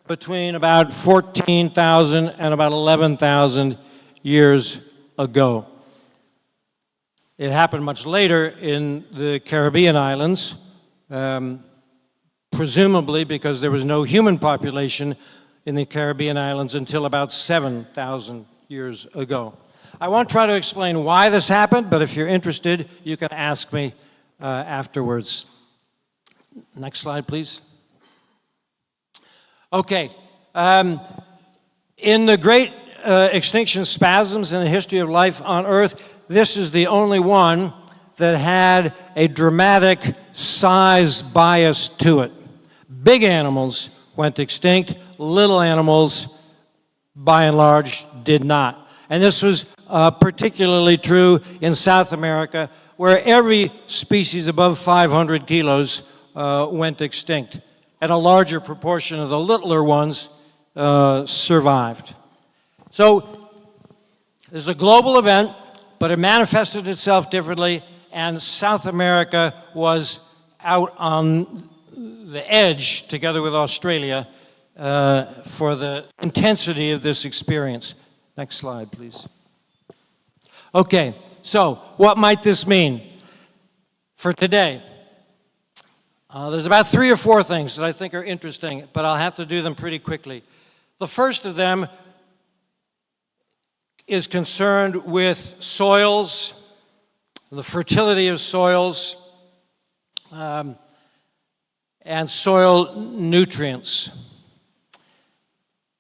N: between about 14,000 and about 11,000 years ago. It happened much later in the Caribbean islands, presumably because there was no human population in the Caribbean islands until about 7,000 years ago. I won't try to explain why this happened, but if you're interested, you can ask me afterwards. Next slide, please. Okay. In the great extinction spasms in the history of life on Earth, this is the only one that had a dramatic size bias to it. Big animals went extinct, little animals, by and large, did not. And this was particularly true in South America, where every species above 500 kilos went extinct, and a larger proportion of the littler ones survived. So this is a global event, but it manifested itself differently, and South America was out on the edge, together with Australia, for the intensity of this experience. Next slide, please. Okay, so what might this mean for today? There's about 3 or 4 things that I think are interesting, but I'll have to do them pretty quickly. The first of them is concerned with soils, the fertility of soils, and soil nutrients.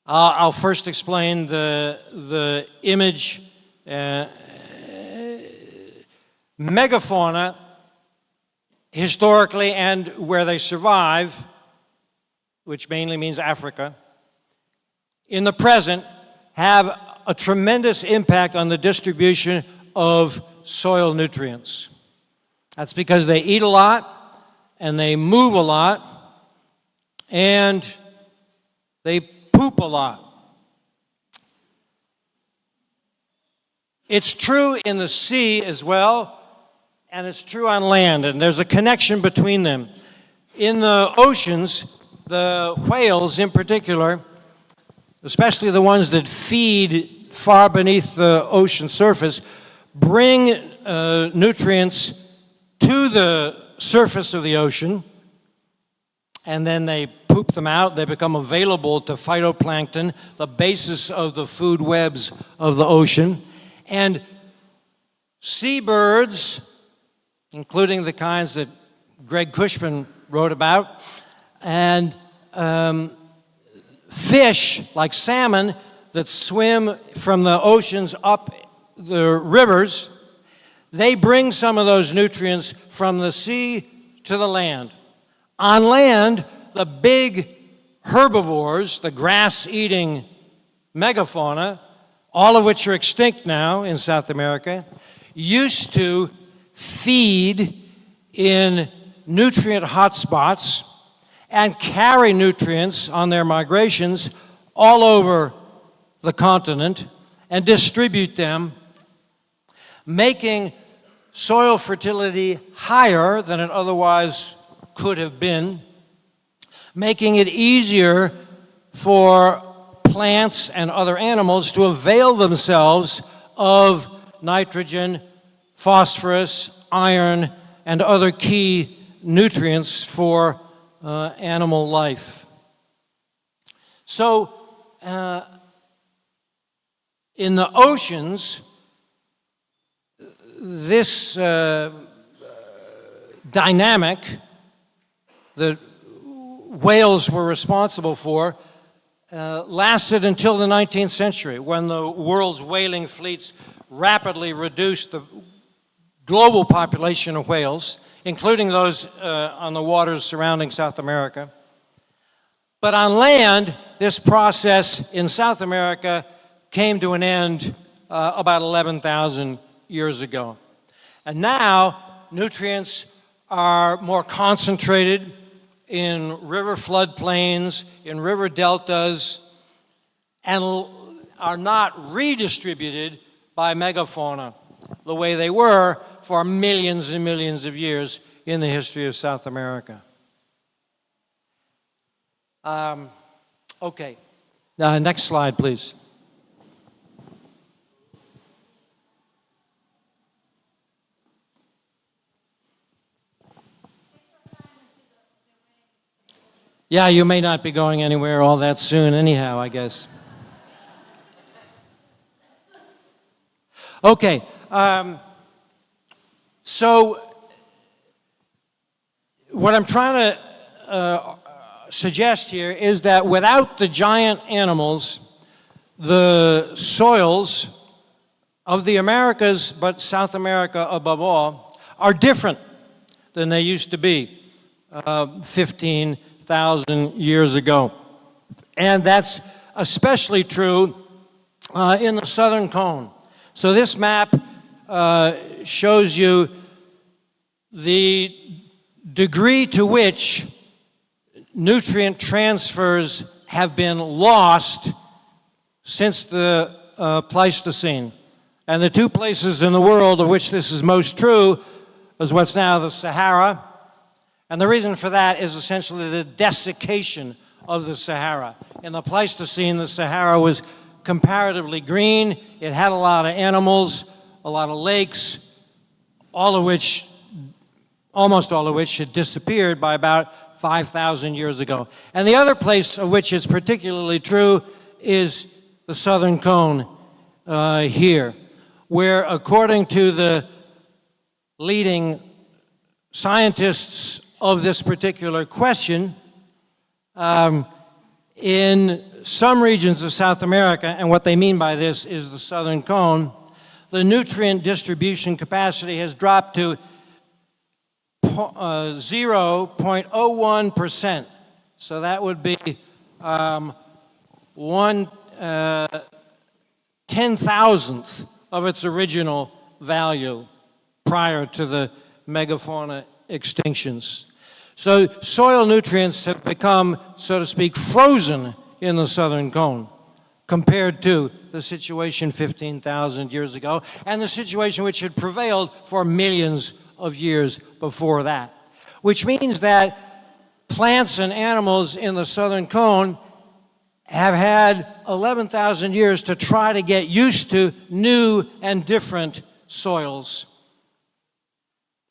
N: I'll first explain the image megafauna, historically and where they survive, which mainly means Africa, in the present, have a tremendous impact on the distribution of soil nutrients. That's because they eat a lot, and they move a lot, and they poop a lot. It's true in the sea as well, and it's true on land, and there's a connection between them. In the oceans, the whales in particular, especially the ones that feed far beneath the ocean surface, bring nutrients to the surface of the ocean, and then they poop them out. They become available to phytoplankton, the basis of the food webs of the ocean. And seabirds, including the kinds that Greg Cushman wrote about, and fish like salmon that swim from the oceans up the rivers, they bring some of those nutrients from the sea to the land. On land, the big herbivores, the grass-eating megafauna, all of which are extinct now in South America, used to feed in nutrient hotspots and carry nutrients on their migrations all over the continent and distribute them, making soil fertility higher than it otherwise could have been, making it easier for plants and other animals to avail themselves of nitrogen, phosphorus, iron, and other key nutrients for animal life. So, in the oceans, this dynamic that whales were responsible for lasted until the 19th century, when the world's whaling fleets rapidly reduced the global population of whales, including those on the waters surrounding South America. But on land, this process in South America came to an end about 11,000 years ago. And now, nutrients are more concentrated in river floodplains, in river deltas, and are not redistributed by megafauna the way they were for millions and millions of years in the history of South America. Okay, next slide, please. Yeah, you may not be going anywhere all that soon anyhow, I guess. Okay, so what I'm trying to suggest here is that without the giant animals, the soils of the Americas, but South America above all, are different than they used to be 15,000 years ago. And that's especially true in the southern cone. So this map shows you the degree to which nutrient transfers have been lost since the Pleistocene. And the two places in the world of which this is most true is what's now the Sahara. And the reason for that is essentially the desiccation of the Sahara. In the Pleistocene, the Sahara was comparatively green. It had a lot of animals, a lot of lakes, almost all of which had disappeared by about 5,000 years ago. And the other place of which is particularly true is the southern cone here, where according to the leading scientists of this particular question, in some regions of South America, and what they mean by this is the southern cone, the nutrient distribution capacity has dropped to 0.01%. So that would be 1/10,000th of its original value prior to the megafauna extinctions. So soil nutrients have become, so to speak, frozen in the southern cone compared to the situation 15,000 years ago and the situation which had prevailed for millions of years before that, which means that plants and animals in the southern cone have had 11,000 years to try to get used to new and different soils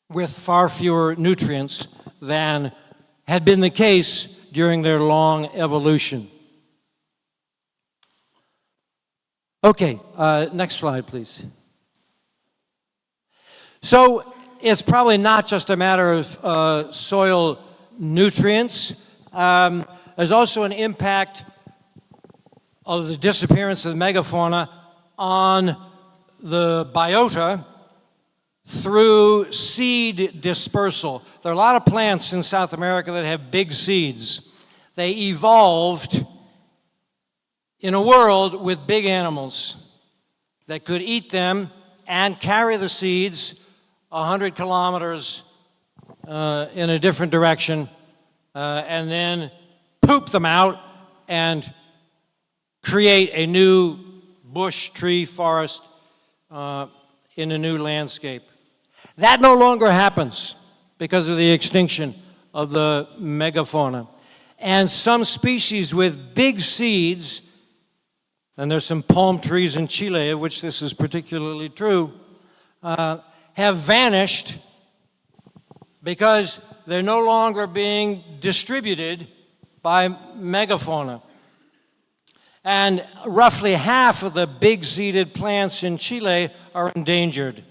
N: with far fewer nutrients than had been the case during their long evolution. Okay, next slide, please. So it's probably not just a matter of soil nutrients. There's also an impact of the disappearance of the megafauna on the biota through seed dispersal. There are a lot of plants in South America that have big seeds. They evolved in a world with big animals that could eat them and carry the seeds 100 kilometers in a different direction and then poop them out and create a new bush, tree, forest in a new landscape. That no longer happens because of the extinction of the megafauna. And some species with big seeds, and there's some palm trees in Chile of which this is particularly true, have vanished because they're no longer being distributed by megafauna. And roughly half of the big-seeded plants in Chile are endangered,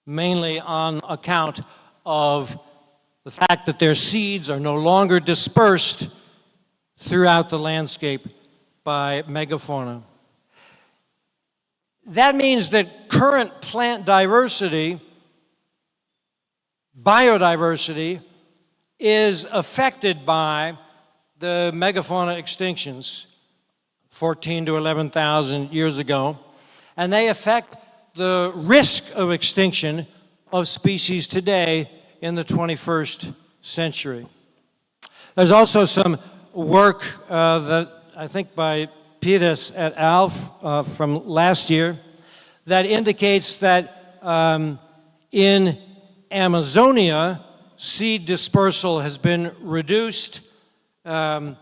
N: mainly on account of the fact that their seeds are no longer dispersed throughout the landscape by megafauna. That means that current plant diversity, biodiversity, is affected by the megafauna extinctions 14 to 11,000 years ago, and they affect the risk of extinction of species today in the 21st century. There's also some work that I think by Pires et al. From last year that indicates that in Amazonia, seed dispersal has been reduced and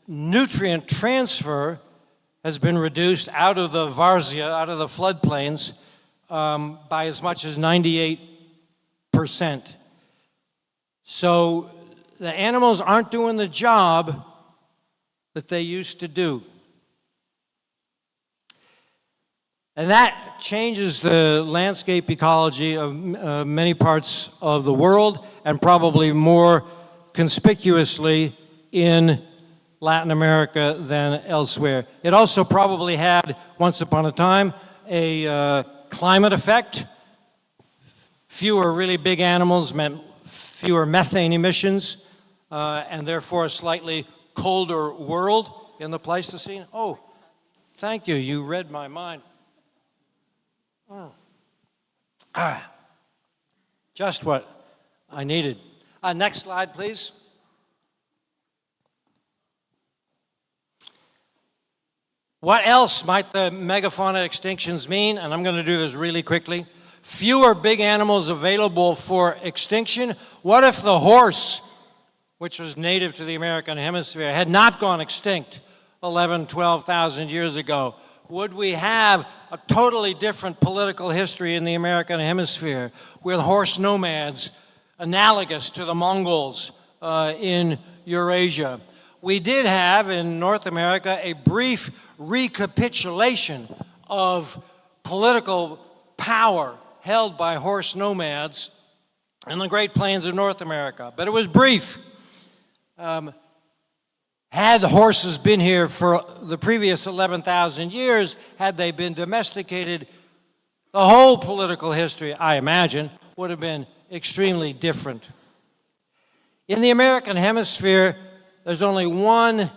N: nutrient transfer has been reduced out of the várzea, out of the floodplains, by as much as 98%. So the animals aren't doing the job that they used to do. And that changes the landscape ecology of many parts of the world, and probably more conspicuously in Latin America than elsewhere. It also probably had, once upon a time, a climate effect. Fewer really big animals meant fewer methane emissions, and therefore a slightly colder world in the Pleistocene. Oh, thank you, you read my mind. Oh. Just what I needed. Next slide, please. What else might the megafauna extinctions mean? And I'm going to do this really quickly. Fewer big animals available for extinction. What if the horse, which was native to the American hemisphere, had not gone extinct 11, 12,000 years ago? Would we have a totally different political history in the American hemisphere with horse nomads analogous to the Mongols in Eurasia? We did have in North America a brief recapitulation of political power held by horse nomads in the Great Plains of North America, but it was brief. Had the horses been here for the previous 11,000 years, had they been domesticated, the whole political history, I imagine, would have been extremely different. In the American hemisphere, there's only one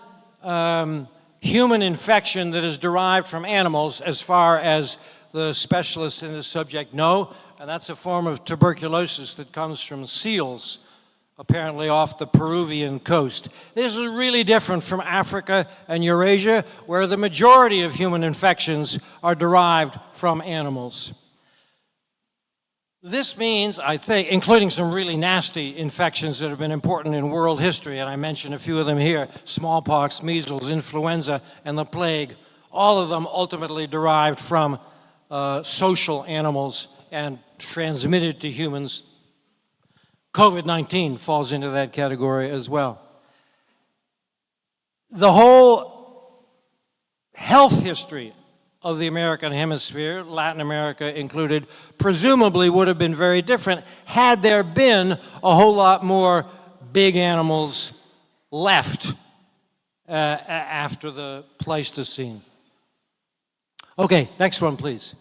N: human infection that is derived from animals as far as the specialists in this subject know, and that's a form of tuberculosis that comes from seals, apparently off the Peruvian coast. This is really different from Africa and Eurasia, where the majority of human infections are derived from animals. This means, I think, including some really nasty infections that have been important in world history, and I mentioned a few of them here, smallpox, measles, influenza, and the plague, all of them ultimately derived from social animals and transmitted to humans. COVID-19 falls into that category as well. The whole health history of the American hemisphere, Latin America included, presumably would have been very different had there been a whole lot more big animals left after the Pleistocene. Okay, next one, please.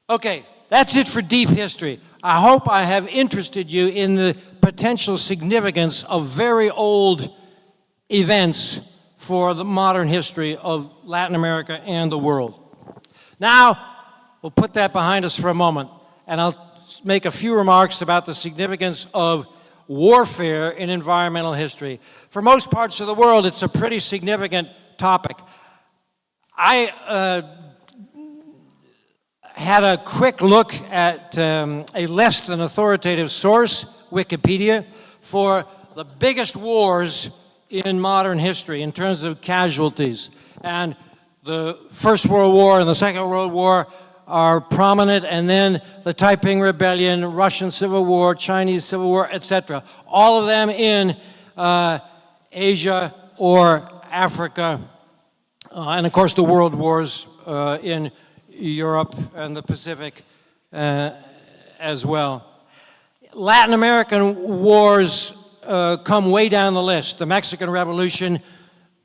N: Okay, that's it for deep history. I hope I have interested you in the potential significance of very old events for the modern history of Latin America and the world. Now, we'll put that behind us for a moment, and I'll make a few remarks about the significance of warfare in environmental history. For most parts of the world, it's a pretty significant topic. I had a quick look at a less than authoritative source, Wikipedia, for the biggest wars in modern history in terms of casualties. And the First World War and the Second World War are prominent, and then the Taiping Rebellion, Russian Civil War, Chinese Civil War, etc. All of them in Asia or Africa, and of course the world wars in Europe and the Pacific as well. Latin American wars come way down the list. The Mexican Revolution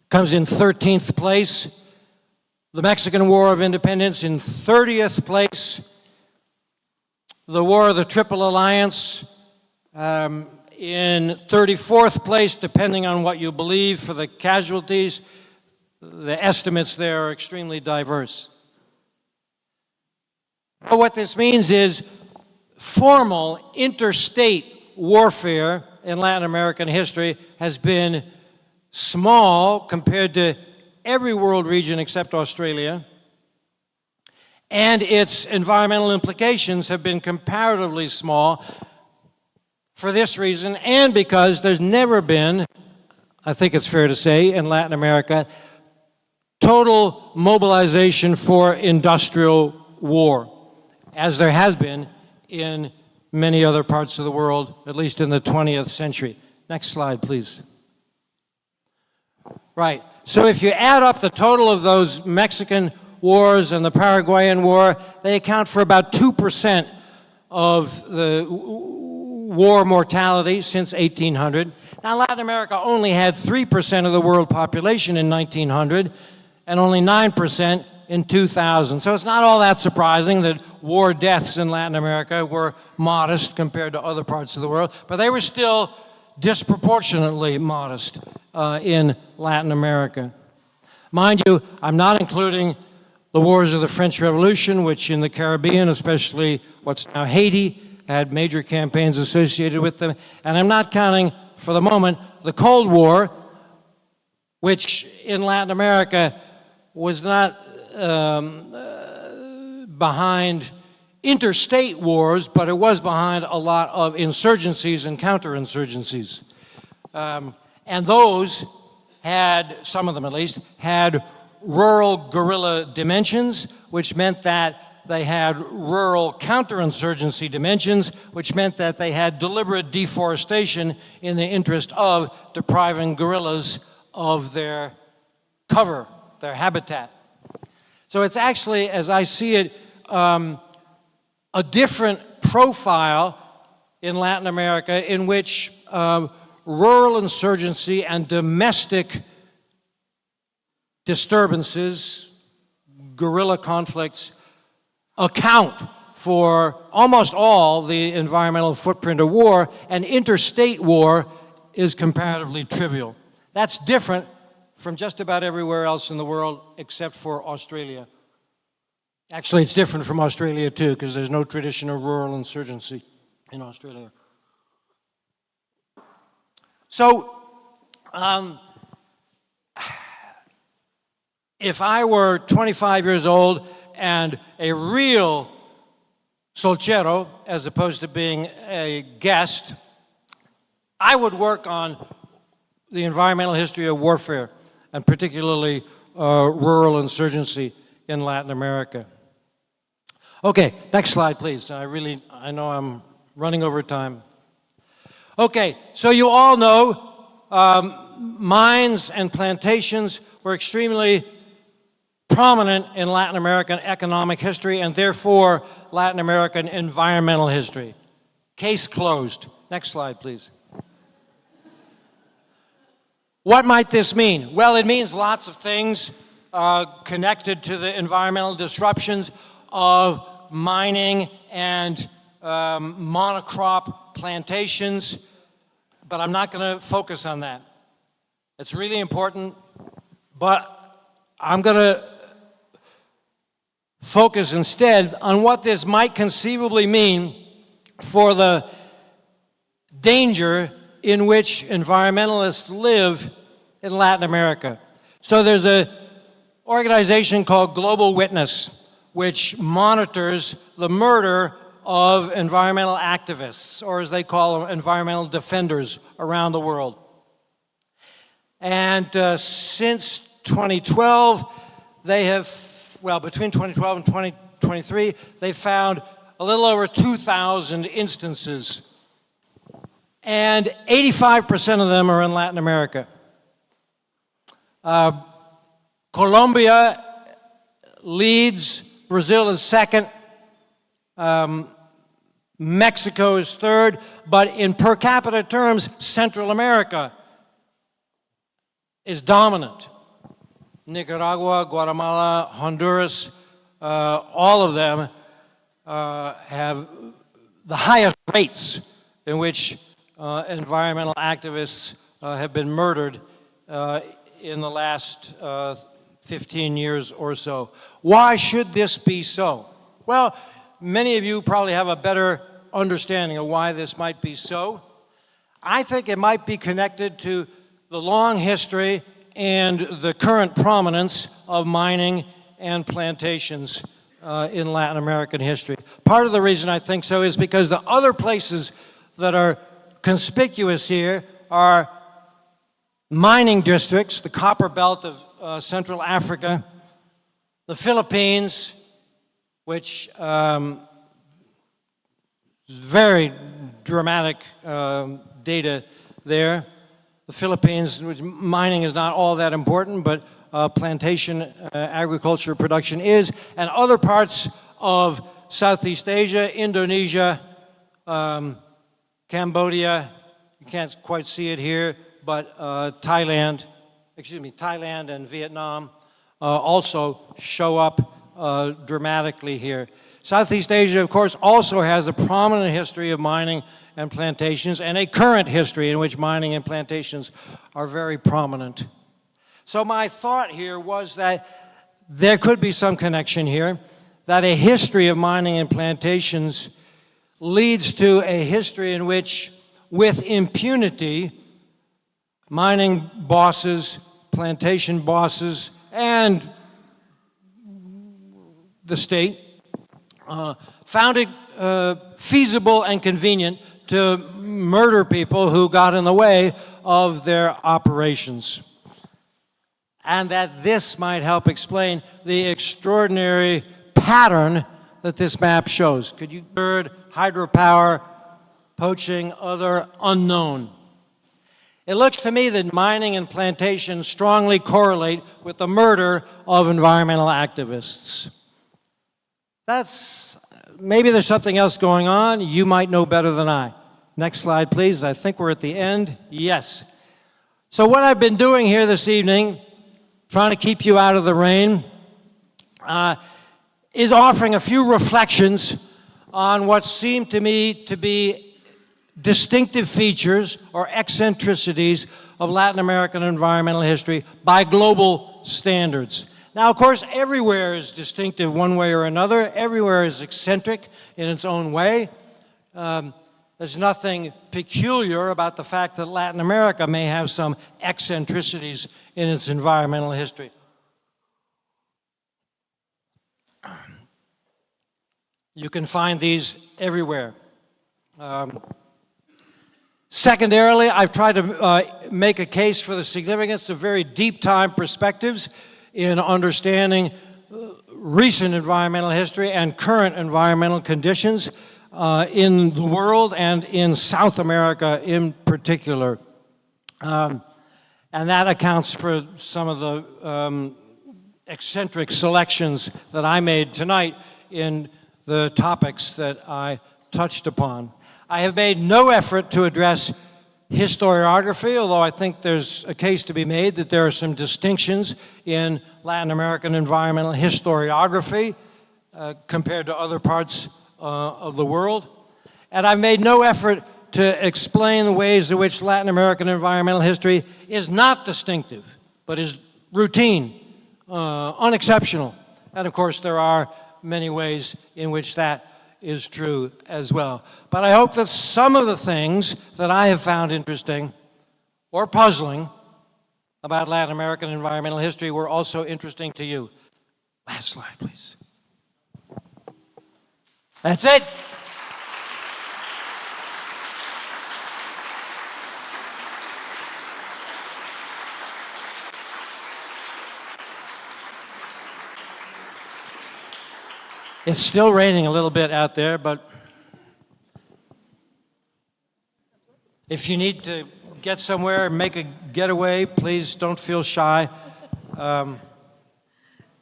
N: comes in 13th place. The Mexican War of Independence in 30th place. The War of the Triple Alliance in 34th place, depending on what you believe for the casualties. The estimates there are extremely diverse. But what this means is formal interstate warfare in Latin American history has been small compared to every world region except Australia, and its environmental implications have been comparatively small for this reason, and because there's never been, I think it's fair to say, in Latin America, total mobilization for industrial war, as there has been in many other parts of the world, at least in the 20th century. Next slide, please. Right, so if you add up the total of those Mexican wars and the Paraguayan War, they account for about 2% of the war mortality since 1800. Now, Latin America only had 3% of the world population in 1900 and only 9% in 2000. So it's not all that surprising that war deaths in Latin America were modest compared to other parts of the world, but they were still disproportionately modest in Latin America. Mind you, I'm not including the wars of the French Revolution, which in the Caribbean, especially what's now Haiti, had major campaigns associated with them, and I'm not counting, for the moment, the Cold War, which in Latin America was not behind interstate wars, but it was behind a lot of insurgencies and counterinsurgencies. And those had, some of them at least, had rural guerrilla dimensions, which meant that they had rural counterinsurgency dimensions, which meant that they had deliberate deforestation in the interest of depriving guerrillas of their cover, their habitat. So it's actually, as I see it, a different profile in Latin America in which rural insurgency and domestic disturbances, guerrilla conflicts, account for almost all the environmental footprint of war, and interstate war is comparatively trivial. That's different from just about everywhere else in the world except for Australia. Actually, it's different from Australia too, because there's no tradition of rural insurgency in Australia. So, if I were 25 years old and a real solchero, as opposed to being a guest, I would work on the environmental history of warfare, and particularly rural insurgency in Latin America. Okay, next slide, please. I know I'm running over time. Okay, so you all know mines and plantations were extremely prominent in Latin American economic history and therefore Latin American environmental history. Case closed. Next slide, please. What might this mean? Well, it means lots of things connected to the environmental disruptions of mining and monocrop plantations, but I'm not going to focus on that. It's really important, but I'm going to focus instead on what this might conceivably mean for the danger in which environmentalists live in Latin America. So there's an organization called Global Witness, which monitors the murder of environmental activists, or as they call them, environmental defenders around the world. And since 2012, they have, well, between 2012 and 2023, they found a little over 2,000 instances. And 85% of them are in Latin America. Colombia leads, Brazil is second, Mexico is third, but in per capita terms, Central America is dominant. Nicaragua, Guatemala, Honduras, all of them have the highest rates in which environmental activists have been murdered in the last 15 years or so. Why should this be so? Well, many of you probably have a better understanding of why this might be so. I think it might be connected to the long history and the current prominence of mining and plantations in Latin American history. Part of the reason I think so is because the other places that are conspicuous here are mining districts, the copper belt of Central Africa, the Philippines, which very dramatic data there. The Philippines, which mining is not all that important, but plantation agriculture production is, and other parts of Southeast Asia, Indonesia, Cambodia, you can't quite see it here, but Thailand and Vietnam also show up dramatically here. Southeast Asia, of course, also has a prominent history of mining and plantations and a current history in which mining and plantations are very prominent. So my thought here was that there could be some connection here, that a history of mining and plantations leads to a history in which, with impunity, mining bosses, plantation bosses, and the state found it feasible and convenient to murder people who got in the way of their operations. And that this might help explain the extraordinary pattern that this map shows. Could you third, hydropower, poaching, other unknown. It looks to me that mining and plantation strongly correlate with the murder of environmental activists. Maybe there's something else going on. You might know better than I. Next slide, please. I think we're at the end. Yes. So what I've been doing here this evening, trying to keep you out of the rain, is offering a few reflections on what seem to me to be distinctive features or eccentricities of Latin American environmental history by global standards. Now, of course, everywhere is distinctive one way or another. Everywhere is eccentric in its own way. There's nothing peculiar about the fact that Latin America may have some eccentricities in its environmental history. You can find these everywhere. Secondarily, I've tried to make a case for the significance of very deep time perspectives in understanding recent environmental history and current environmental conditions in the world and in South America in particular. And that accounts for some of the eccentric selections that I made tonight in the topics that I touched upon. I have made no effort to address historiography, although I think there's a case to be made that there are some distinctions in Latin American environmental historiography compared to other parts of the world. And I've made no effort to explain the ways in which Latin American environmental history is not distinctive, but is routine, unexceptional. And of course, there are many ways in which that is true as well. But I hope that some of the things that I have found interesting or puzzling about Latin American environmental history were also interesting to you. Last slide, please. That's it. It's still raining a little bit out there, but if you need to get somewhere and make a getaway, please don't feel shy.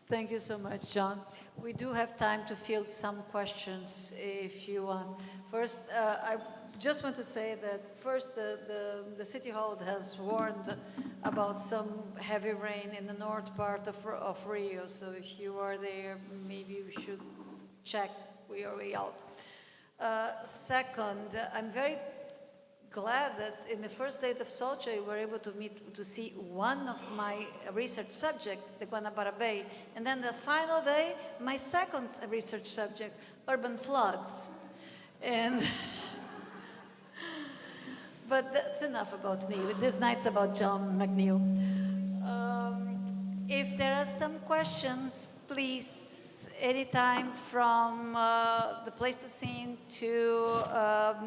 A: Thank you so much, John. We do have time to field some questions if you want. First, I just want to say that first the City Hall has warned about some heavy rain in the north part of Rio, so if you are there, maybe you should check your way out. Second, I'm very glad that in the first day of Society we were able to see one of my research subjects, the Guanabara Bay, and then the final day, my second research subject, urban floods. And but that's enough about me. This night's about John McNeil. If there are some questions, please, anytime from the Pleistocene to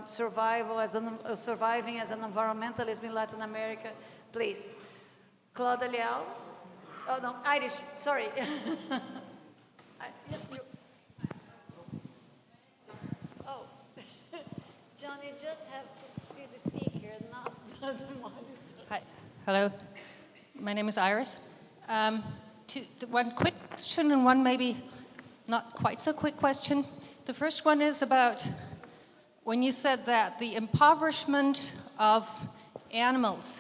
A: surviving as an environmentalist in Latin America, please. Claudia Leal. Oh, no, Irish, sorry. Oh, John, you just have to be the speaker, not the monitor.
O: Hi, hello. My name is Iris. One quick question and one maybe not quite so quick question. The first one is about when you said that the impoverishment of animals,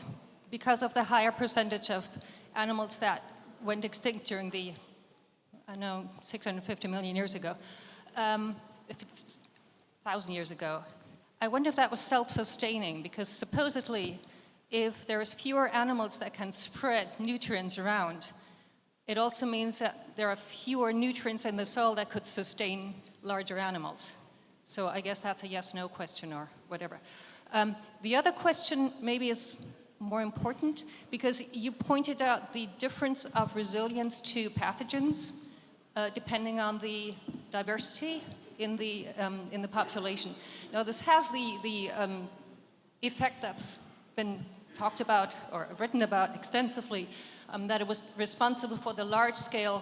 O: because of the higher percentage of animals that went extinct during the, 650 million years ago, 1,000 years ago. I wonder if that was self-sustaining, because supposedly if there's fewer animals that can spread nutrients around, it also means that there are fewer nutrients in the soil that could sustain larger animals. So I guess that's a yes-no question or whatever. The other question maybe is more important, because you pointed out the difference of resilience to pathogens depending on the diversity in the population. Now this has the effect that's been talked about or written about extensively, that it was responsible for the large-scale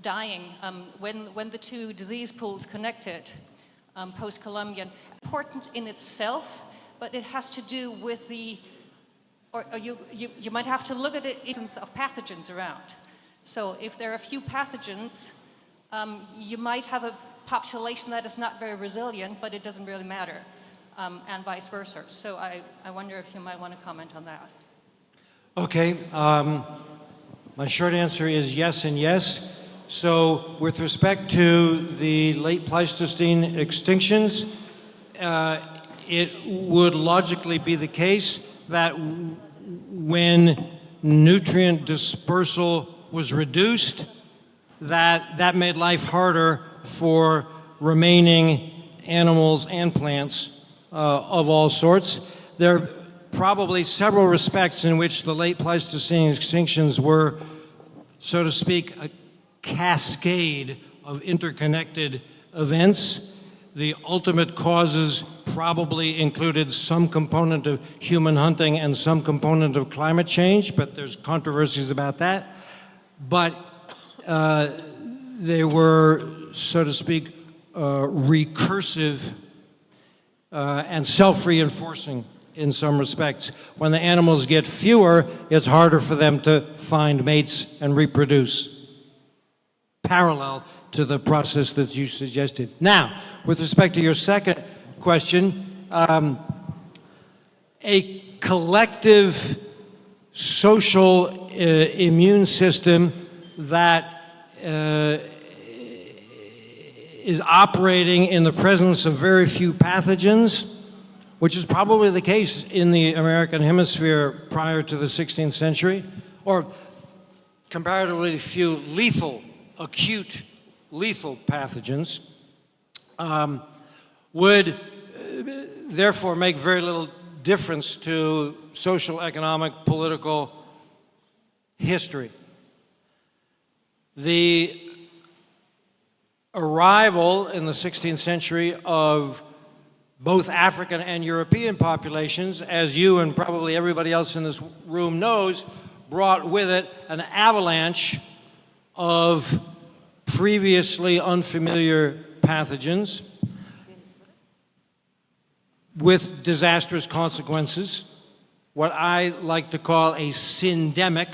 O: dying when the two disease pools connected post-Columbian. Important in itself, but it has to do with the, or you might have to look at the instance of pathogens around. So if there are a few pathogens, you might have a population that is not very resilient, but it doesn't really matter. and vice versa. So I wonder if you might want to comment on that.
N: Okay, my short answer is yes and yes. So with respect to the late Pleistocene extinctions, it would logically be the case that when nutrient dispersal was reduced, that made life harder for remaining animals and plants of all sorts. There are probably several respects in which the late Pleistocene extinctions were, so to speak, a cascade of interconnected events. The ultimate causes probably included some component of human hunting and some component of climate change, but there's controversies about that. But they were, so to speak, recursive and self-reinforcing in some respects. When the animals get fewer, it's harder for them to find mates and reproduce, parallel to the process that you suggested. Now, with respect to your second question, a collective social immune system that is operating in the presence of very few pathogens, which is probably the case in the American hemisphere prior to the 16th century, or comparatively few lethal, acute lethal pathogens, would therefore make very little difference to social, economic, political history. The arrival in the 16th century of both African and European populations, as you and probably everybody else in this room knows, brought with it an avalanche of previously unfamiliar pathogens with disastrous consequences, what I like to call a syndemic.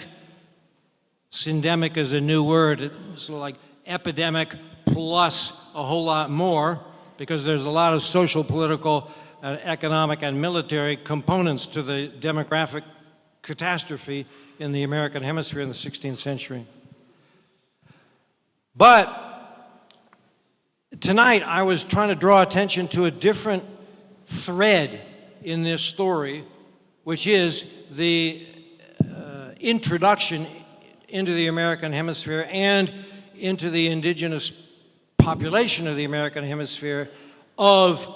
N: Syndemic is a new word. It's like epidemic plus a whole lot more, because there's a lot of social, political, economic, and military components to the demographic catastrophe in the American hemisphere in the 16th century. But tonight I was trying to draw attention to a different thread in this story, which is the introduction into the American hemisphere and into the indigenous population of the American hemisphere of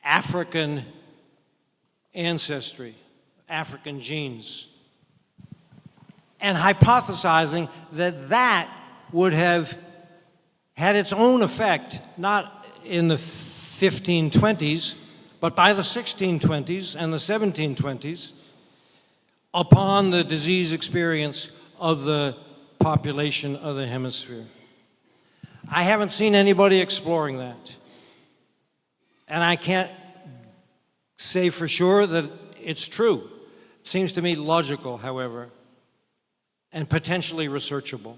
N: African ancestry, African genes, and hypothesizing that that would have had its own effect, not in the 1520s, but by the 1620s and the 1720s, upon the disease experience of the population of the hemisphere. I haven't seen anybody exploring that. And I can't say for sure that it's true. It seems to me logical, however, and potentially researchable.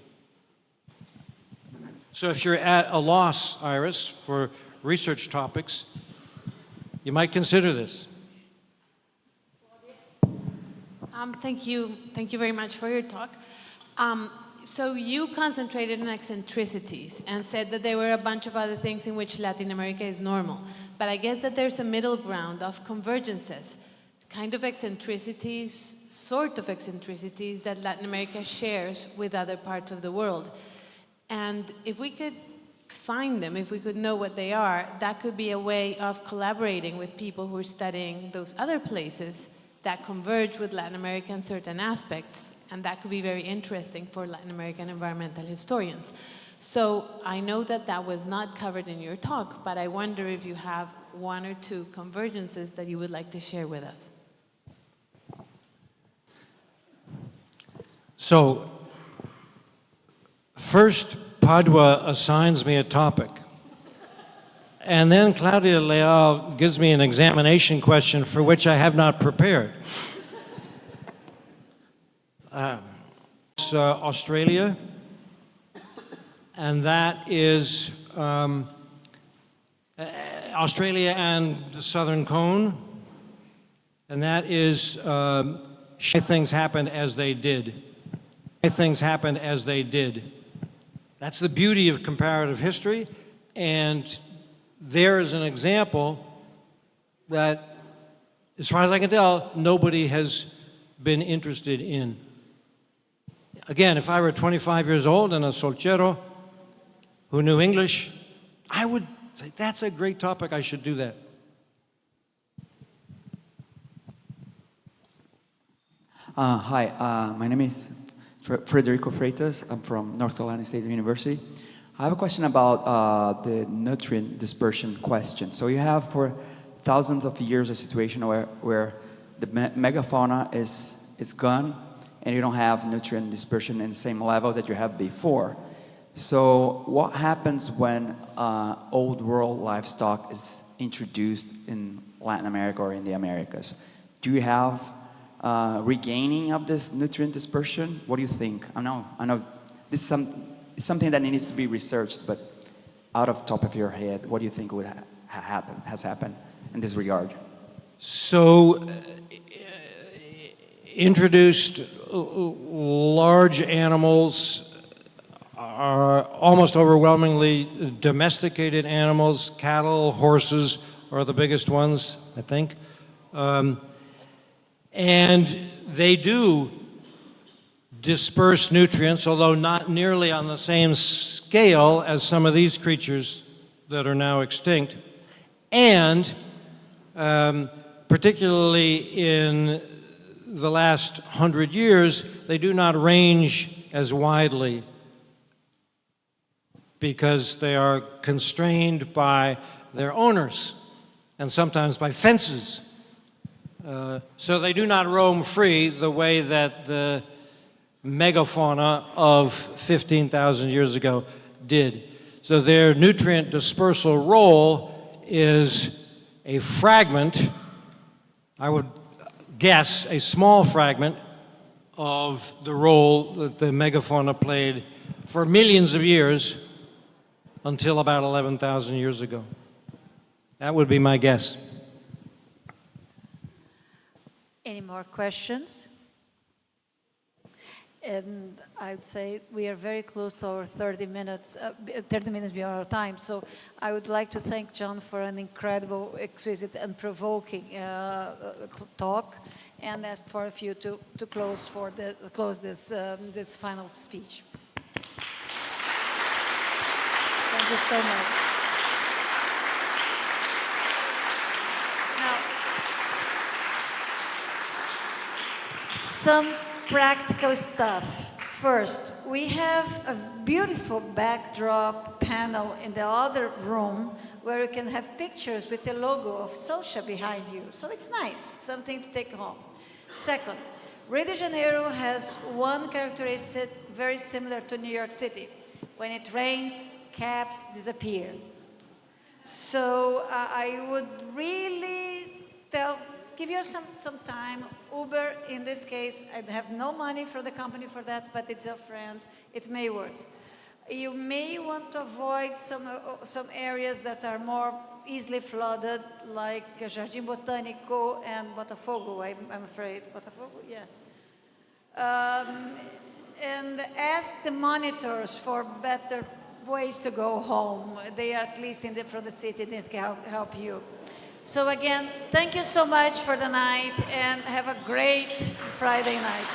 N: So if you're at a loss, Iris, for research topics, you might consider this.
P: Thank you very much for your talk. So you concentrated on eccentricities and said that there were a bunch of other things in which Latin America is normal. But I guess that there's a middle ground of convergences, kind of eccentricities, sort of eccentricities that Latin America shares with other parts of the world. And if we could find them, if we could know what they are, that could be a way of collaborating with people who are studying those other places that converge with Latin America in certain aspects. And that could be very interesting for Latin American environmental historians. So I know that that was not covered in your talk, but I wonder if you have one or two convergences that you would like to share with us.
N: So, first, Padua assigns me a topic. And then Claudia Leal gives me an examination question for which I have not prepared. It's Australia, and that is, Australia and the Southern Cone, and that is things happened as they did. Things happened as they did. That's the beauty of comparative history, and there is an example that, as far as I can tell, nobody has been interested in. Again, if I were 25 years old and a solchero who knew English, I would say, that's a great topic, I should do that.
Q: Hi, my name is Frederico Freitas. I'm from North Carolina State University. I have a question about the nutrient dispersion question. So you have for thousands of years a situation where the megafauna is gone and you don't have nutrient dispersion in the same level that you have before. So what happens when old world livestock is introduced in Latin America or in the Americas? Do you have regaining of this nutrient dispersion? What do you think? I know this is it's something that needs to be researched, but out of the top of your head, what do you think would has happened in this regard?
N: So, introduced large animals are almost overwhelmingly domesticated animals. Cattle, horses are the biggest ones, I think. And they do disperse nutrients, although not nearly on the same scale as some of these creatures that are now extinct. And particularly in the last 100 years, they do not range as widely because they are constrained by their owners and sometimes by fences. So they do not roam free the way that the megafauna of 15,000 years ago did. So their nutrient dispersal role is a fragment, I would guess a small fragment, of the role that the megafauna played for millions of years until about 11,000 years ago. That would be my guess.
A: Any more questions? And I'd say we are very close to our 30 minutes beyond our time. So I would like to thank John for an incredible, exquisite, and provoking talk, and ask for a few to close this this final speech. Thank you so much. Now, some practical stuff. First, we have a beautiful backdrop panel in the other room where you can have pictures with the logo of Social behind you. So it's nice, something to take home. Second, Rio de Janeiro has one characteristic very similar to New York City. When it rains, cabs disappear. So I would really give you some time. Uber, in this case, I have no money from the company for that, but it's a friend. It may work. You may want to avoid some areas that are more easily flooded, like Jardim Botânico and Botafogo, I'm afraid. Botafogo, yeah. And ask the monitors for better ways to go home. They are at least from the city, they can help you. So again, thank you so much for the night, and have a great Friday night.